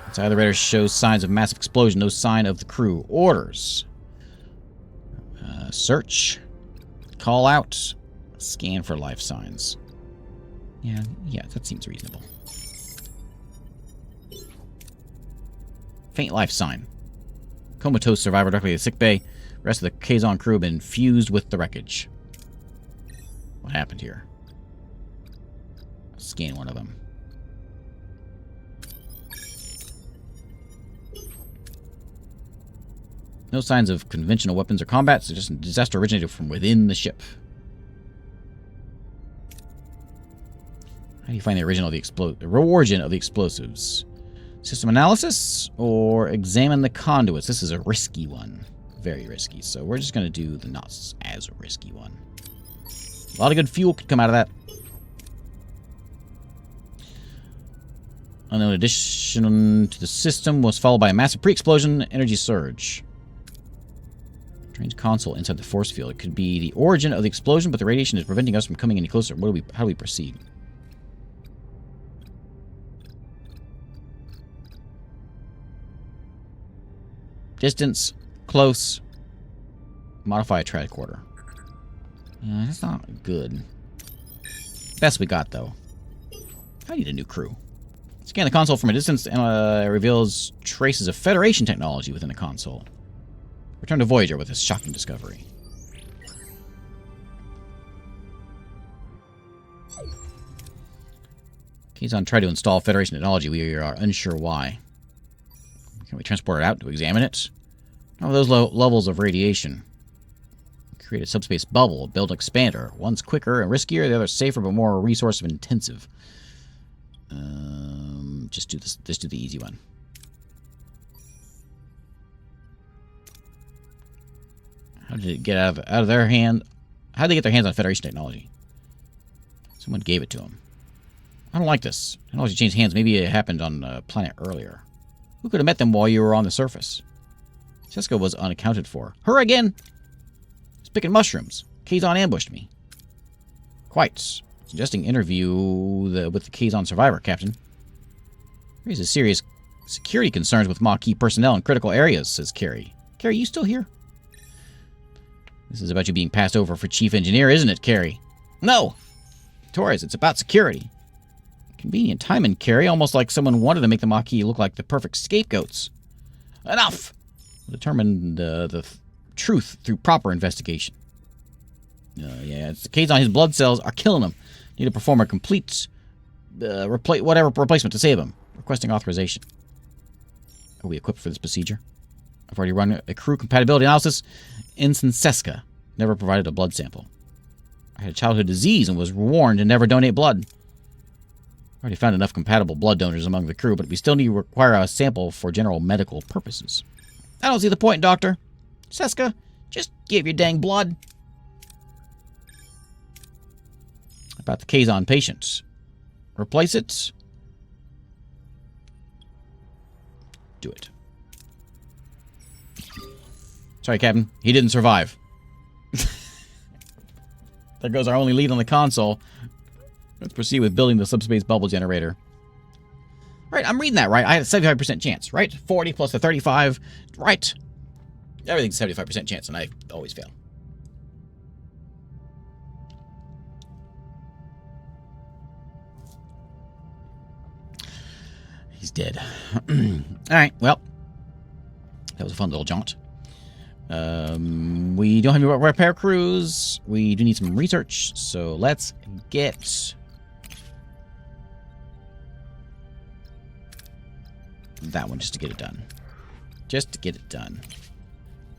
A: Inside the radar shows signs of massive explosion. No sign of the crew. Orders. Search. Call out. Scan for life signs. Yeah, that seems reasonable. Faint life sign. Comatose survivor directly to sickbay. Rest of the Kazon crew have been fused with the wreckage. What happened here? Scan one of them. No signs of conventional weapons or combat, so just a disaster originated from within the ship. How do you find the origin of the explosives? System analysis or examine the conduits? This is a risky one. Very risky. So we're just going to do the not as risky one. A lot of good fuel could come out of that. Unknown addition to the system was followed by a massive pre-explosion energy surge. Strange console inside the force field. It could be the origin of the explosion, but the radiation is preventing us from coming any closer. How do we proceed? Distance, close, modify a tricorder. That's not good. Best we got, though. I need a new crew. Scan the console from a distance and reveals traces of Federation technology within the console. Return to Voyager with this shocking discovery. Kazon tried to install Federation technology. We are unsure why. Can we transport it out to examine it? How are those levels of radiation? Create a subspace bubble. Build an expander. One's quicker and riskier. The other's safer but more resource intensive. Just do this. Just do the easy one. How did it get out of their hand? How did they get their hands on Federation technology? Someone gave it to them. I don't like this. Technology changed hands. Maybe it happened on a planet earlier. Who could have met them while you were on the surface? Seska was unaccounted for. Her again! He's picking mushrooms. Kazon ambushed me. Quite. Suggesting interview with the Kazon survivor, Captain. Raises serious security concerns with Maquis personnel in critical areas, says Carrie. Carrie, you still here? This is about you being passed over for chief engineer, isn't it, Carrie? No! Torres, it's about security. Convenient timing, Carrie. Almost like someone wanted to make the Maquis look like the perfect scapegoats. Enough! We'll determine the truth through proper investigation. Yeah, it's the Kazon. His blood cells are killing him. Need to perform a complete replacement to save him. Requesting authorization. Are we equipped for this procedure? I've already run a crew compatibility analysis. Ensign Seska never provided a blood sample. I had a childhood disease and was warned to never donate blood. I already found enough compatible blood donors among the crew, but we still need to require a sample for general medical purposes. I don't see the point, Doctor. Seska, just give your dang blood. About the Kazon patient. Replace it. Do it. Sorry, Captain. He didn't survive. There goes our only lead on the console. Let's proceed with building the subspace bubble generator. Right, I'm reading that right. I had a 75% chance, right? 40 plus the 35, right? Everything's a 75% chance, and I always fail. He's dead. Alright, well. That was a fun little jaunt. We don't have any repair crews. We do need some research, so let's get that one just to get it done. Just to get it done.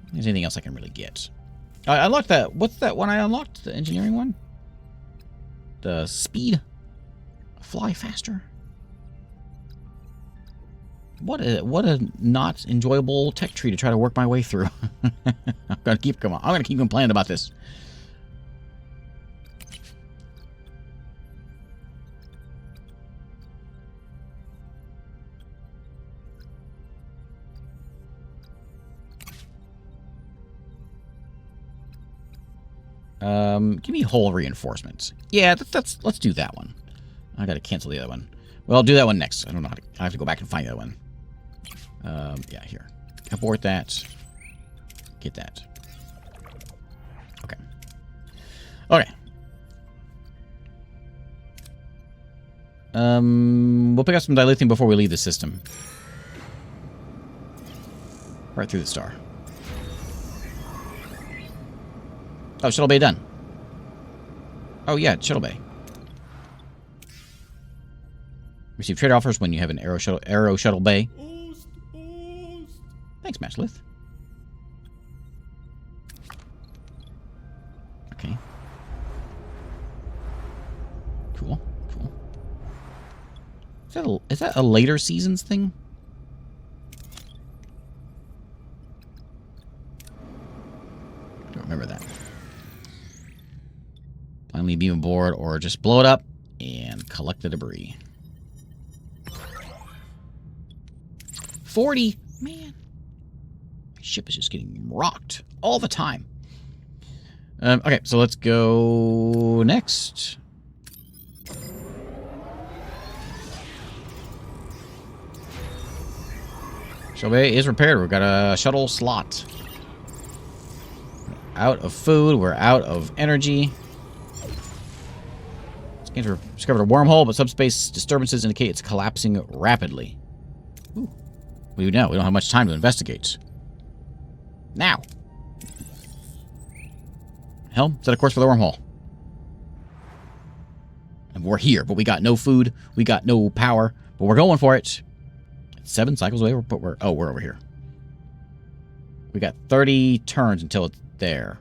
A: If there's anything else I can really get. I unlocked that. What's that one I unlocked? The engineering one? The speed? Fly faster? What a not enjoyable tech tree to try to work my way through. I'm gonna keep complaining about this. Give me hull reinforcements. Yeah, let's do that one. I gotta cancel the other one. Well, I'll do that one next. I don't know how to. I have to go back and find the other one. Yeah, here. Abort that. Get that. Okay. Okay. We'll pick up some dilithium before we leave the system. Right through the star. Oh, shuttle bay done. Oh, yeah, shuttle bay. Receive trade offers when you have an arrow shuttle bay. Thanks, Matchlith. Okay. Cool. Is that a later seasons thing? I don't remember that. Finally beam aboard or just blow it up and collect the debris. 40? Man. My ship is just getting rocked all the time. Okay, so let's go next. Shuttle bay is repaired. We've got a shuttle slot. We're out of food. We're out of energy. Scans discovered a wormhole, but subspace disturbances indicate it's collapsing rapidly. Ooh. What do we know? We don't have much time to investigate. Now. Helm, set a course for the wormhole. And we're here, but we got no food. We got no power, but we're going for it. 7 cycles away, but we're over here. We got 30 turns until it's there.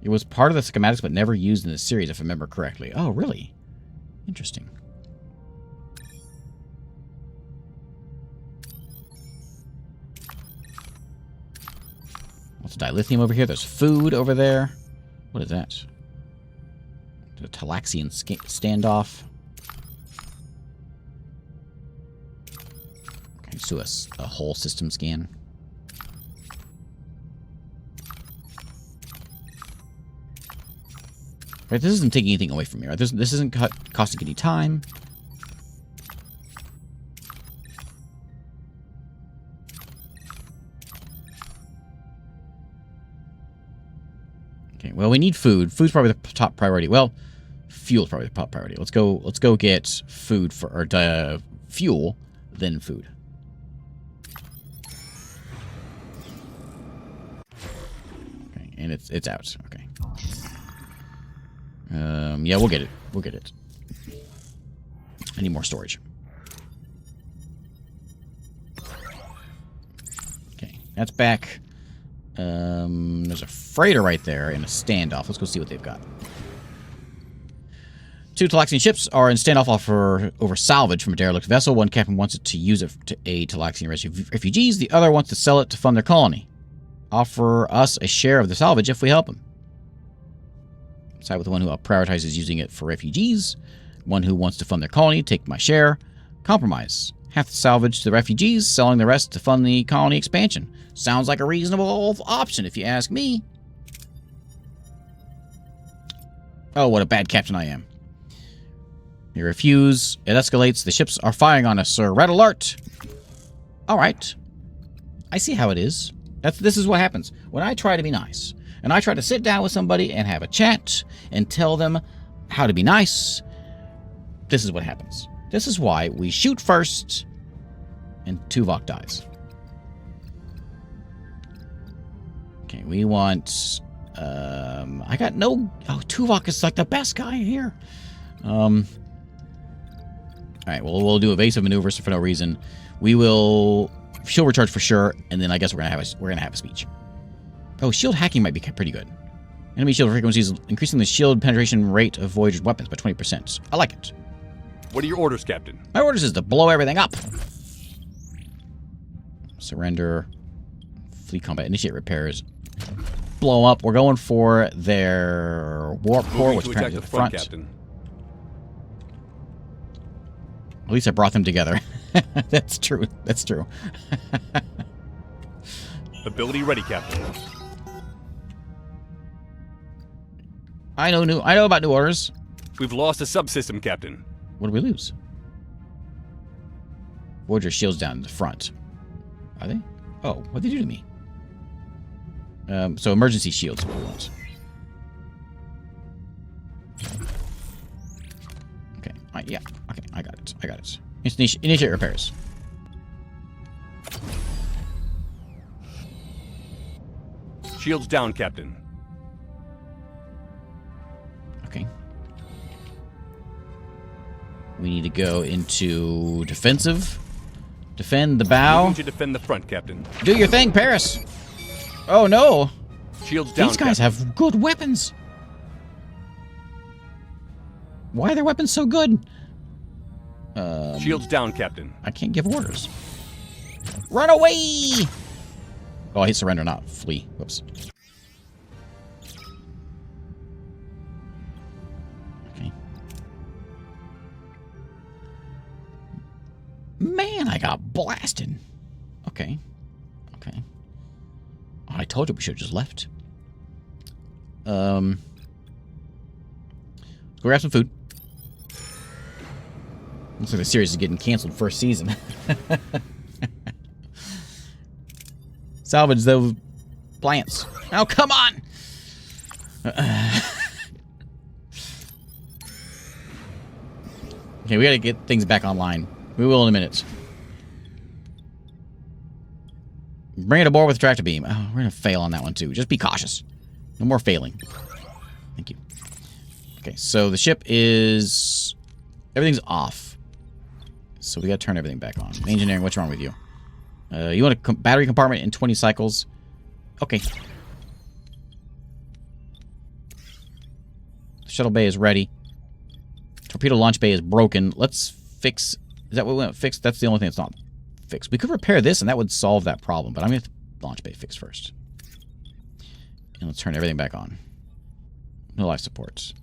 A: It was part of the schematics, but never used in the series, if I remember correctly. Oh, really? Interesting. What's dilithium over here? There's food over there. What is that? The Talaxian standoff. Okay, let's do a whole system scan. Right, this isn't taking anything away from me, right? This isn't costing any time. Okay, well, we need food. Food's probably the top priority. Well, fuel's probably the top priority. Let's go get food fuel, then food. Okay, and it's out. Okay. Yeah, we'll get it. We'll get it. I need more storage. Okay, that's back. There's a freighter right there and a standoff. Let's go see what they've got. 2 Talaxian ships are in standoff over salvage from a derelict vessel. One captain wants it to use it to aid Talaxian refugees. The other wants to sell it to fund their colony. Offer us a share of the salvage if we help him. Side with the one who prioritizes using it for refugees. One who wants to fund their colony. Take my share. Compromise. Half the salvage to the refugees, selling the rest to fund the colony expansion. Sounds like a reasonable option, if you ask me. Oh, what a bad captain I am. You refuse. It escalates. The ships are firing on us, sir. Red alert. All right. I see how it is. This is what happens when I try to be nice. And I try to sit down with somebody and have a chat and tell them how to be nice. This is what happens. This is why we shoot first and Tuvok dies. Okay, we want... I got no... Oh, Tuvok is like the best guy here. Alright, well, we'll do evasive maneuvers for no reason. We will shield recharge for sure, and then I guess we're gonna have a speech. Oh, shield hacking might be pretty good. Enemy shield frequencies increasing the shield penetration rate of Voyager's weapons by 20%. I like it.
C: What are your orders, Captain?
A: My orders is to blow everything up. Surrender. Fleet combat. Initiate repairs. Blow 'em up. We're going for their warp core, which is apparently the front.
C: Captain.
A: At least I brought them together. That's true. That's true.
C: Ability ready, Captain.
A: I know about new orders.
C: We've lost a subsystem, Captain.
A: What did we lose? Voyager shields down in the front. Are they? Oh, what'd they do to me? So emergency shields is what we want. Okay. Yeah. Okay. I got it. I got it. Initiate repairs.
C: Shields down, Captain.
A: Okay. We need to go into defensive. Defend the bow.
C: We need to defend the front, Captain.
A: Do your thing, Paris. Oh no.
C: Shields down.
A: These guys
C: Captain.
A: have good weapons. Why are their weapons so good?
C: Shields down, Captain.
A: I can't give orders. Run away! Oh, I hit surrender, not flee. Whoops. Okay. Man, I got blasted. Okay. Okay. Oh, I told you we should have just left. Let's go grab some food. Looks like the series is getting canceled first season. Salvage those plants. Oh, come on! Okay, we gotta get things back online. We will in a minute. Bring it aboard with the tractor beam. Oh, we're gonna fail on that one too. Just be cautious. No more failing. Thank you. Okay, so the ship is... everything's off. So we gotta turn everything back on. Engineering, what's wrong with you? You want a battery compartment in 20 cycles? Okay. The shuttle bay is ready. Torpedo launch bay is broken. Let's fix... is that what we want to fix? That's the only thing that's not fixed. We could repair this and that would solve that problem, but I'm going to get the launch bay fixed first. And let's turn everything back on. No life supports.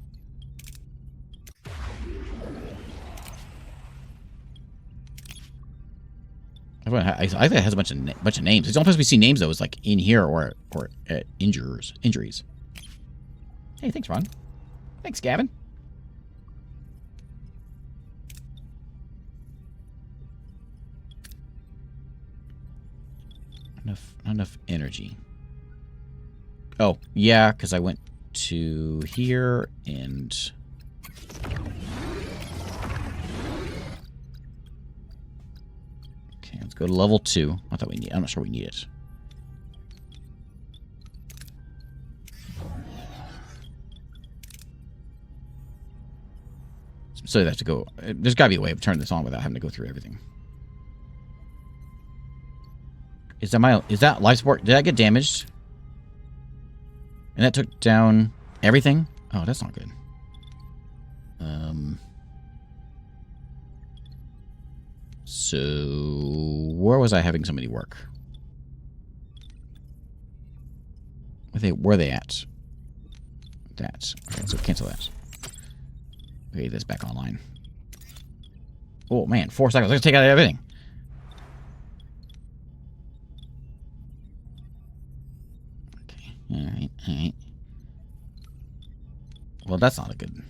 A: I think it has a bunch of names. It's almost we see names though. It's like in here or injuries. Hey, thanks, Ron. Thanks, Gavin. Not enough energy. Oh yeah, because I went to here and. Let's go to level 2. I thought we need. I'm not sure we need it. So they have to go. There's got to be a way of turning this on without having to go through everything. Is that life support? Did that get damaged? And that took down everything? Oh, that's not good. So, where was I having somebody work? Where are they at? That. Okay, so cancel that. Okay, this back online. Oh man, 4 seconds. Let's take out everything. Okay, alright, alright. Well, that's not a good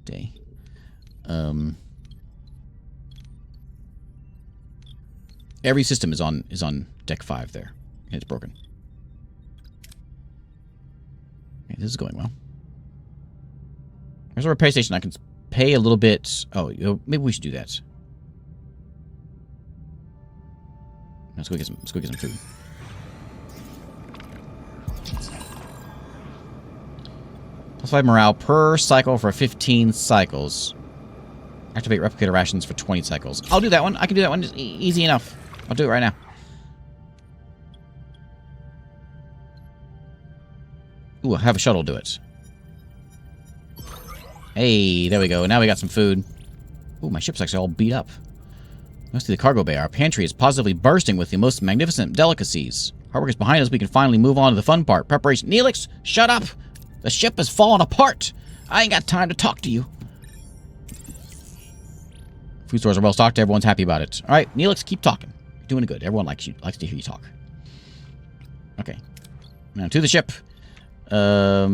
A: day. Every system is on deck 5 there. And it's broken. Okay, this is going well. There's a repair station. I can pay a little bit. Oh, maybe we should do that. Let's go get some food. +5 morale per cycle for 15 cycles. Activate replicator rations for 20 cycles. I'll do that one. I can do that one. Just easy enough. I'll do it right now. Ooh, I have a shuttle do it. Hey, there we go. Now we got some food. Ooh, my ship's actually all beat up. Let's see the cargo bay. Our pantry is positively bursting with the most magnificent delicacies. Hard work is behind us. We can finally move on to the fun part. Preparation. Neelix, shut up! The ship has fallen apart. I ain't got time to talk to you. Food stores are well stocked. Everyone's happy about it. All right, Neelix, keep talking. You're doing good. Everyone likes you. Likes to hear you talk. Okay. Now to the ship. I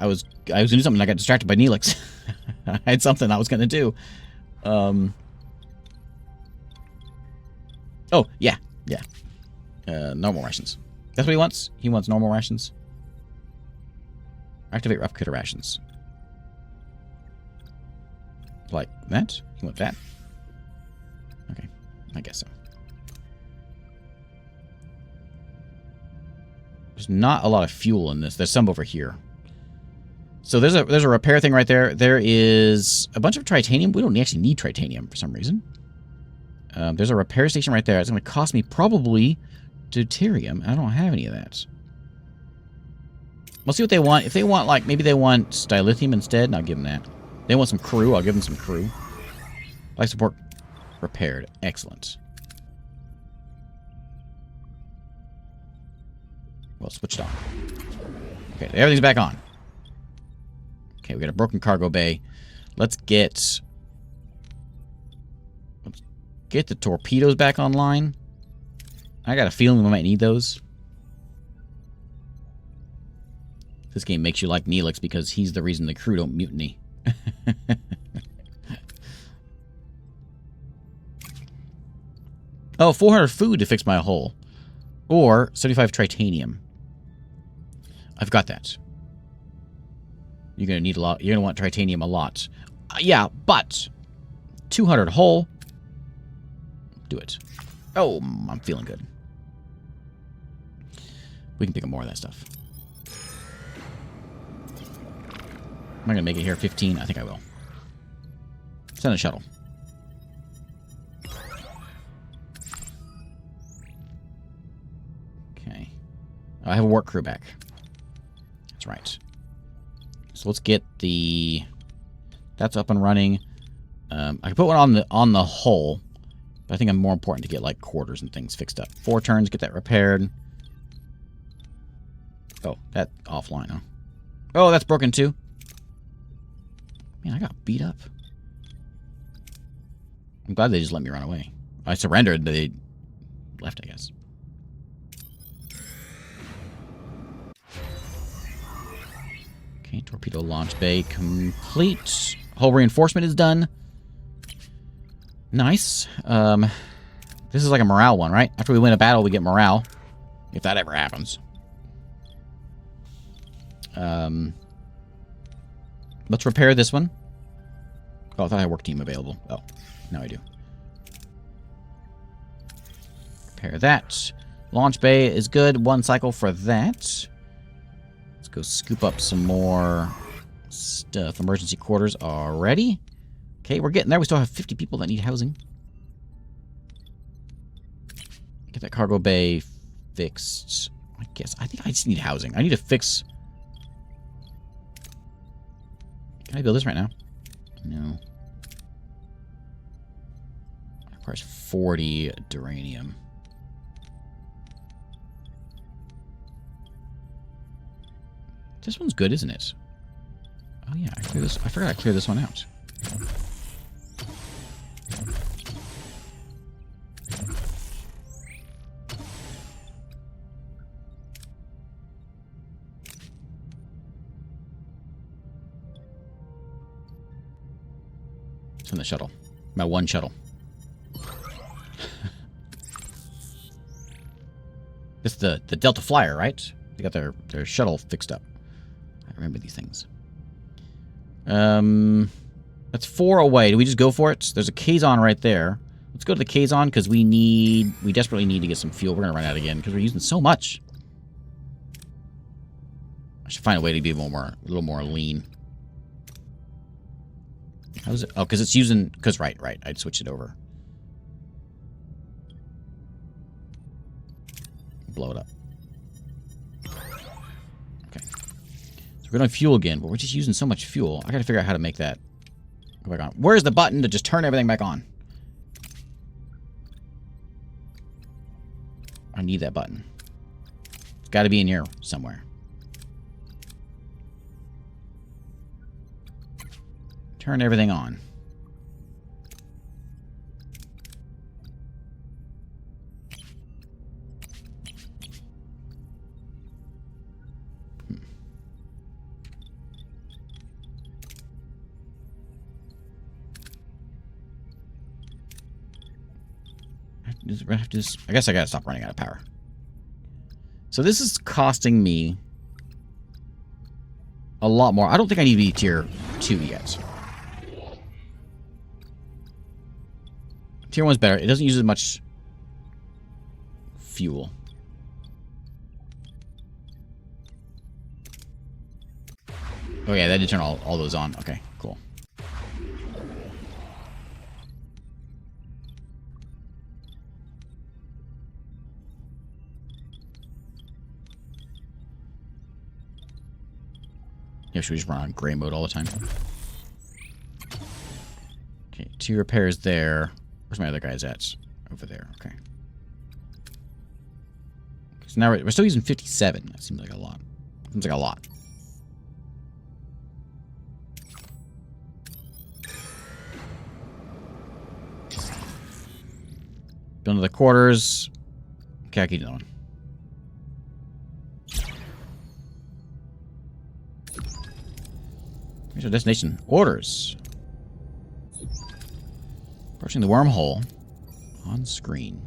A: was gonna do something. I got distracted by Neelix. I had something I was gonna do. Oh yeah. Normal rations. That's what he wants. He wants normal rations. Activate replicator rations. Like that? You want that? Okay, I guess so. There's not a lot of fuel in this. There's some over here. So there's a repair thing right there. There is a bunch of titanium. We don't actually need titanium for some reason. There's a repair station right there. It's going to cost me probably deuterium. I don't have any of that. We'll see what they want. If they want, like, maybe they want dilithium instead, I'll give them that. They want some crew, I'll give them some crew. Life support repaired. Excellent. Well, switched on. Okay, everything's back on. Okay, we got a broken cargo bay. Let's get the torpedoes back online. I got a feeling we might need those. This game makes you like Neelix because he's the reason the crew don't mutiny. Oh, 400 food to fix my hull. Or 75 titanium. I've got that. You're going to need a lot. You're going to want titanium a lot. Yeah, but 200 hull. Do it. Oh, I'm feeling good. We can pick up more of that stuff. Am I going to make it here 15? I think I will. Send a shuttle. Okay. I have a work crew back. That's right. So let's get the... That's up and running. I can put one on the hull, but I think I'm more important to get like quarters and things fixed up. 4 turns, get that repaired. Oh, that offline, huh? Oh, that's broken too. Man, I got beat up. I'm glad they just let me run away. I surrendered. They left, I guess. Okay, torpedo launch bay complete. Hull reinforcement is done. Nice. This is like a morale one, right? After we win a battle, we get morale. If that ever happens. Let's repair this one. Oh, I thought I had work team available. Oh, now I do. Repair that. Launch bay is good. 1 cycle for that. Let's go scoop up some more stuff. Emergency quarters already. Okay, we're getting there. We still have 50 people that need housing. Get that cargo bay fixed. I think I just need housing. I need to fix... Can I build this right now? No. It requires 40 duranium. This one's good, isn't it? Oh yeah, I forgot I cleared this one out. Send the shuttle. My 1 shuttle. This is the Delta Flyer, right? They got their shuttle fixed up. I remember these things. That's 4 away. Do we just go for it? There's a Kazon right there. Let's go to the Kazon because we desperately need to get some fuel. We're gonna run out again because we're using so much. I should find a way to be a little more lean. How is it? Oh, because it's using... Because, right. I'd switch it over. Blow it up. Okay. So we're going to fuel again, but we're just using so much fuel. I got to figure out how to make that Go back on. Where's the button to just turn everything back on? I need that button. It's got to be in here somewhere. Turn everything on. I guess I gotta stop running out of power. So this is costing me a lot more. I don't think I need to be tier 2 yet. Tier 1's better. It doesn't use as much fuel. Oh yeah, that did turn all those on. Okay, cool. Yeah, should we just run on gray mode all the time? Okay, 2 repairs there. Where's my other guys at? Over there, okay. So now we're still using 57. That seems like a lot. Seems like a lot. Build the quarters. Okay, I keep going. Here's our destination. Orders. Approaching the wormhole. On screen.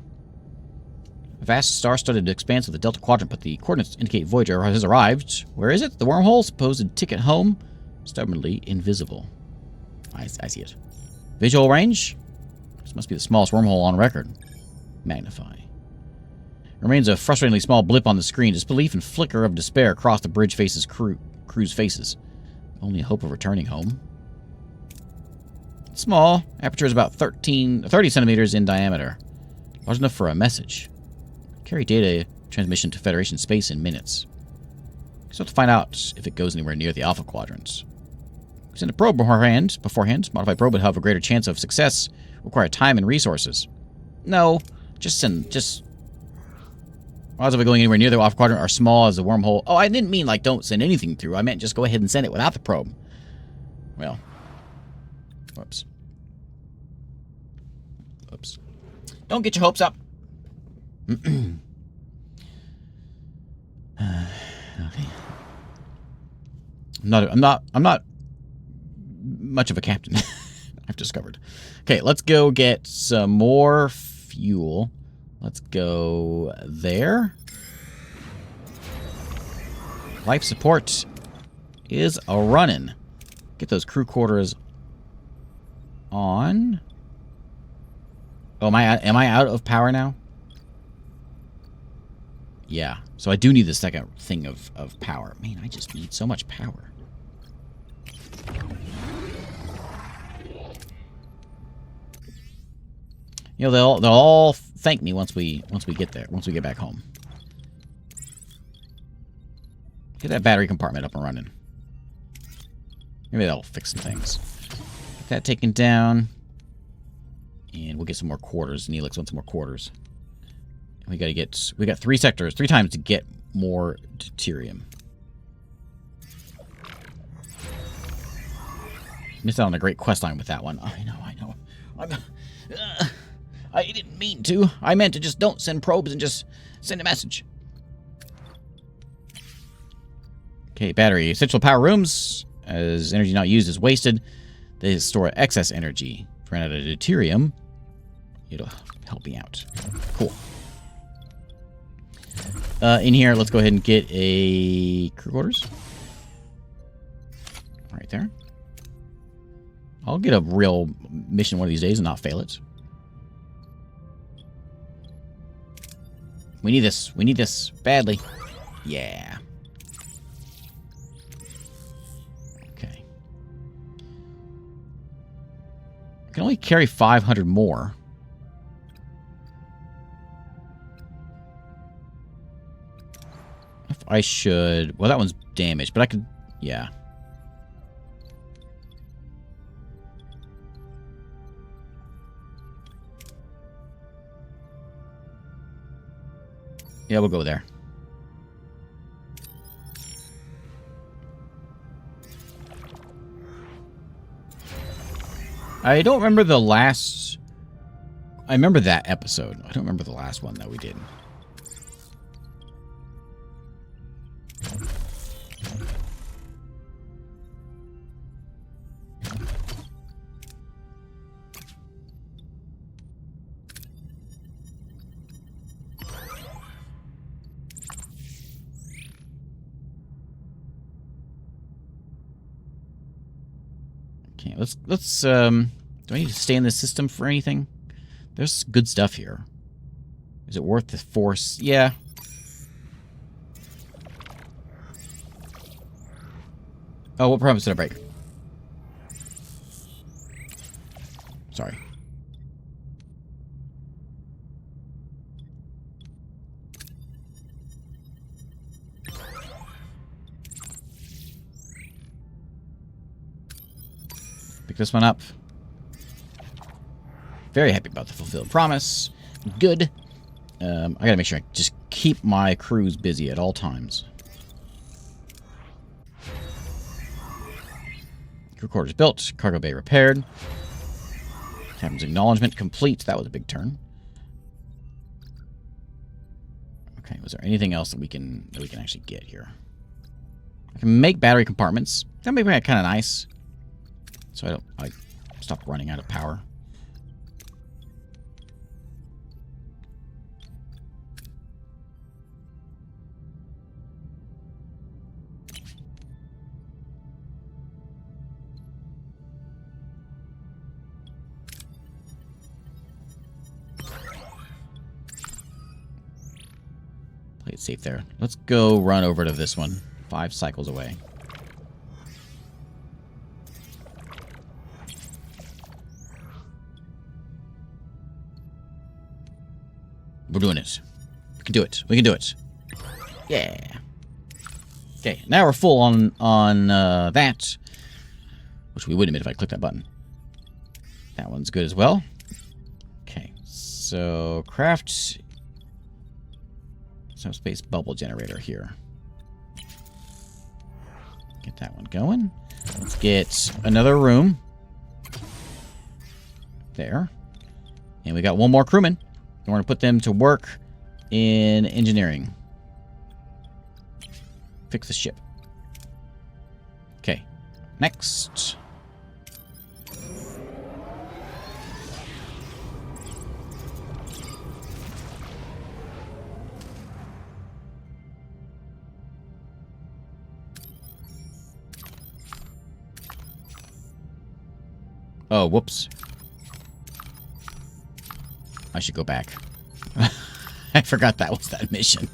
A: A vast star-studded expanse of the Delta Quadrant, but the coordinates indicate Voyager has arrived. Where is it? The wormhole? Supposed ticket home? Stubbornly invisible. I see it. Visual range? This must be the smallest wormhole on record. Magnify. Remains a frustratingly small blip on the screen. Disbelief and flicker of despair across the bridge faces crew's faces. Only hope of returning home. Small. Aperture is about 30 centimeters in diameter. Large enough for a message. Carry data transmission to Federation space in minutes. So have to find out if it goes anywhere near the Alpha Quadrants. Send a probe beforehand. Modified probe would have a greater chance of success. Require time and resources. No. Just odds of it going anywhere near the Alpha Quadrant are small as the wormhole. Oh, I didn't mean, like, don't send anything through. I meant just go ahead and send it without the probe. Well. Whoops. Whoops. Don't get your hopes up. Okay. I'm not much of a captain. I've discovered. Okay, let's go get some more fuel. Let's go there. Life support is a running. Get those crew quarters on. Oh, am I out of power now? Yeah. So I do need the second thing of power. Man, I just need so much power. You know, they'll all thank me once we get there, once we get back home. Get that battery compartment up and running. Maybe that'll fix some things. Get that taken down. And we'll get some more quarters. Neelix wants some more quarters. We got 3 sectors, 3 times to get more deuterium. Missed out on a great quest line with that one. I know. I didn't mean to. I meant to just don't send probes and just send a message. Okay, battery. Essential power rooms. As energy not used is wasted, they store excess energy. If we run out of deuterium, it'll help me out. Cool. In here, let's go ahead and get a crew quarters. Right there. I'll get a real mission one of these days and not fail it. We need this. We need this badly. Yeah. Okay. I can only carry 500 more. If I should... Well, that one's damaged, but I could... Yeah. Yeah, we'll go there. I don't remember the last... I remember that episode. I don't remember the last one that we did. Okay, let's do I need to stay in this system for anything? There's good stuff here. Is it worth the force? Yeah. Oh, what promise did I break? Sorry. Pick this one up. Very happy about the fulfilled promise. Good. I gotta make sure I just keep my crews busy at all times. Crew quarters built. Cargo bay repaired. Captain's acknowledgement complete. That was a big turn. Okay, was there anything else that we can actually get here? I can make battery compartments. That may be kind of nice. So I stop running out of power. Play it safe there. Let's go run over to this one. 5 cycles away. We're doing it. We can do it. We can do it. Yeah. Okay, now we're full on that. Which we would admit if I click that button. That one's good as well. Okay, so craft Subspace bubble generator here. Get that one going. Let's get another room. There. And we got one more crewman. We're going to put them to work in engineering. Fix the ship. Okay. Next. Oh, whoops. I should go back. I forgot that was that mission.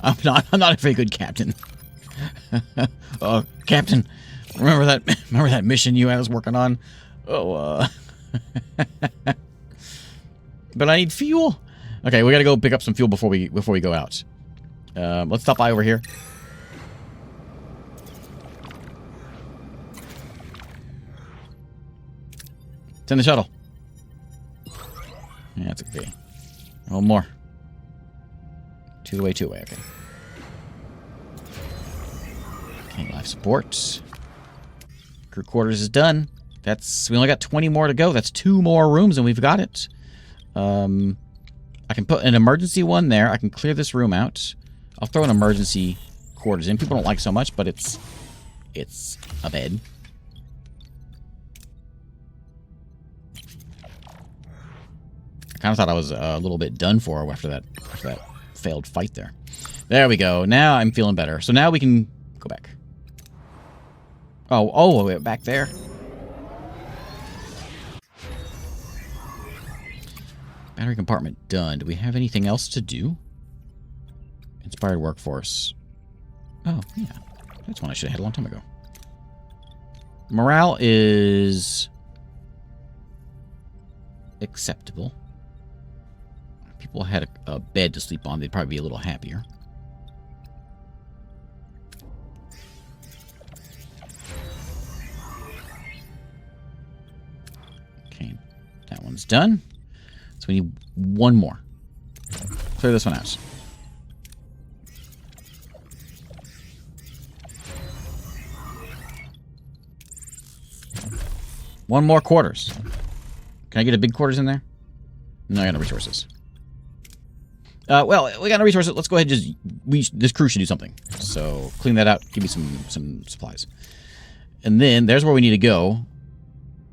A: I'm not a very good captain. Oh, Captain, remember that mission you had us working on? Oh, but I need fuel. Okay, we gotta go pick up some fuel before we go out. Let's stop by over here. Send the shuttle. Yeah, that's okay. One more. Two-way, okay. Okay, life support. Crew quarters is done. We only got 20 more to go. That's 2 more rooms and we've got it. I can put an emergency one there. I can clear this room out. I'll throw an emergency quarters in. People don't like so much, but it's a bed. I kind of thought I was a little bit done for after that failed fight there. There we go. Now I'm feeling better. So now we can go back. Oh, we're back there. Battery compartment done. Do we have anything else to do? Inspired workforce. Oh, yeah. That's one I should have had a long time ago. Morale is acceptable. If people had a bed to sleep on, they'd probably be a little happier. Okay, that one's done. So we need one more. Clear this one out. One more quarters. Can I get a big quarters in there? No, I got no resources. Well, we got no resources. Let's go ahead and this crew should do something. So, clean that out. Give me some supplies. And then, there's where we need to go.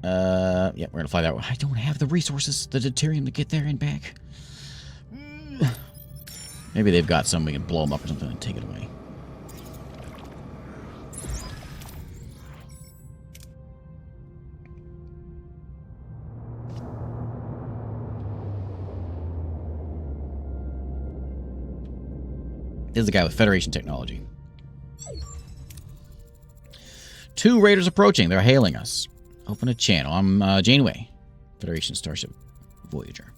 A: Yeah, we're going to fly that way. I don't have the resources, the deuterium to get there and back. Maybe they've got some. We can blow them up or something and take it away. This is the guy with Federation technology. 2 raiders approaching. They're hailing us. Open a channel. I'm Janeway. Federation Starship Voyager.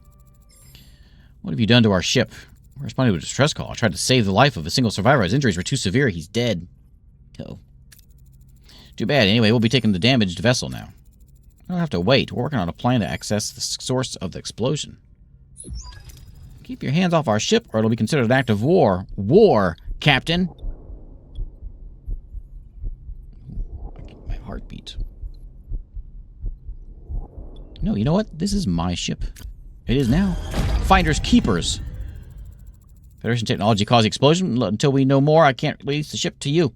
A: What have you done to our ship? We're responding to a distress call. I tried to save the life of a single survivor. His injuries were too severe. He's dead. Oh. Too bad. Anyway, we'll be taking the damaged vessel now. I don't have to wait. We're working on a plan to access the source of the explosion. Keep your hands off our ship, or it'll be considered an act of war. War, Captain! My heartbeat. No, you know what? This is my ship. It is now. Finders keepers. Federation technology caused the explosion. Until we know more, I can't release the ship to you.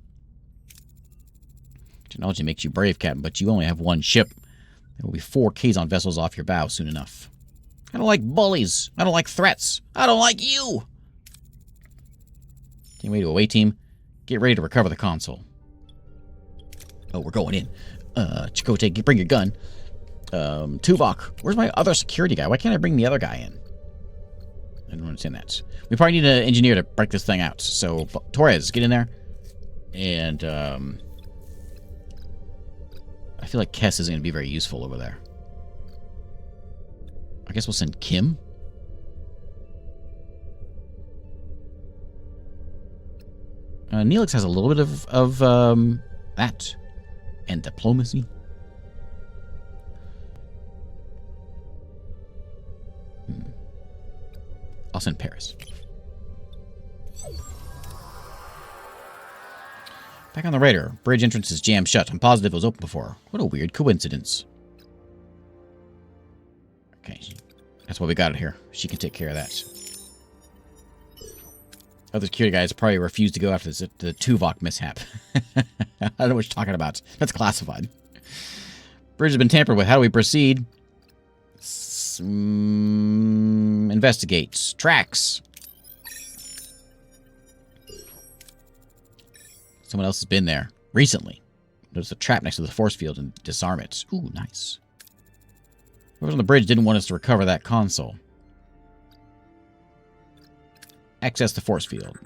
A: Technology makes you brave, Captain, but you only have one ship. There will be 4 Kazon vessels off your bow soon enough. I don't like bullies. I don't like threats. I don't like you. Team to away team. Get ready to recover the console. Oh, we're going in. Chakotay, bring your gun. Tuvok, where's my other security guy? Why can't I bring the other guy in? I don't understand that. We probably need an engineer to break this thing out. So, Torres, get in there. And, I feel like Kess isn't going to be very useful over there. I guess we'll send Kim. Neelix has a little bit of that. And diplomacy. I'll send Paris. Back on the raider. Bridge entrance is jammed shut. I'm positive it was open before. What a weird coincidence. Okay. That's why we got it here. She can take care of that. Other security guys probably refused to go after the Tuvok mishap. I don't know what you're talking about. That's classified. Bridge has been tampered with. How do we proceed? Investigate. Tracks. Someone else has been there recently. There's a trap next to the force field and disarm it. Ooh, nice. Whoever's on the bridge didn't want us to recover that console. Access the force field.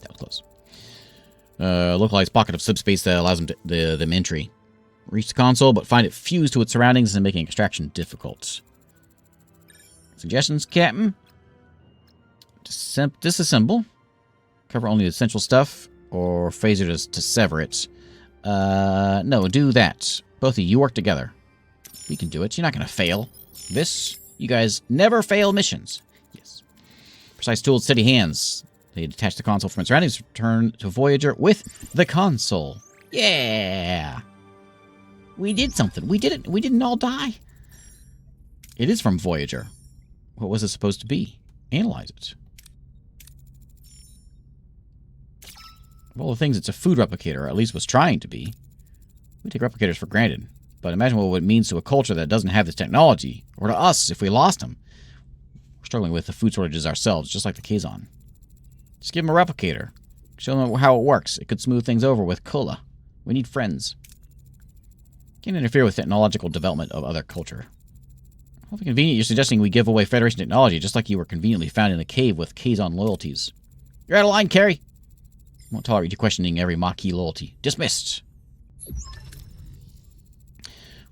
A: That was close. Localized pocket of subspace that allows them entry. Reach the console, but find it fused to its surroundings and making extraction difficult. Suggestions, Captain? Disassemble. Cover only the essential stuff, or phaser to sever it. No, do that. Both of you work together. We can do it. You're not going to fail. You guys never fail missions. Yes. Precise tools, steady hands. They detach the console from its surroundings, return to Voyager with the console. Yeah! We did something. We did it. We didn't all die. It is from Voyager. What was it supposed to be? Analyze it. Of all the things, it's a food replicator, or at least was trying to be. We take replicators for granted. But imagine what it means to a culture that doesn't have this technology, or to us if we lost them. We're struggling with the food shortages ourselves, just like the Kazon. Just give them a replicator. Show them how it works. It could smooth things over with cola. We need friends. Can't interfere with technological development of other culture. Awfully convenient you're suggesting we give away Federation technology, just like you were conveniently found in a cave with Kazon loyalties. You're out of line, Carrie. Won't tolerate you questioning every Maquis loyalty. Dismissed.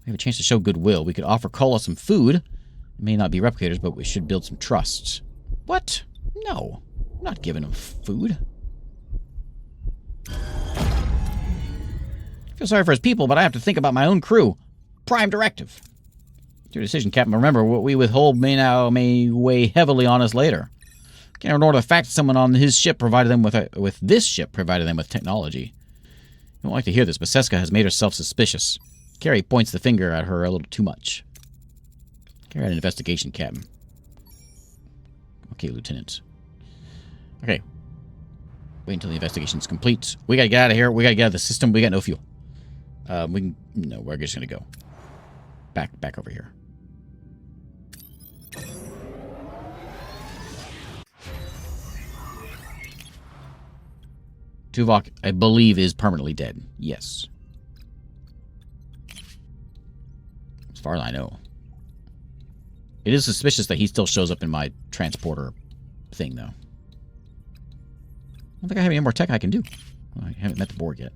A: We have a chance to show goodwill. We could offer Kola some food. It may not be replicators, but we should build some trust. What? No. I'm not giving him food. I feel sorry for his people, but I have to think about my own crew. Prime directive. It's your decision, Captain. Remember, what we withhold may weigh heavily on us later. Can't ignore the fact that someone on his ship provided them with this ship provided them with technology. You don't like to hear this, but Seska has made herself suspicious. Carrie points the finger at her a little too much. Carry out an investigation, Captain. Okay, Lieutenant. Okay. Wait until the investigation's complete. We gotta get out of here. We gotta get out of the system. We got no fuel. No, we're just gonna go. Back over here. Tuvok, I believe, is permanently dead. Yes. As far as I know. It is suspicious that he still shows up in my transporter thing, though. I don't think I have any more tech I can do. Well, I haven't met the Borg yet.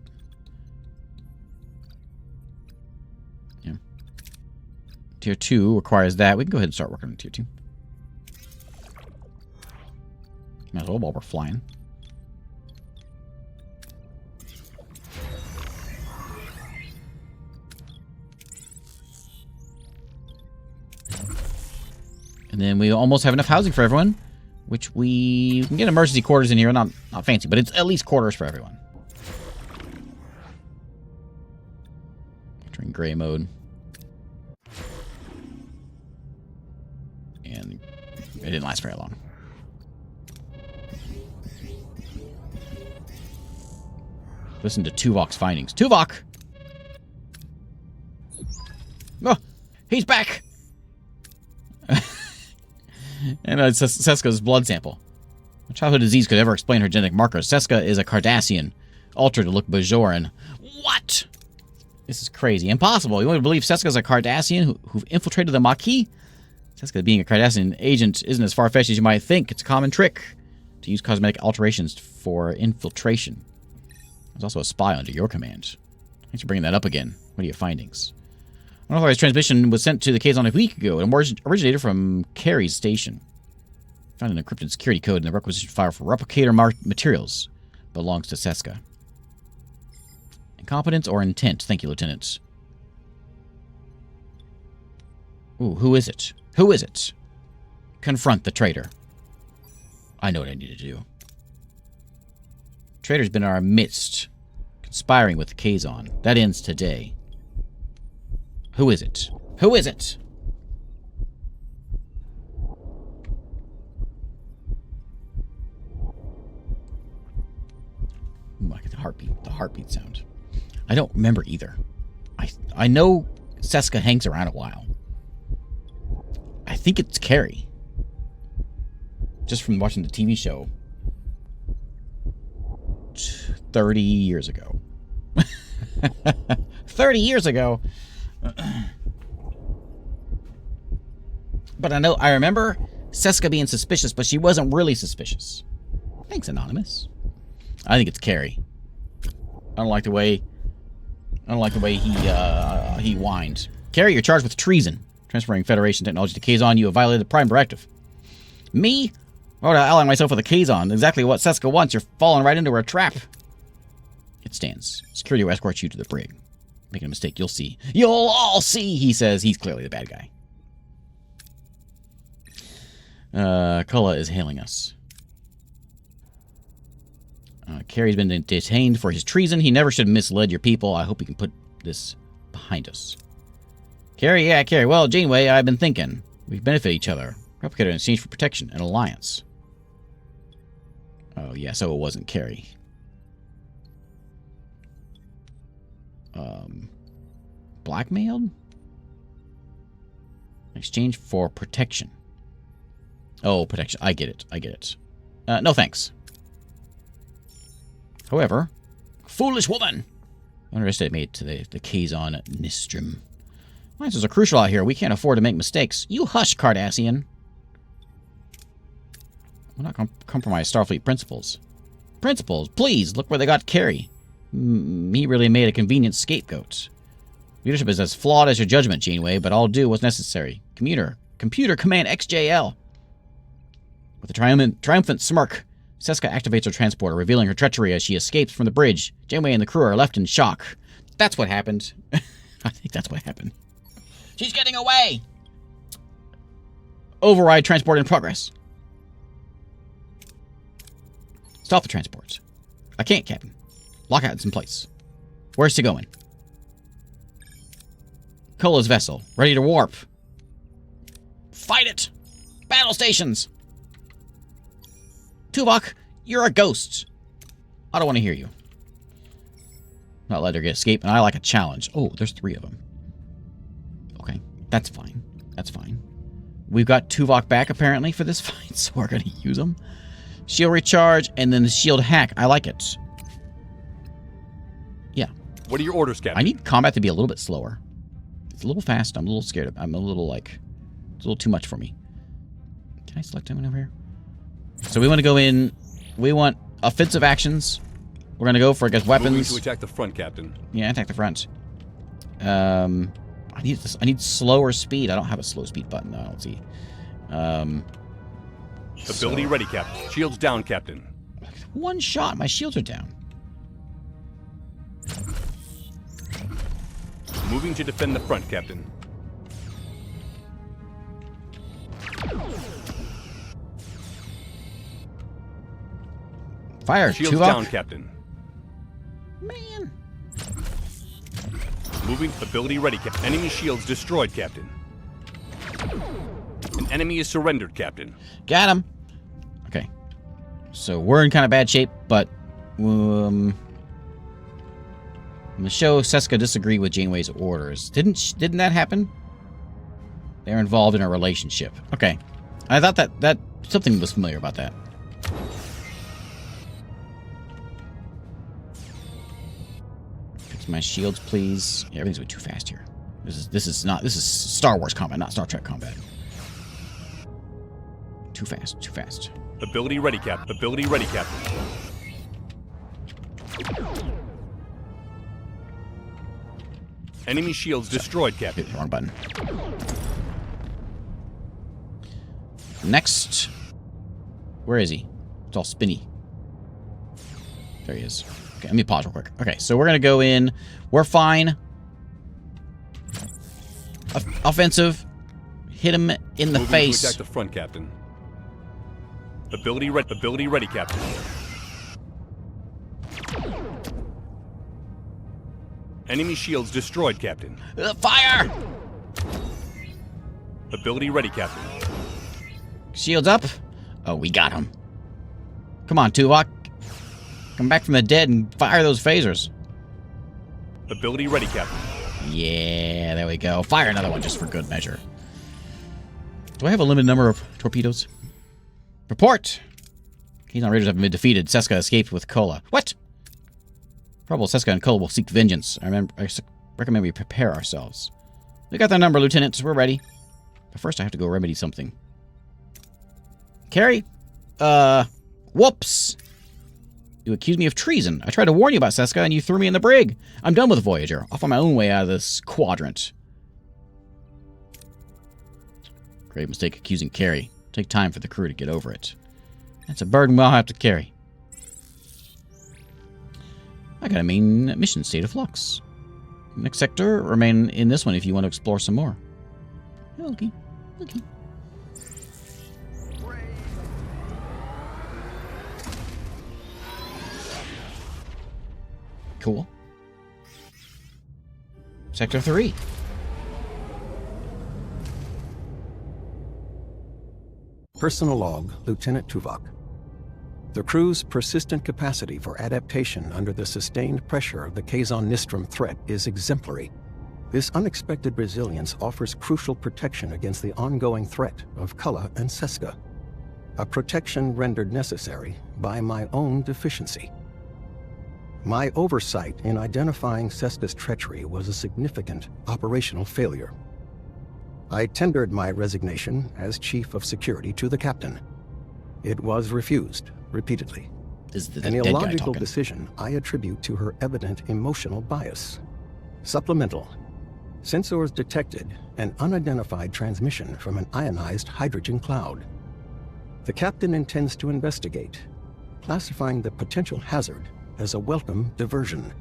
A: Yeah. Tier 2 requires that. We can go ahead and start working on Tier 2. Might as well while we're flying. And then we almost have enough housing for everyone, which we can get emergency quarters in here. Not fancy, but it's at least quarters for everyone. Entering gray mode. And it didn't last very long. Listen to Tuvok's findings. Tuvok! Oh, he's back! And it's Seska's blood sample. No childhood disease could ever explain her genetic markers. Seska is a Cardassian, altered to look Bajoran. What? This is crazy. Impossible. You want to believe Seska's a Cardassian who've infiltrated the Maquis? Seska being a Cardassian agent isn't as far-fetched as you might think. It's a common trick to use cosmetic alterations for infiltration. There's also a spy under your command. Thanks for bringing that up again. What are your findings? Unauthorized transmission was sent to the Kazon a week ago. It originated from Carrie's station. Found an encrypted security code in the requisition file for replicator materials. Belongs to Seska. Incompetence or intent? Thank you, Lieutenant. Ooh, who is it? Who is it? Confront the traitor. I know what I need to do. Traitor's been in our midst, conspiring with the Kazon. That ends today. Who is it? Who is it? Ooh, I get the heartbeat sound. I don't remember either. I know Seska hangs around a while. I think it's Carrie. Just from watching the TV show 30 years ago. 30 years ago. But I remember Seska being suspicious, but she wasn't really suspicious. Thanks, Anonymous. I think it's Carrie. I don't like the way he whined. Carrie, you're charged with treason. Transferring Federation technology to Kazon, you have violated the Prime Directive. Me? Why would I ally myself with a Kazon? Exactly what Seska wants. You're falling right into her trap. It stands. Security will escort you to the brig. Making a mistake, you'll see. You'll all see, he says. He's clearly the bad guy. Kulla is hailing us. Carrie's been detained for his treason. He never should have misled your people. I hope we can put this behind us. Carrie, yeah, Carrie. Well, Janeway, I've been thinking. We benefit each other. Replicator in exchange for protection and alliance. Oh, yeah, so it wasn't Carrie. Blackmailed? In exchange for protection. Oh, protection. I get it. I get it. No thanks. However, foolish woman! Underestimate the Kazon Nistrim. Alliances are crucial out here. We can't afford to make mistakes. You hush, Cardassian. We'll not compromise Starfleet principles. Principles? Please, look where they got Carrie. He really made a convenient scapegoat. Leadership is as flawed as your judgment, Janeway, but I'll do what's necessary. Computer, command XJL. With a triumphant smirk, Seska activates her transporter, revealing her treachery as she escapes from the bridge. Janeway and the crew are left in shock. That's what happened. I think that's what happened. She's getting away! Override transport in progress. Stop the transports. I can't, Captain. Lockouts in place. Where's he going? Kola's vessel. Ready to warp. Fight it! Battle stations! Tuvok, you're a ghost. I don't want to hear you. Not let her get escape, and I like a challenge. Oh, there's 3 of them. Okay, that's fine. That's fine. We've got Tuvok back, apparently, for this fight, so we're going to use them. Shield recharge, and then the shield hack. I like it. Yeah.
C: What are your orders, Captain?
A: I need combat to be a little bit slower. It's a little fast. I'm a little scared. I'm a little, like... It's a little too much for me. Can I select anyone over here? So we want to go in... We want offensive actions. We're going to go for, I guess, weapons.
C: Moving to attack the front, Captain.
A: Yeah, attack the front. I need this. I need slower speed. I don't have a slow speed button. I don't see.
C: Ability ready, Captain. Shields down, Captain.
A: One shot. My shields are down.
C: Moving to defend the front, Captain.
A: Fire,
C: Shields
A: Tuvok.
C: down, Captain.
A: Man.
C: Moving. Ability ready, Captain. Enemy shields destroyed, Captain. An enemy is surrendered, Captain.
A: Got him. Okay. So we're in kind of bad shape, but in the show, Seska disagreed with Janeway's orders. Didn't that happen? They're involved in a relationship. Okay. I thought that something was familiar about that. Fix my shields, please. Yeah, everything's way too fast here. This is Star Wars combat, not Star Trek combat. Too fast, too fast.
C: Ability ready, Captain. Ability ready, Captain. Enemy shields destroyed, Captain.
A: Wrong button. Next. Where is he? It's all spinny. There he is. Okay, let me pause real quick. Okay, so we're going to go in. We're fine. Offensive. Hit him in the face.
C: To attack the front, Captain. Ability ready, Captain. Enemy shields destroyed, Captain.
A: Fire!
C: Ability ready, Captain.
A: Shields up. Oh, we got him. Come on, Tuvok. Come back from the dead and fire those phasers.
C: Ability ready, Captain.
A: Yeah, there we go. Fire another one just for good measure. Do I have a limited number of torpedoes? Report! Kazon Raiders have been defeated. Seska escaped with Kola. What? Probably Seska and Kola will seek vengeance. I recommend we prepare ourselves. We got their number, Lieutenant. We're ready. But first I have to go remedy something. Carrie? Whoops! You accused me of treason. I tried to warn you about Seska and you threw me in the brig. I'm done with Voyager. Off on my own way out of this quadrant. Great mistake accusing Carrie. Take time for the crew to get over it. That's a burden we'll have to carry. I got a main mission, State of Flux. Next sector, remain in this one if you want to explore some more. Okay. Okay. Cool. Sector 3.
D: Personal log, Lieutenant Tuvok. The crew's persistent capacity for adaptation under the sustained pressure of the Kazon threat is exemplary. This unexpected resilience offers crucial protection against the ongoing threat of Kula and Seska, a protection rendered necessary by my own deficiency. My oversight in identifying Seska's treachery was a significant operational failure. I tendered my resignation as Chief of Security to the Captain. It was refused repeatedly. An illogical decision I attribute to her evident emotional bias. Supplemental. Sensors detected an unidentified transmission from an ionized hydrogen cloud. The Captain intends to investigate, classifying the potential hazard as a welcome diversion.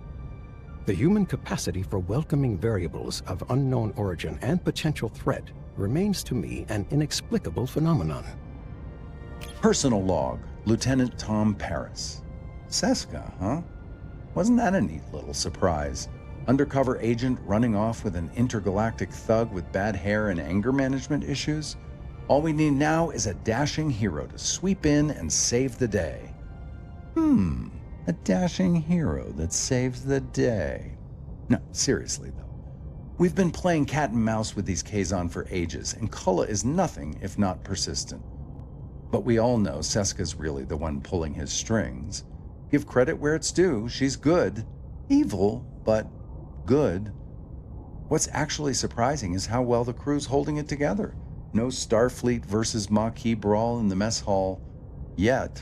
D: The human capacity for welcoming variables of unknown origin and potential threat remains to me an inexplicable phenomenon.
B: Personal log, Lieutenant Tom Paris. Seska, huh? Wasn't that a neat little surprise? Undercover agent running off with an intergalactic thug with bad hair and anger management issues? All we need now is a dashing hero to sweep in and save the day. A dashing hero that saves the day. No, seriously though. We've been playing cat and mouse with these Kazon for ages, and Kulla is nothing if not persistent. But we all know Seska's really the one pulling his strings. Give credit where it's due, she's good. Evil, but good. What's actually surprising is how well the crew's holding it together. No Starfleet versus Maquis brawl in the mess hall yet.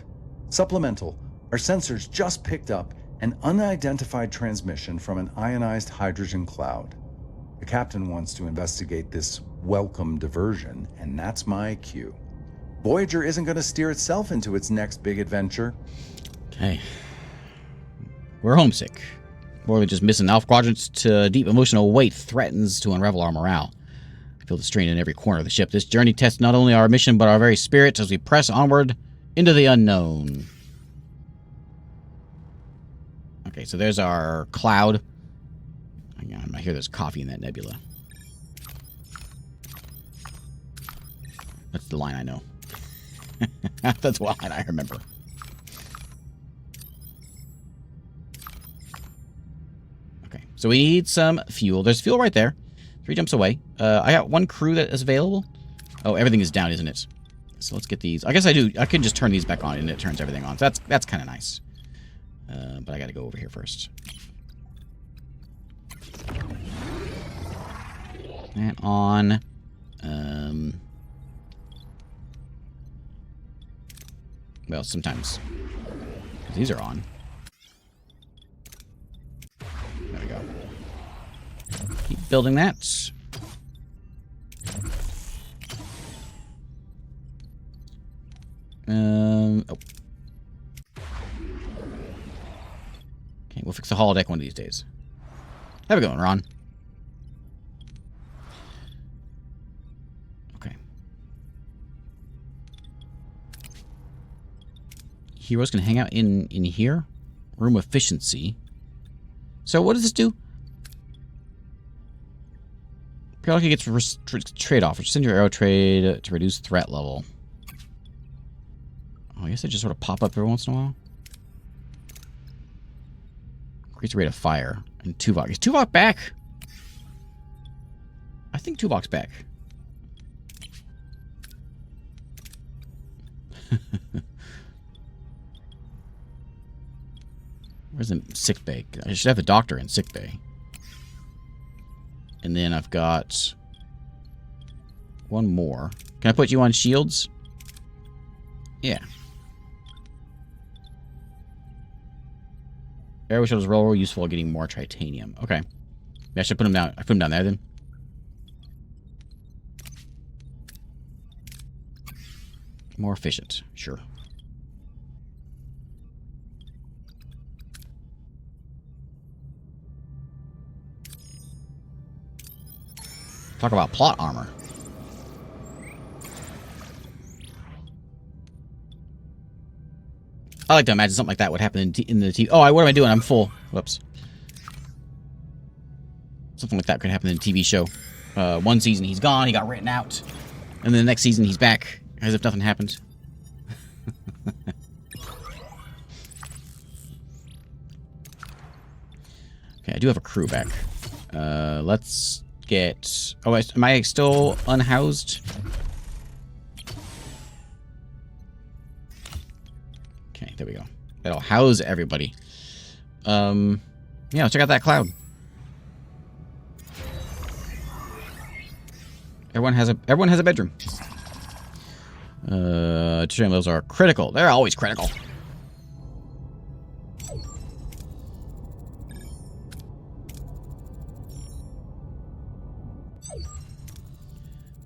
B: Supplemental, our sensors just picked up an unidentified transmission from an ionized hydrogen cloud. The captain wants to investigate this welcome diversion, and that's my cue. Voyager isn't going to steer itself into its next big adventure.
A: Okay. We're homesick. More than just missing Alpha Quadrants to deep emotional weight threatens to unravel our morale. I feel the strain in every corner of the ship. This journey tests not only our mission, but our very spirits as we press onward into the unknown. Okay, so there's our cloud. Hang on, I hear there's coffee in that nebula. That's the line I know. That's the line I remember. Okay, so we need some fuel. There's fuel right there. 3 jumps away. I got 1 crew that is available. Oh, everything is down, isn't it? So let's get these. I guess I do. I could just turn these back on and it turns everything on. So that's kind of nice. But I got to go over here first. And on. Well, sometimes these are on. There we go. Keep building that. Oh. Okay, we'll fix the holodeck one of these days. Have a good one, Ron. Okay. Heroes can hang out in here. Room efficiency. So what does this do? Periodically gets trade-off, which sends your arrow trade to reduce threat level. Oh, I guess they just sort of pop up every once in a while. Increase the rate of fire. And Tuvok. Is Tuvok back? I think Tuvok's back. Where's the sick bay? I should have the doctor in sick bay. And then I've got 1 more. Can I put you on shields? Yeah. Arrow shuttles roll useful at getting more titanium. Okay. Maybe I should put him down. I put him down there then. More efficient. Sure. Talk about plot armor. I like to imagine something like that would happen in the TV. Oh, what am I doing? I'm full. Whoops. Something like that could happen in a TV show. 1 season, he's gone. He got written out. And then the next season, he's back. As if nothing happened. Okay, I do have a crew back. Let's get... Oh, am I still unhoused? Okay, there we go. That'll house everybody. Yeah, let's check out that cloud. Everyone has a bedroom. Traitor levels are critical. They're always critical.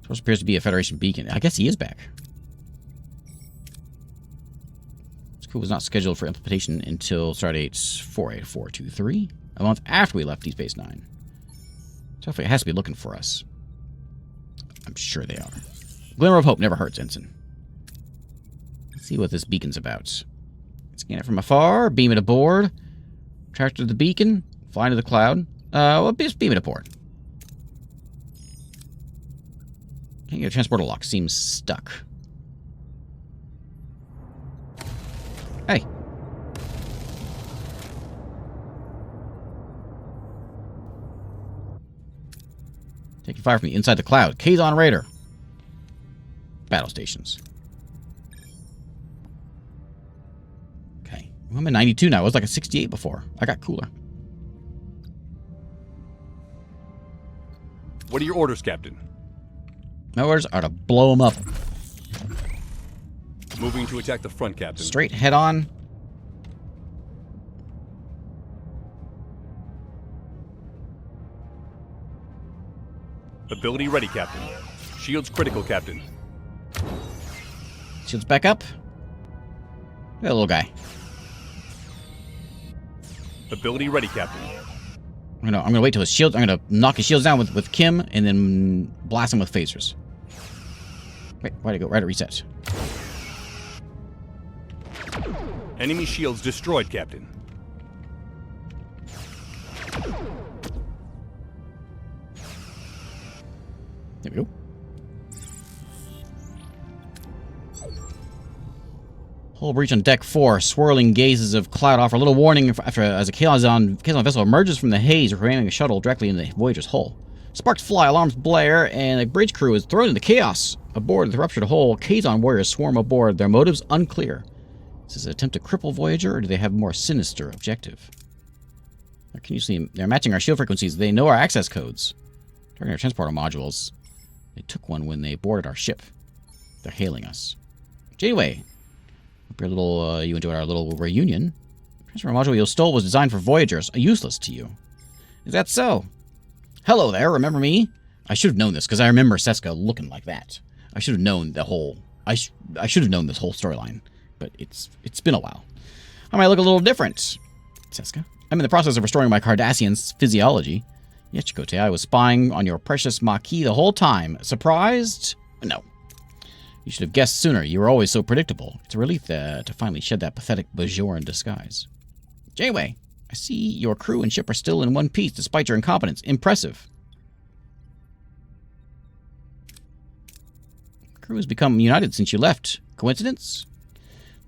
A: Source appears to be a Federation beacon. I guess he is back. This crew was not scheduled for implementation until Stardate 48423, a month after we left Deep Space Nine. So it has to be looking for us. I'm sure they are. Glimmer of hope never hurts, Ensign. Let's see what this beacon's about. Scan it from afar, beam it aboard, track to the beacon, fly into the cloud. Well, just beam it aboard. Can't get a transporter lock. Seems stuck. Hey. Taking fire from the inside the cloud. Kazon Raider. Battle stations. Okay. Well, I'm at 92 now. I was like a 68 before. I got cooler.
C: What are your orders, Captain?
A: My orders are to blow them up.
C: Moving to attack the front, Captain.
A: Straight head on.
C: Ability ready, Captain. Shields critical, Captain.
A: Shields back up. That little guy.
C: Ability ready, Captain.
A: I'm gonna wait till his shield. I'm gonna knock his shields down with Kim and then blast him with phasers. Wait, why'd it go? Right at reset.
C: Enemy shields destroyed, Captain.
A: There we go. Hull breach on deck 4. Swirling gazes of cloud offer a little warning as a Kazon vessel emerges from the haze, ramming a shuttle directly into the Voyager's hull. Sparks fly, alarms blare, and a bridge crew is thrown into chaos. Aboard the ruptured hull, Kazon warriors swarm aboard. Their motives unclear. Is this an attempt to cripple Voyager, or do they have a more sinister objective? Can you see? They're matching our shield frequencies. They know our access codes. Targeting our transporter modules. They took one when they boarded our ship. They're hailing us. Janeway, hope you're you enjoyed our little reunion. The transporter module you stole was designed for Voyagers, useless to you. Is that so? Hello there, remember me? I should have known this, because I remember Seska looking like that. I should have known the whole... I should have known this whole storyline. But it's been a while. I might look a little different, Seska. I'm in the process of restoring my Cardassian's physiology. Yes, Chakotay, I was spying on your precious Maquis the whole time. Surprised? No. You should have guessed sooner. You were always so predictable. It's a relief to finally shed that pathetic Bajoran disguise. Janeway, I see your crew and ship are still in one piece despite your incompetence. Impressive. The crew has become united since you left. Coincidence?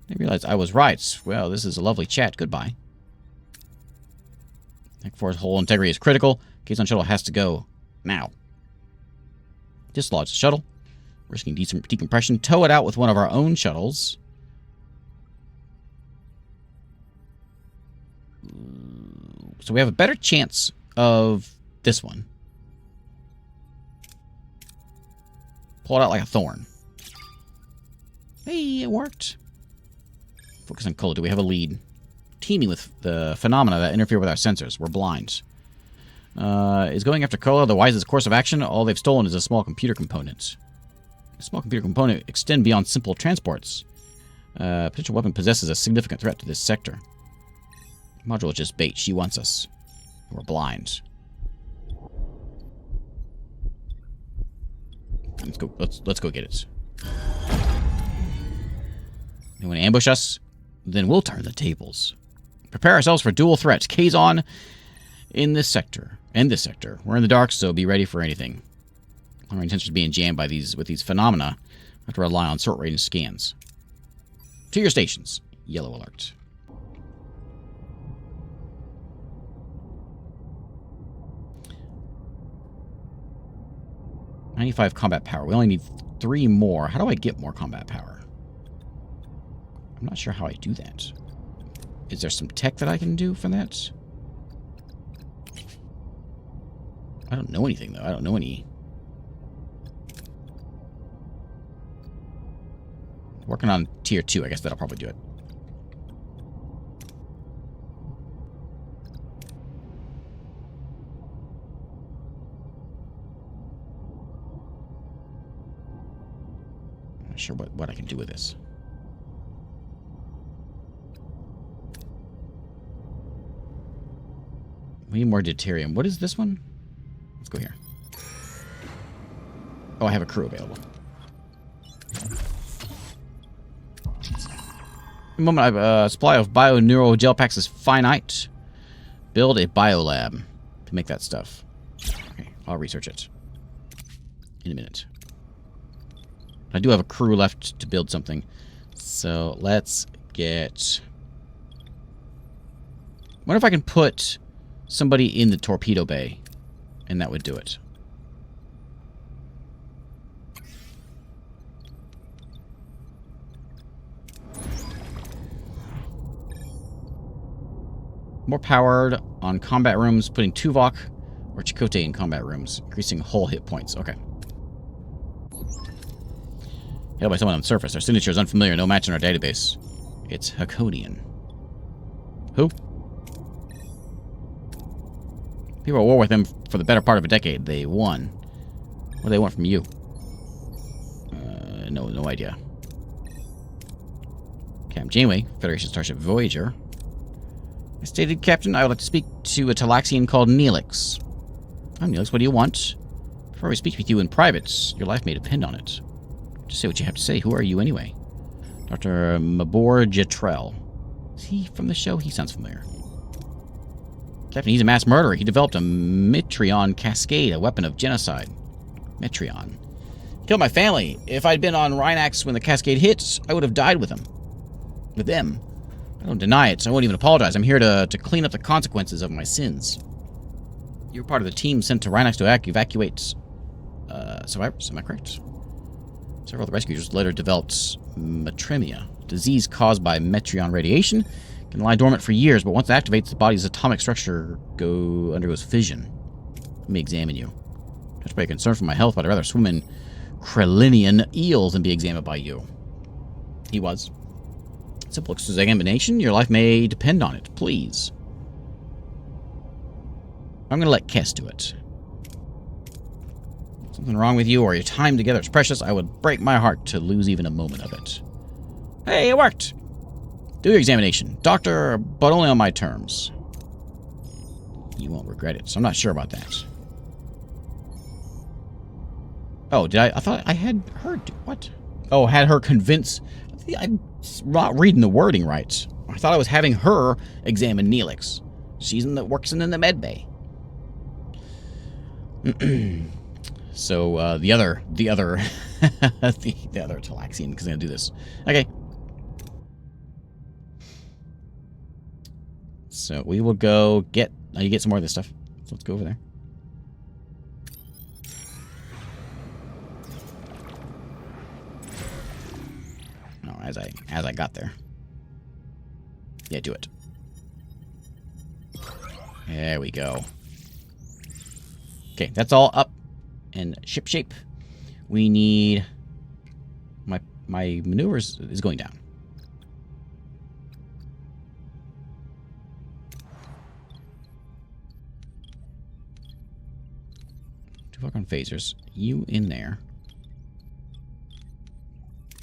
A: I realized I was right. Well, this is a lovely chat. Goodbye. Deck 4's hull integrity is critical. Kazon shuttle has to go now. Dislodge the shuttle. Risking decompression. Tow it out with one of our own shuttles. So we have a better chance of this one. Pull it out like a thorn. Hey, it worked. Focus on Kola. Do we have a lead? Teaming with the phenomena that interfere with our sensors. We're blind. Is going after Kola the wisest course of action? All they've stolen is a small computer component. A small computer component extend beyond simple transports. Potential weapon possesses a significant threat to this sector. Module is just bait. She wants us. We're blind. Let's go. Let's go get it. They want to ambush us? Then we'll turn the tables. Prepare ourselves for dual threats. Kazon in this sector. And this sector. We're in the dark, so be ready for anything. Our intention is being jammed by these phenomena. We have to rely on short-range scans. To your stations. Yellow alert. $95 combat power. We only need 3 more. How do I get more combat power? I'm not sure how I do that. Is there some tech that I can do for that? I don't know anything, though. I don't know any... Working on tier 2. I guess that'll probably do it. I'm not sure what I can do with this. We need more deuterium. What is this one? Let's go here. Oh, I have a crew available. the moment supply of bio-neural gel packs is finite. Build a biolab to make that stuff. Okay, I'll research it in a minute. I do have a crew left to build something. So let's get... I wonder if I can put somebody in the torpedo bay, and that would do it. More powered on combat rooms, putting Tuvok or Chakotay in combat rooms, increasing hull hit points. Okay. Held by someone on the surface. Our signature is unfamiliar, no match in our database. It's Hakonian. Who? People were at war with them for the better part of a decade. They won. What do they want from you? No idea. Captain Janeway, Federation Starship Voyager. I stated, Captain, I would like to speak to a Talaxian called Neelix. I'm Neelix, what do you want? Before I speak with you in private, your life may depend on it. Just say what you have to say. Who are you anyway? Dr. Mabor Jetrel. Is he from the show? He sounds familiar. Captain, he's a mass murderer. He developed a Metreon cascade, a weapon of genocide. Metreon. He killed my family. If I'd been on Rhinax when the cascade hit, I would have died with him. With them. I don't deny it, so I won't even apologize. I'm here to clean up the consequences of my sins. You're part of the team sent to Rhinax to evacuate survivors. Am I correct? Several of the rescuers later developed metremia, a disease caused by Metreon radiation. It can lie dormant for years, but once it activates, the body's atomic structure undergoes fission. Let me examine you. Touched by a concern for my health, but I'd rather swim in Krellinian eels than be examined by you. He was. Simple examination. Your life may depend on it. Please. I'm going to let Kess do it. Something wrong with you or your time together is precious. I would break my heart to lose even a moment of it. Hey, it worked. Do your examination. Doctor, but only on my terms. You won't regret it, so I'm not sure about that. Oh, did I thought I had her do what? Oh, had her convince... I'm not reading the wording right. I thought I was having her examine Neelix. She's works in the med bay. So the other the other Talaxian is gonna do this. Okay. So we will go get. You get some more of this stuff. So let's go over there. No, as I got there. Yeah, do it. There we go. Okay, that's all up and ship shape. We need my maneuvers is going down. Tuvok on phasers. You in there.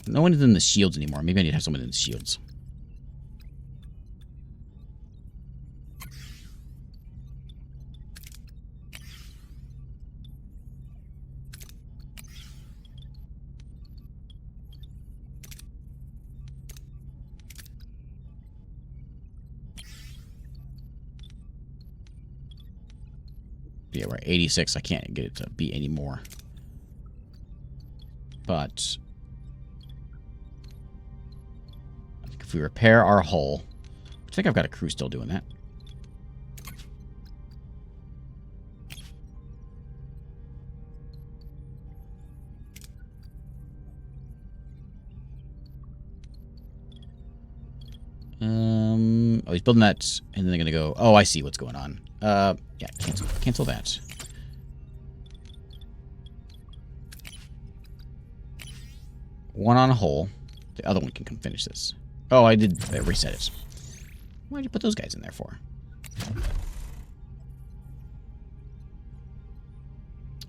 A: No one is in the shields anymore. Maybe I need to have someone in the shields. Yeah, we're at 86. I can't get it to be any more. But I think if we repair our hull, I think I've got a crew still doing that. Oh, he's building that, and then they're gonna go. Oh, I see what's going on. Yeah, cancel that. One on a hole. The other one can come finish this. Oh, I did reset it. Why did you put those guys in there for?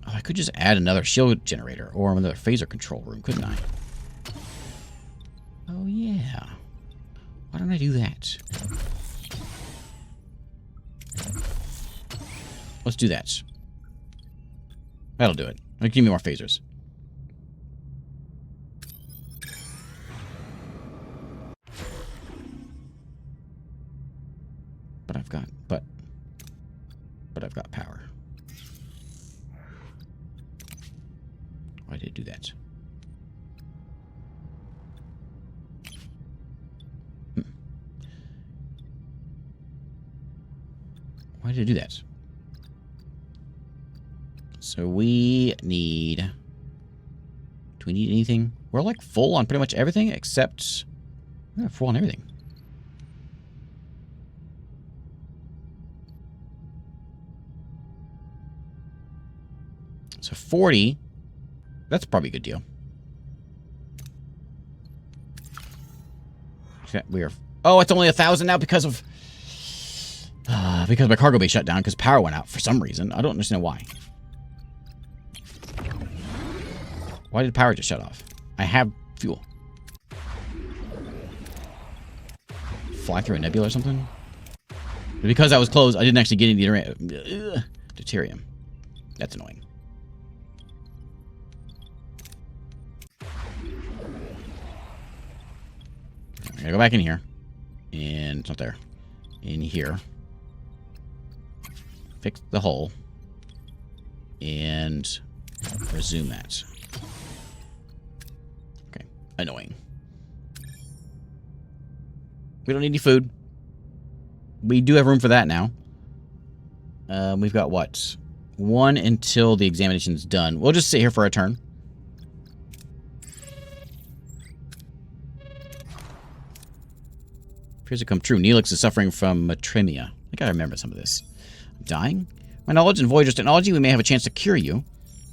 A: Oh, I could just add another shield generator or another phaser control room, couldn't I? Oh, yeah. Why don't I do that? Let's do that. That'll do it. Give me more phasers. But I've got power. Why did it do that? Why did it do that? So we need... Do we need anything? We're like full on pretty much everything except... We're full on everything. So 40... That's probably a good deal. Okay, we are... Oh, it's only 1,000 now because of... because my cargo bay shut down because power went out for some reason. I don't understand why. Why did power just shut off? I have fuel. Fly through a nebula or something? Because I was closed, I didn't actually get any deuterium. That's annoying. I'm gonna go back in here. And it's not there. In here. Fix the hole. And resume that. Okay. Annoying. We don't need any food. We do have room for that now. We've got what? 1 until the examination's done. We'll just sit here for a turn. Appears to come true. Neelix is suffering from metremia. I think I remember some of this. I'm dying? My knowledge in Voyager's technology, we may have a chance to cure you.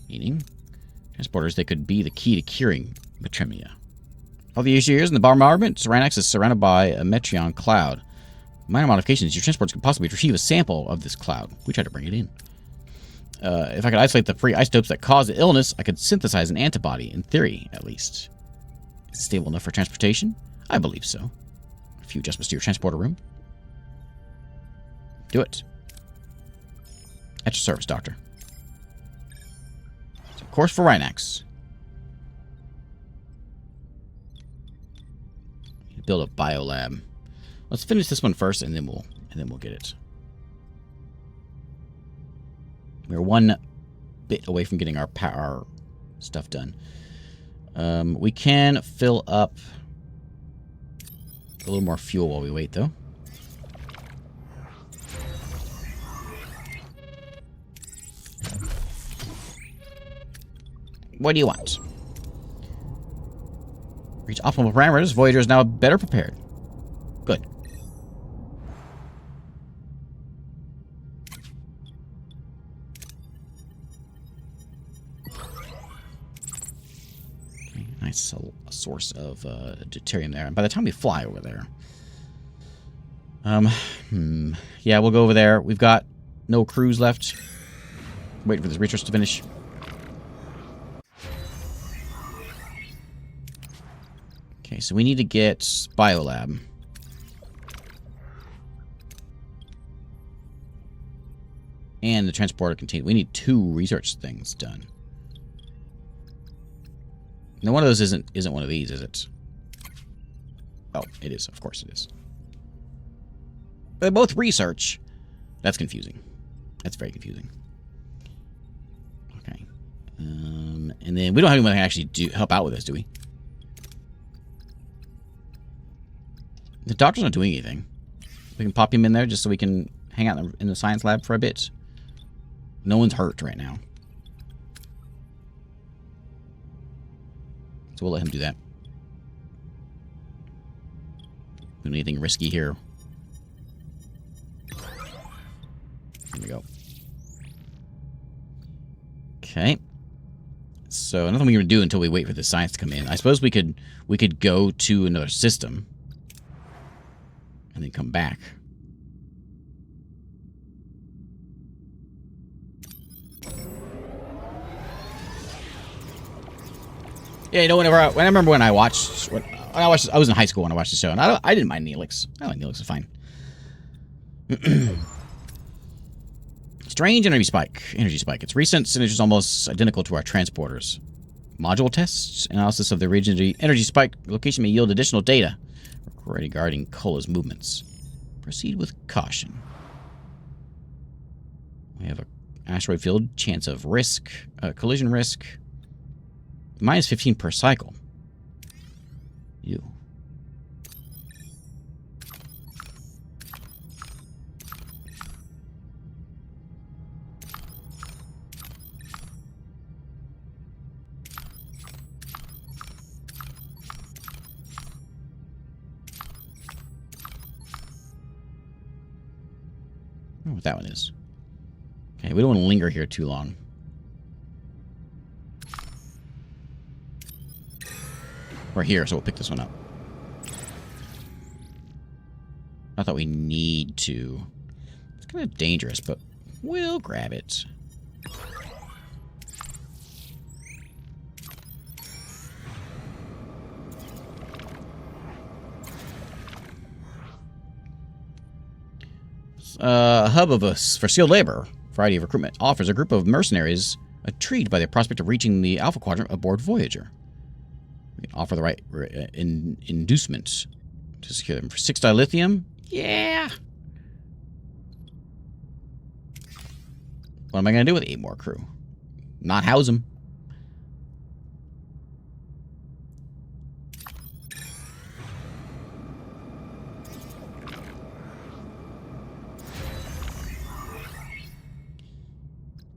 A: Meaning, transporters, they could be the key to curing metremia. All the years in the bombardment, Saranax is surrounded by a Metreon cloud. Minor modifications, your transporters could possibly retrieve a sample of this cloud. We tried to bring it in. If I could isolate the free isotopes that cause the illness, I could synthesize an antibody, in theory, at least. Is it stable enough for transportation? I believe so. A few adjustments to your transporter room. Do it. At your service, Doctor. So, course for Rhinax. Build a biolab. Let's finish this one first, and then we'll get it. We're one bit away from getting our power stuff done. We can fill up a little more fuel while we wait, though. What do you want? Reach optimal parameters. Voyager is now better prepared. Good. Okay, nice source of deuterium there. And by the time we fly over there, yeah, we'll go over there. We've got no crews left. Waiting for this research to finish. Okay, so we need to get biolab. And the transporter container. We need 2 research things done. Now, one of those isn't one of these, is it? Oh, it is. Of course it is. They're both research. That's confusing. That's very confusing. Okay. And then we don't have anyone that can actually help out with this, do we? The doctor's not doing anything. We can pop him in there just so we can hang out in the science lab for a bit. No one's hurt right now. So we'll let him do that. We don't need anything risky here. There we go. Okay. So nothing we can do until we wait for the science to come in. I suppose we could go to another system. And then come back. Yeah, you know, I remember when I watched, I was in high school when I watched the show, and I didn't mind Neelix. I like Neelix, is fine. Strange energy spike. Its recent signature is almost identical to our transporters. Module tests, analysis of the region energy spike location may yield additional data regarding Kola's movements. Proceed with caution. We have a asteroid field, chance of risk, collision risk, minus 15 per cycle. You. I don't know what that one is. Okay, we don't want to linger here too long. We're here, so we'll pick this one up. I thought we need to. It's kind of dangerous, but we'll grab it. Hub of us for skilled labor. Variety of recruitment offers a group of mercenaries intrigued by the prospect of reaching the Alpha Quadrant aboard Voyager. We can offer the right inducements to secure them. For 6 dilithium? Yeah! What am I going to do with 8 more crew? Not house them.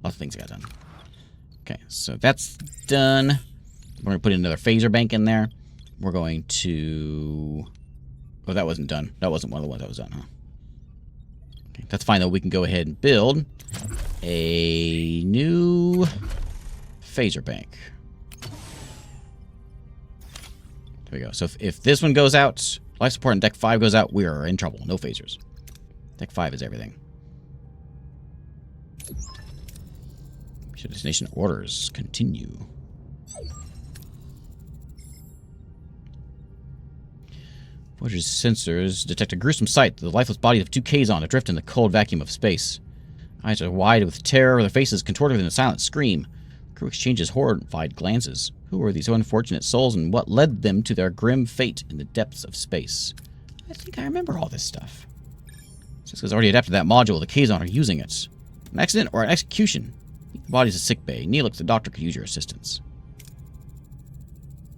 A: Lots of things got done. Okay, so that's done. We're going to put another phaser bank in there. We're going to... Oh, that wasn't done. That wasn't one of the ones that was done, huh? Okay, that's fine, though. We can go ahead and build a new phaser bank. There we go. So if this one goes out, life support and Deck 5 goes out, we are in trouble. No phasers. Deck 5 is everything. Destination orders continue. Voyager's sensors detect a gruesome sight. The lifeless bodies of 2 Kazon adrift in the cold vacuum of space. Eyes are wide with terror, their faces contorted in a silent scream. The crew exchanges horrified glances. Who were these unfortunate souls, and what led them to their grim fate in the depths of space? I think I remember all this stuff. Seska's already adapted that module. The Kazon are using it. An accident or an execution? The body's a sick bay. Neelix, the doctor, could use your assistance.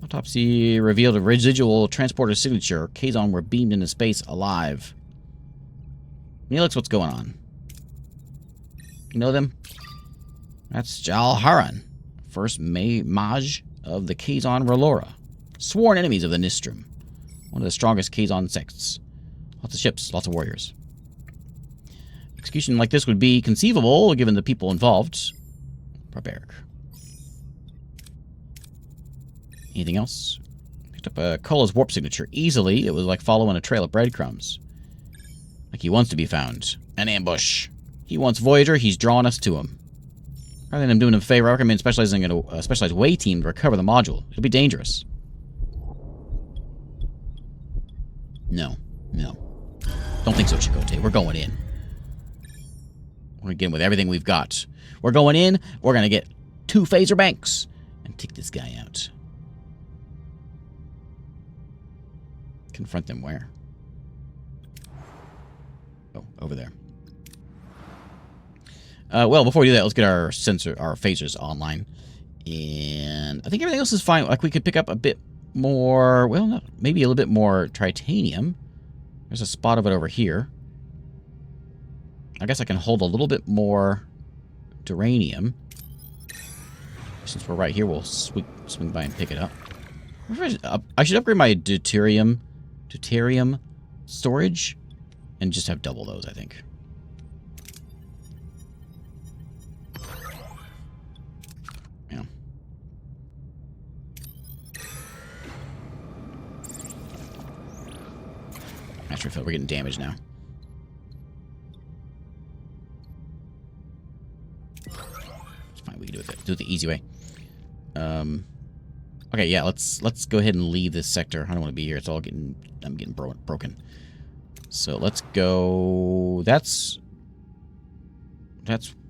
A: Autopsy revealed a residual transporter signature. Kazon were beamed into space alive. Neelix, what's going on? You know them? That's Jalharan, first mage of the Kazon Relora. Sworn enemies of the Nistrum. One of the strongest Kazon sects. Lots of ships, lots of warriors. Execution like this would be conceivable, given the people involved. Barbaric. Anything else? Picked up a Kola's warp signature easily. It was like following a trail of breadcrumbs. Like he wants to be found. An ambush. He wants Voyager, he's drawing us to him. Rather than him doing him a favor, I recommend specializing in a specialized way team to recover the module. It'll be dangerous. No. No. Don't think so, Chakotay. We're going in. We're going to get in with everything we've got. We're going in, we're going to get 2 phaser banks and take this guy out. Confront them where? Oh, over there. Well, before we do that, let's get our phasers online. And I think everything else is fine. Like, we could pick up a bit more, well, no, maybe a little bit more tritanium. There's a spot of it over here. I guess I can hold a little bit more duranium. Since we're right here, we'll swing by and pick it up. I should upgrade my deuterium storage and just have double those, I think. Yeah. Asteroid field, we're getting damaged now. It's fine, we can do it the easy way. Okay, yeah, let's go ahead and leave this sector. I don't want to be here. It's all I'm getting broken. So let's go. That's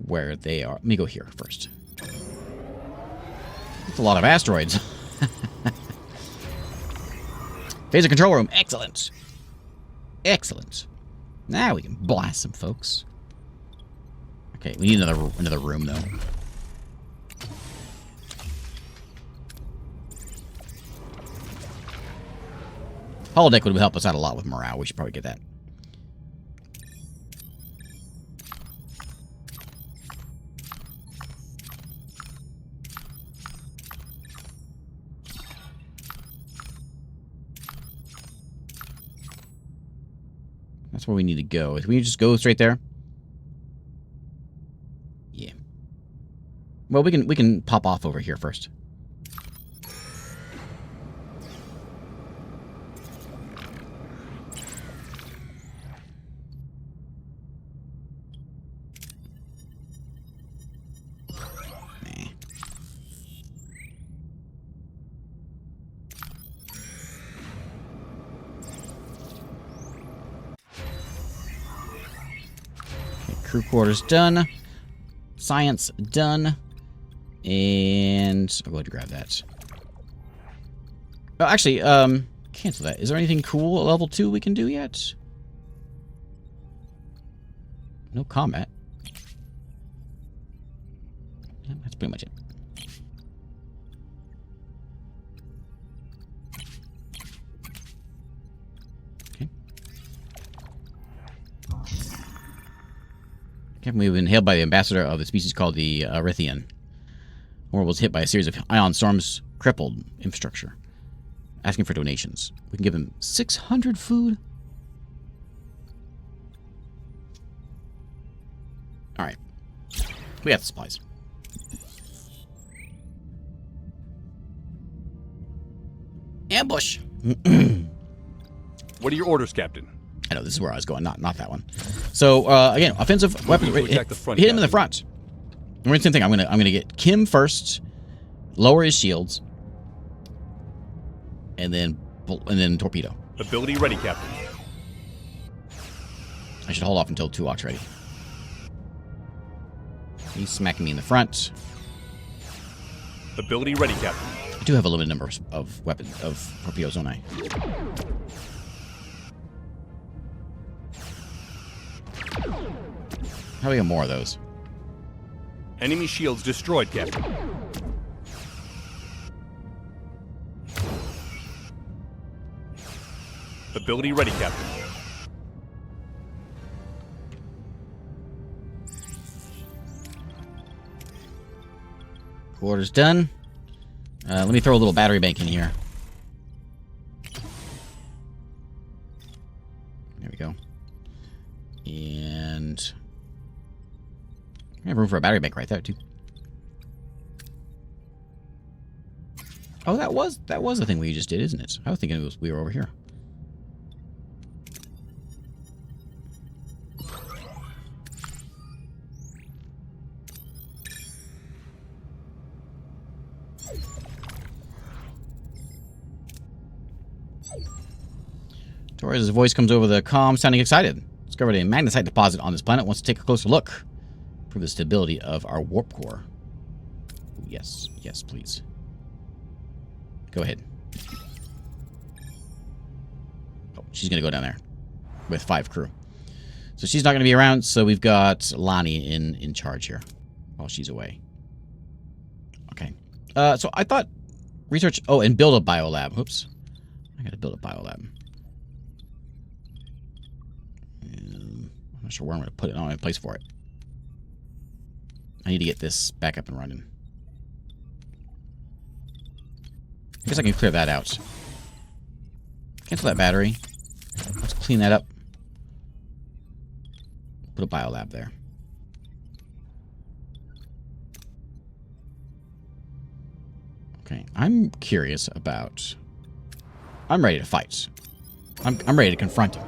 A: where they are. Let me go here first. That's a lot of asteroids. Phaser control room. Excellent. Excellent. Now we can blast some folks. Okay, we need another room, though. Holodeck would help us out a lot with morale. We should probably get that. That's where we need to go. Can we just go straight there? Yeah. Well, we can pop off over here first. Crew quarters done. Science done. And I'll go ahead and grab that. Oh, actually, cancel that. Is there anything cool at level 2 we can do yet? No combat. Yeah, that's pretty much it. We've been hailed by the ambassador of a species called the Arithian. World was hit by a series of ion storms, crippled infrastructure. Asking for donations. We can give him 600 food. Alright. We got the supplies. Ambush!
C: What are your orders, Captain?
A: I know, this is where I was going, not that one. So, again, offensive weapons. Hit him in the front. We're doing the same thing. I'm gonna get Kim first, lower his shields, and then torpedo.
C: Ability ready, Captain.
A: I should hold off until Tuvok's ready. He's smacking me in the front.
C: Ability ready, Captain.
A: I do have a limited number of weapons, of torpedoes, don't I? How do we get more of those?
C: Enemy shields destroyed, Captain. Ability ready, Captain.
A: Quarters done. Let me throw a little battery bank in here. There we go. And I have room for a battery bank right there too. Oh, that was the thing we just did, isn't it? I was thinking we were over here. Torres' voice comes over the comm, sounding excited. Discovered a magnesite deposit on this planet. Wants to take a closer look. Prove the stability of our warp core. Yes, yes, please. Go ahead. Oh, she's gonna go down there with 5 crew. So she's not gonna be around. So we've got Lonnie in charge here while she's away. Okay. So I thought research. Oh, and build a biolab. Oops. I gotta build a biolab. I'm not sure where I'm gonna put it. I don't have a place for it. I need to get this back up and running. I guess I can clear that out. Cancel that battery. Let's clean that up. Put a biolab there. Okay, I'm curious about... I'm ready to fight. I'm ready to confront him.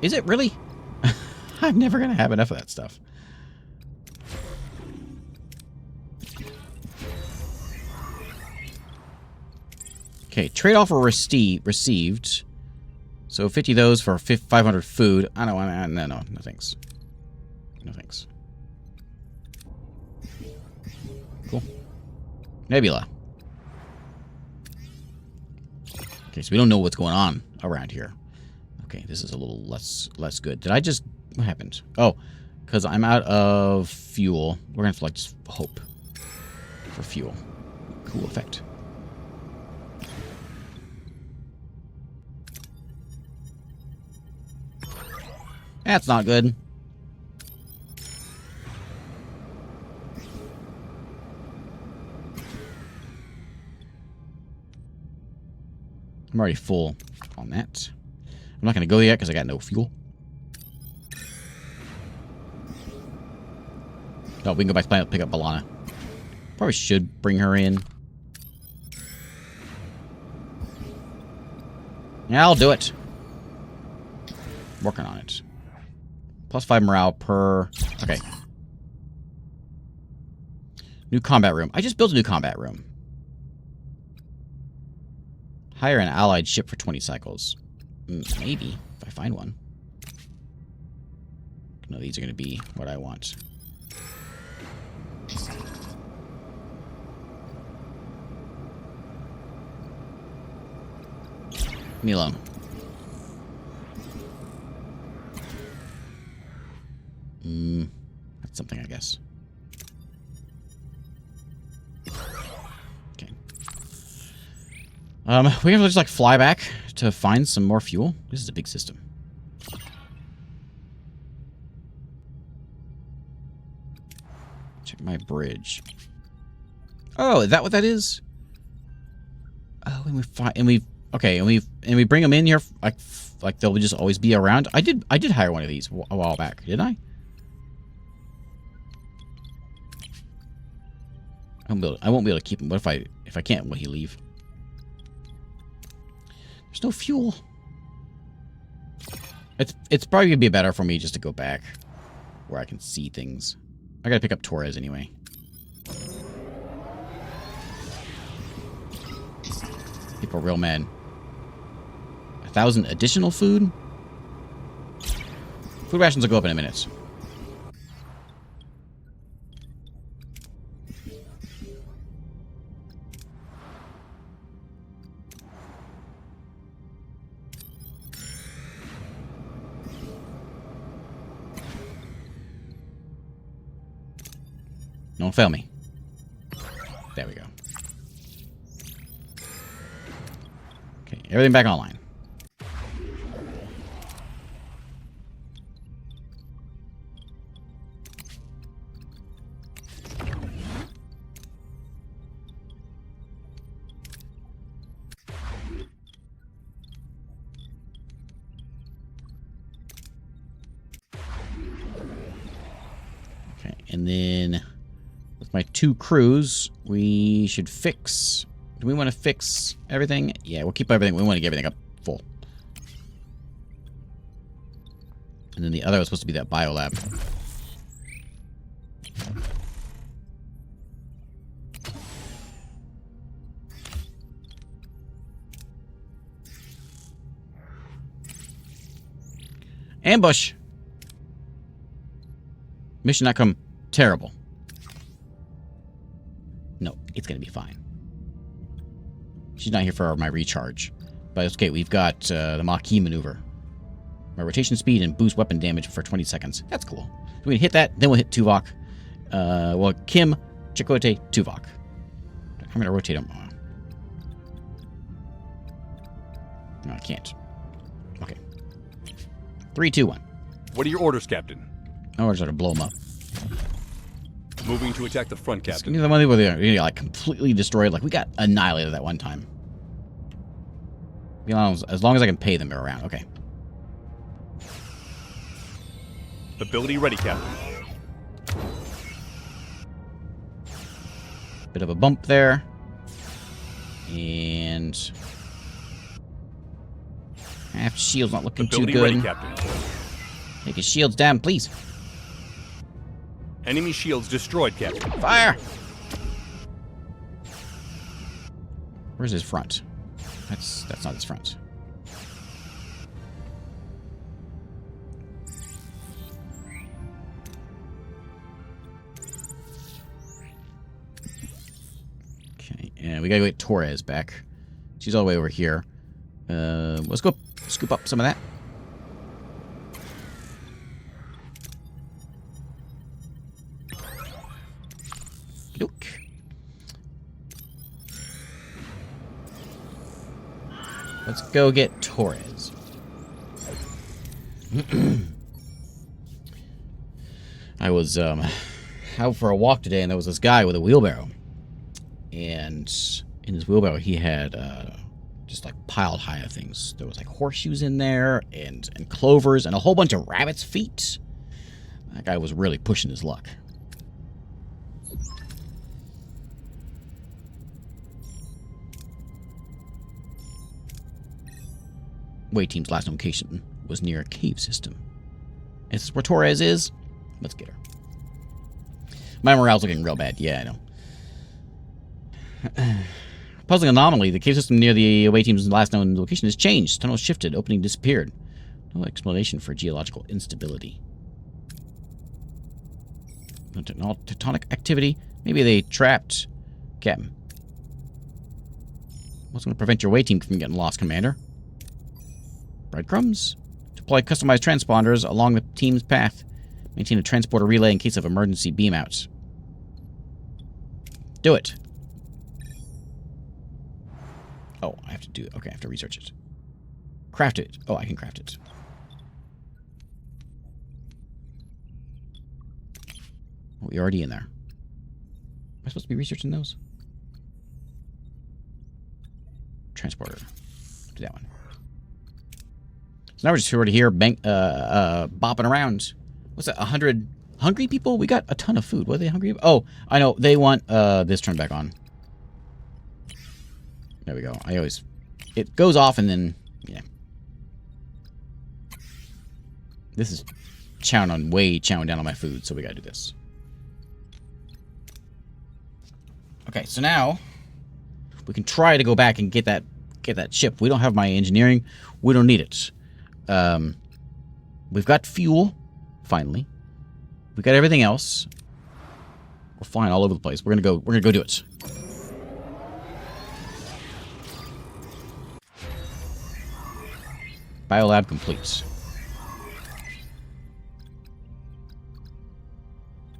A: Is it really? I'm never going to have enough of that stuff. Okay, trade offer received. So 50 of those for 500 food. I don't want to. No thanks. No thanks. Cool. Nebula. Okay, so we don't know what's going on around here. Okay, this is a little less good. Did I just... What happened? Oh, because I'm out of fuel. We're going to have to, like, just hope for fuel. Cool effect. That's not good. I'm already full on that. I'm not going to go yet because I got no fuel. Oh, we can go back to pick up B'Elanna. Probably should bring her in. Yeah, I'll do it. Working on it. +5 morale per... Okay. New combat room. I just built a new combat room. Hire an allied ship for 20 cycles. Maybe, if I find one. No, these are going to be what I want. Leave me alone. That's something, I guess. Okay. We have to just, like, fly back to find some more fuel. This is a big system. Check my bridge. Oh, is that what that is? Oh, and we find, and we, okay, and we bring them in here, like they'll just always be around. I did hire one of these a while back, didn't I? I won't be able to keep him. What if I can't? Will he leave? There's no fuel. It's probably gonna be better for me just to go back where I can see things. I gotta pick up Torres anyway. People are real mad. 1,000 additional food? Food rations will go up in a minute. Don't fail me. There we go. Okay, everything back online. Okay, and then with my 2 crews, we should fix... Do we want to fix everything? Yeah, we'll keep everything. We want to get everything up full. And then the other was supposed to be that biolab. Ambush! Mission outcome terrible. No, it's going to be fine. She's not here for my recharge. But it's okay, we've got the Maquis maneuver. My rotation speed and boost weapon damage for 20 seconds. That's cool. We can hit that, then we'll hit Tuvok. Well, Kim, Chakotay, Tuvok. I'm going to rotate them. No, I can't. Okay. 3, 2, 1.
C: What are your orders, Captain?
A: Oh, we're just going to blow them up.
C: Moving to attack the front, Captain.
A: The one where they like completely destroyed. Like we got annihilated that one time. As long as I can pay them around. Okay.
C: Ability ready, Captain.
A: Bit of a bump there. And half shield's not looking
C: Ability
A: too good.
C: Ready, Captain.
A: Take his shields down, please.
C: Enemy shields destroyed, Captain.
A: Fire! Where's his front? That's not his front. Okay, and we gotta get Torres back. She's all the way over here. Let's go scoop up some of that. Look. Let's go get Torres. I was out for a walk today, and there was this guy with a wheelbarrow. And in his wheelbarrow, he had just like piled high of things. There was like horseshoes in there, and clovers, and a whole bunch of rabbit's feet. That guy was really pushing his luck. Way team's last location was near a cave system. This is where Torres is. Let's get her. My morale's looking real bad. Yeah, I know. Puzzling anomaly. The cave system near the away team's last known location has changed. Tunnel shifted. Opening disappeared. No explanation for geological instability. No tectonic activity. Maybe they trapped Captain. What's going to prevent your away team from getting lost, Commander? Breadcrumbs? Deploy customized transponders along the team's path. Maintain a transporter relay in case of emergency beamouts. Do it. Oh, I have to do it. Okay, I have to research it. Craft it. Oh, I can craft it. Oh, we're already in there. Am I supposed to be researching those? Transporter. Do that one. So now we're just already here bopping around. What's that, 100 hungry people? We got a ton of food. What are they hungry about? Oh, I know. They want this turned back on. There we go. It goes off and then, yeah. This is chowing down on my food, so we gotta do this. Okay, so now we can try to go back and get that ship. We don't have my engineering. We don't need it. We've got fuel, finally. We got everything else. We're flying all over the place. We're gonna go do it. Biolab complete.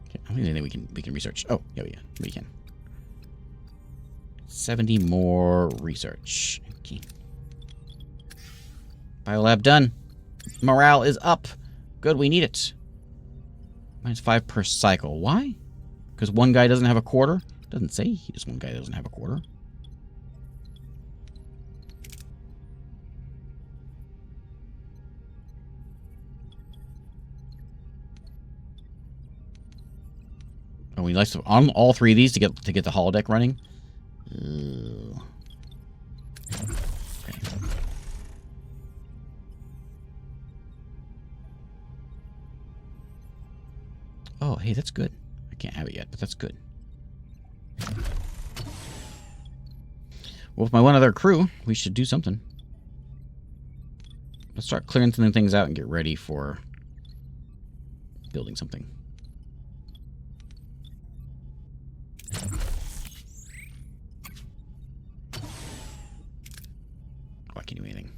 A: Okay, I don't think anything we can research. Oh, yeah, we can. 70 more research. Okay. Biolab done. Morale is up. Good, we need it. -5 per cycle. Why? Because one guy doesn't have a quarter? Doesn't say just one guy doesn't have a quarter. Oh, we like to on all three of these to get the holodeck running. Okay. Oh, hey, that's good. I can't have it yet, but that's good. Well, with my one other crew, we should do something. Let's start clearing some things out and get ready for building something. Oh, I can't do anything.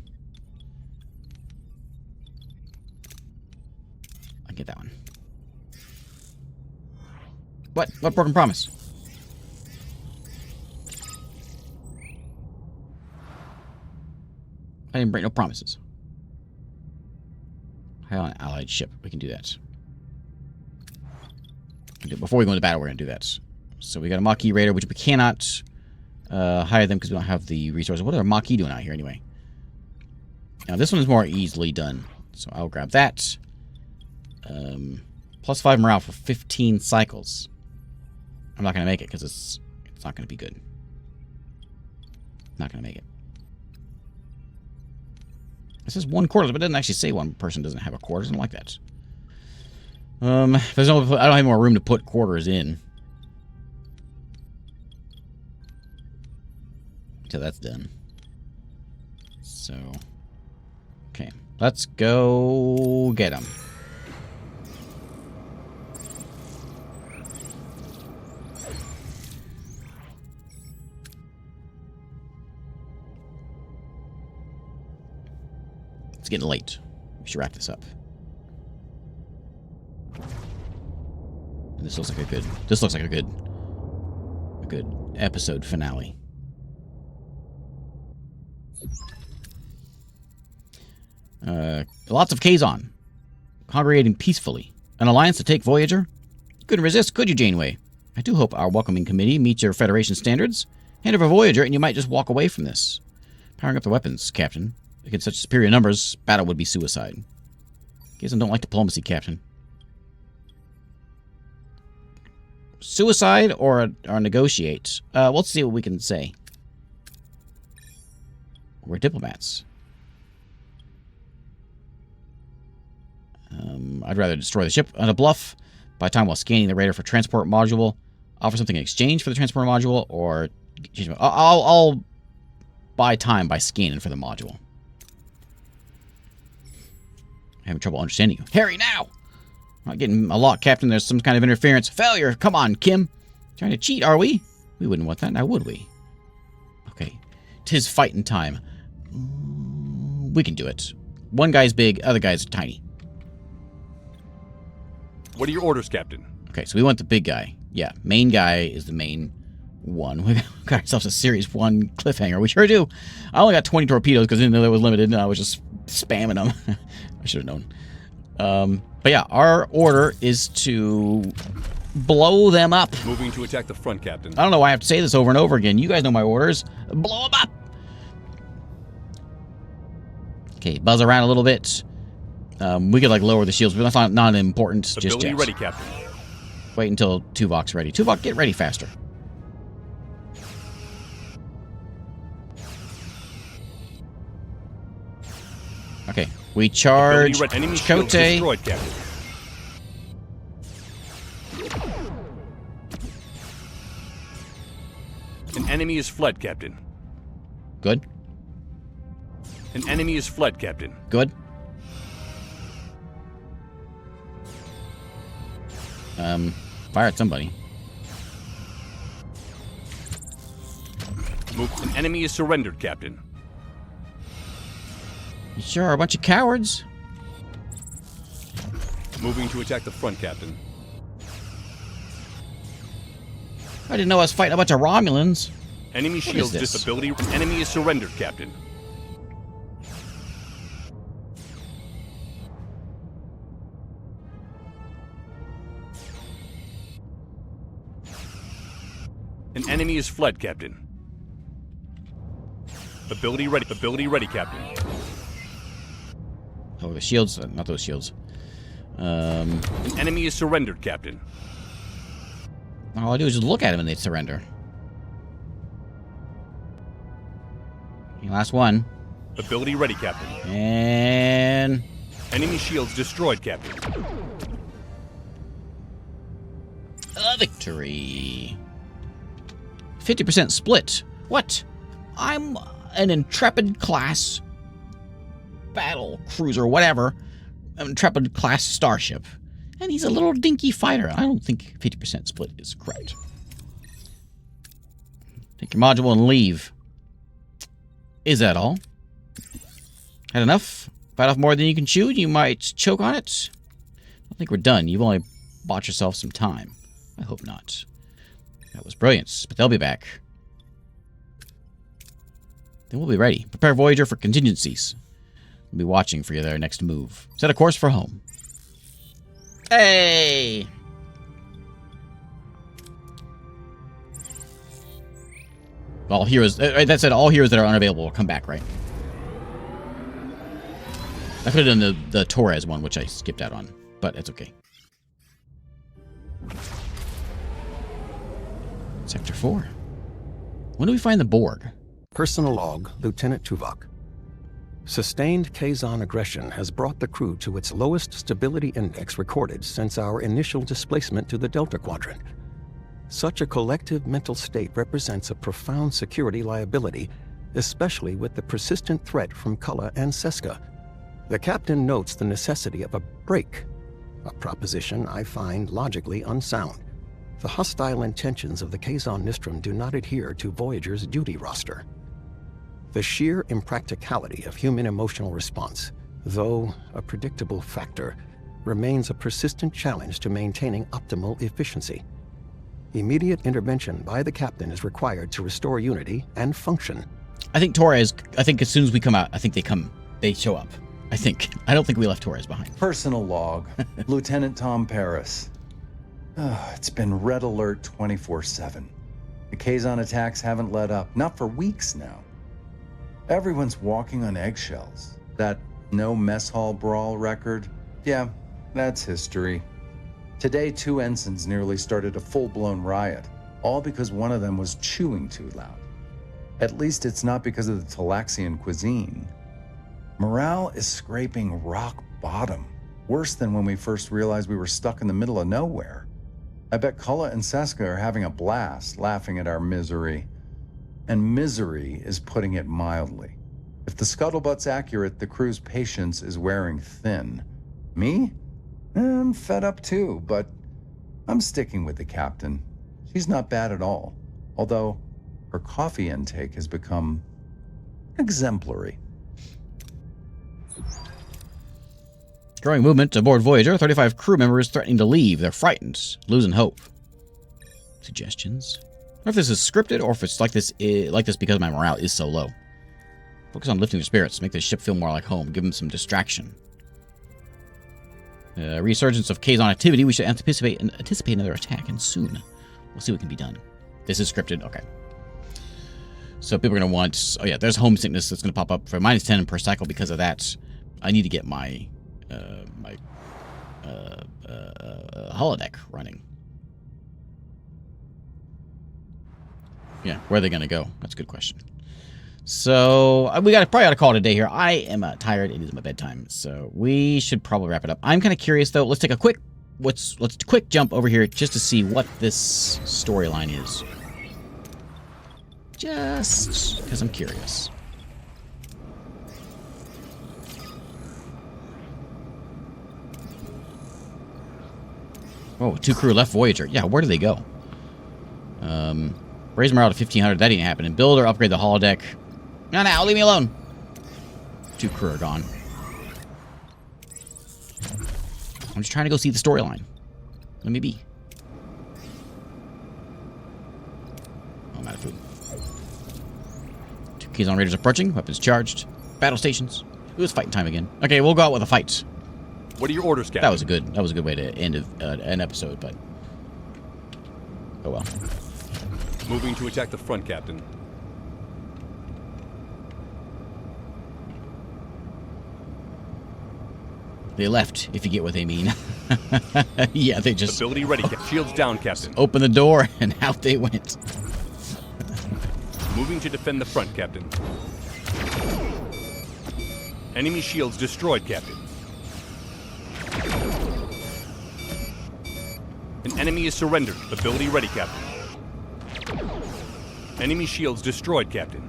A: I get that one. What? What broken promise? I didn't break no promises. High on an allied ship. We can do that. Before we go into battle, we're going to do that. So we got a Maquis Raider, which we cannot hire them because we don't have the resources. What are Maquis doing out here anyway? Now, this one is more easily done. So I'll grab that. +5 morale for 15 cycles. I'm not going to make it because it's not going to be good. Not going to make it. It says 1 quarter, but it doesn't actually say one person doesn't have a quarter. I don't like that. I don't have any more room to put quarters in. So that's done. So, okay. Let's go get them. It's getting late. We should wrap this up. And this looks like a good episode finale. Lots of Kazon, congregating peacefully. An alliance to take Voyager? You couldn't resist, could you, Janeway? I do hope our welcoming committee meets your Federation standards. Hand over Voyager, and you might just walk away from this. Powering up the weapons, Captain. Against such superior numbers, battle would be suicide. Kazon don't like diplomacy, Captain. Suicide or negotiate? Let's see what we can say. We're diplomats. I'd rather destroy the ship on a bluff, buy time while scanning the radar for transport module, offer something in exchange for the transport module, or I'll buy time by scanning for the module. I'm having trouble understanding you. Harry, now! I'm not getting a lot, Captain. There's some kind of interference. Failure! Come on, Kim. Trying to cheat, are we? We wouldn't want that, now would we? Okay. 'Tis fighting time. We can do it. One guy's big, other guy's tiny.
C: What are your orders, Captain?
A: Okay, so we want the big guy. Yeah, main guy is the main one. We got ourselves a Series 1 cliffhanger. We sure do. I only got 20 torpedoes because I didn't know that was limited, and I was just spamming them. I should have known. But yeah, our order is to blow them up.
C: Moving to attack the front, Captain.
A: I don't know why I have to say this over and over again. You guys know my orders. Blow them up! Okay, buzz around a little bit. We could, like, lower the shields, but that's not important. Just
C: Ability
A: jets.
C: ready, Captain.
A: Wait until Tuvok's ready. Tuvok, get ready faster. Okay, we charge
C: Enemy
A: Cote.
C: destroyed, Captain. An enemy is fled, Captain.
A: Good.
C: An enemy is fled, Captain.
A: Good. Fire at somebody.
C: An enemy is surrendered, Captain.
A: You sure are a bunch of cowards.
C: Moving to attack the front, Captain.
A: I didn't know I was fighting a bunch of Romulans.
C: Enemy shields disability. An enemy is surrendered, Captain. An enemy is fled, Captain. Ability ready. Ability ready, Captain.
A: Oh, the shields. Not those shields.
C: An enemy is surrendered, Captain.
A: All I do is just look at them and they surrender. Okay, last one.
C: Ability ready, Captain.
A: And...
C: Enemy shields destroyed, Captain.
A: a victory. 50% split. What? I'm an Intrepid class battle cruiser, whatever. An Intrepid class starship. And he's a little dinky fighter. I don't think 50% split is correct. Take your module and leave. Is that all? Had enough? Bite off more than you can chew? You might choke on it? I think we're done. You've only bought yourself some time. I hope not. That was brilliant, but they'll be back. Then we'll be ready. Prepare Voyager for contingencies. We'll be watching for you their next move. Set a course for home. Hey! All heroes... that said, all heroes that are unavailable will come back, right? I could have done the Torres one, which I skipped out on. But it's okay. Sector 4. When do we find the Borg?
D: Personal log, Lieutenant Tuvok. Sustained Kazon aggression has brought the crew to its lowest stability index recorded since our initial displacement to the Delta Quadrant. Such a collective mental state represents a profound security liability, especially with the persistent threat from Cullen and Seska. The captain notes the necessity of a break, a proposition I find logically unsound. The hostile intentions of the Kazon Nostrum do not adhere to Voyager's duty roster. The sheer impracticality of human emotional response, though a predictable factor, remains a persistent challenge to maintaining optimal efficiency. Immediate intervention by the captain is required to restore unity and function.
A: I think as soon as we come out, they show up. I don't think we left Torres behind.
B: Personal log, Lieutenant Tom Paris. It's been red alert 24/7. The Kazon attacks haven't let up, not for weeks now. Everyone's walking on eggshells. That no mess hall brawl record, yeah, that's history. Today, 2 ensigns nearly started a full-blown riot, all because one of them was chewing too loud. At least it's not because of the Talaxian cuisine. Morale is scraping rock bottom, worse than when we first realized we were stuck in the middle of nowhere. I bet Kulla and Seska are having a blast, laughing at our misery. And misery is putting it mildly. If the scuttlebutt's accurate, the crew's patience is wearing thin. Me? I'm fed up too, but I'm sticking with the captain. She's not bad at all, although her coffee intake has become exemplary.
A: Growing movement aboard Voyager. 35 crew members threatening to leave. They're frightened, losing hope. Suggestions? I don't know if this is scripted or if it's like this because my morale is so low. Focus on lifting their spirits. Make the ship feel more like home. Give them some distraction. Resurgence of Kazon activity. We should anticipate another attack, and soon. We'll see what can be done. This is scripted. Okay. So people are going to want... Oh yeah, there's homesickness that's going to pop up for -10 per cycle because of that. I need to get my holodeck running. Yeah, where are they going to go? That's a good question. So we probably got to call it a day here. I am tired. It is my bedtime, so we should probably wrap it up. I'm kind of curious though. Let's take a quick jump over here just to see what this storyline is. Just because I'm curious. Oh, 2 crew left Voyager. Yeah, where do they go? Raise morale to 1,500. That didn't happen. And build or upgrade the holodeck. No, leave me alone. 2 crew are gone. I'm just trying to go see the storyline. Let me be. Oh, I'm out of food. 2 Kazon Raiders approaching. Weapons charged. Battle stations. It was fighting time again. Okay, we'll go out with a fight.
C: What are your orders, Captain?
A: That was a good way to end an episode, but oh well.
C: Moving to attack the front, Captain.
A: They left, if you get what they mean. Yeah, they just...
C: Ability ready. Shields down, Captain.
A: Open the door, and out they went.
C: Moving to defend the front, Captain. Enemy shields destroyed, Captain. An enemy is surrendered. Ability ready, Captain. Enemy shields destroyed, Captain.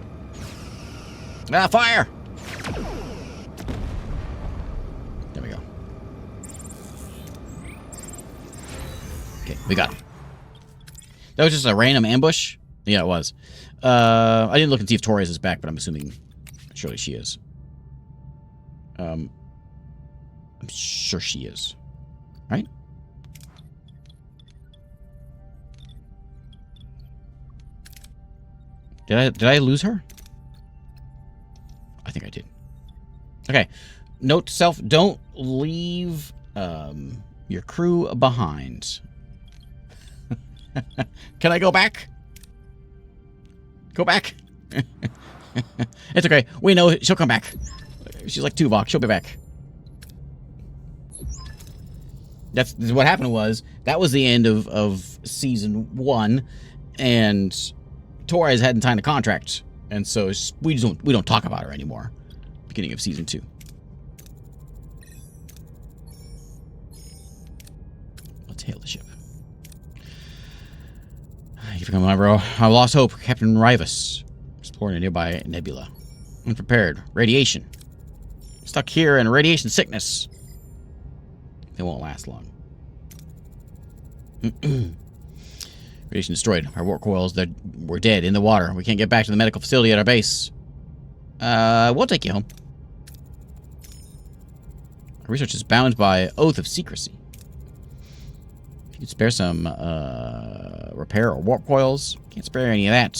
A: Ah, fire! There we go. Okay, we got him. That was just a random ambush? Yeah, it was. I didn't look and see if Torres is back, but I'm assuming surely she is. I'm sure she is. Right? Did I lose her? I think I did. Okay. Note to self, don't leave your crew behind. Can I go back? Go back. It's okay. We know she'll come back. She's like Tuvok. She'll be back. That's what happened was, that was the end of season 1, and Torres hadn't signed a contract, and so we don't talk about her anymore. Beginning of season 2. Let's hail the ship. You can come on, bro. I lost hope. Captain Rivas. Exploring a nearby nebula. Unprepared. Radiation. Stuck here in radiation sickness. They won't last long. Radiation destroyed. Our warp coils, we're dead in the water. We can't get back to the medical facility at our base. We'll take you home. Research is bound by oath of secrecy. If you could spare some repair or warp coils, can't spare any of that.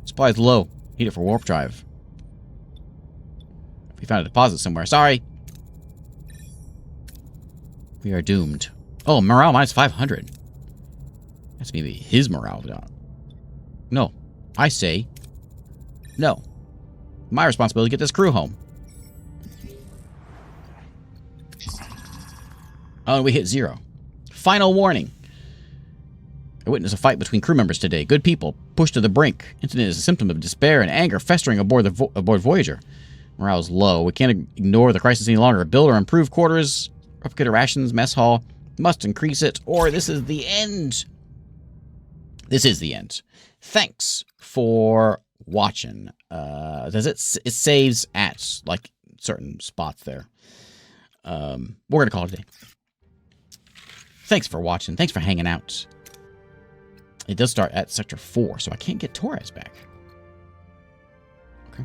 A: Supply's low. Need it for warp drive. We found a deposit somewhere. Sorry. We are doomed. Oh, morale minus 500. That's maybe his morale down. No. I say no. My responsibility to get this crew home. Oh, and we hit 0. Final warning. I witnessed a fight between crew members today. Good people pushed to the brink. Incident is a symptom of despair and anger festering aboard Voyager. Morale is low. We can't ignore the crisis any longer. Build or improve quarters, replicate rations, mess hall. Must increase it, or this is the end. This is the end. Thanks for watching. It saves at like certain spots there. We're gonna call it a day. Thanks for watching. Thanks for hanging out. It does start at Sector 4, so I can't get Torres back. Okay.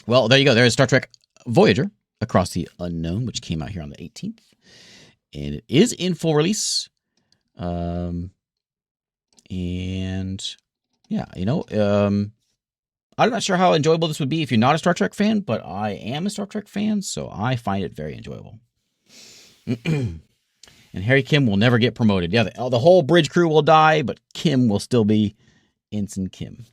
A: Well, there you go. There is Star Trek Voyager Across the Unknown, which came out here on the 18th. And it is in full release. And yeah, you know, I'm not sure how enjoyable this would be if you're not a Star Trek fan, but I am a Star Trek fan, so I find it very enjoyable. And Harry Kim will never get promoted. Yeah, the whole bridge crew will die, but Kim will still be Ensign Kim.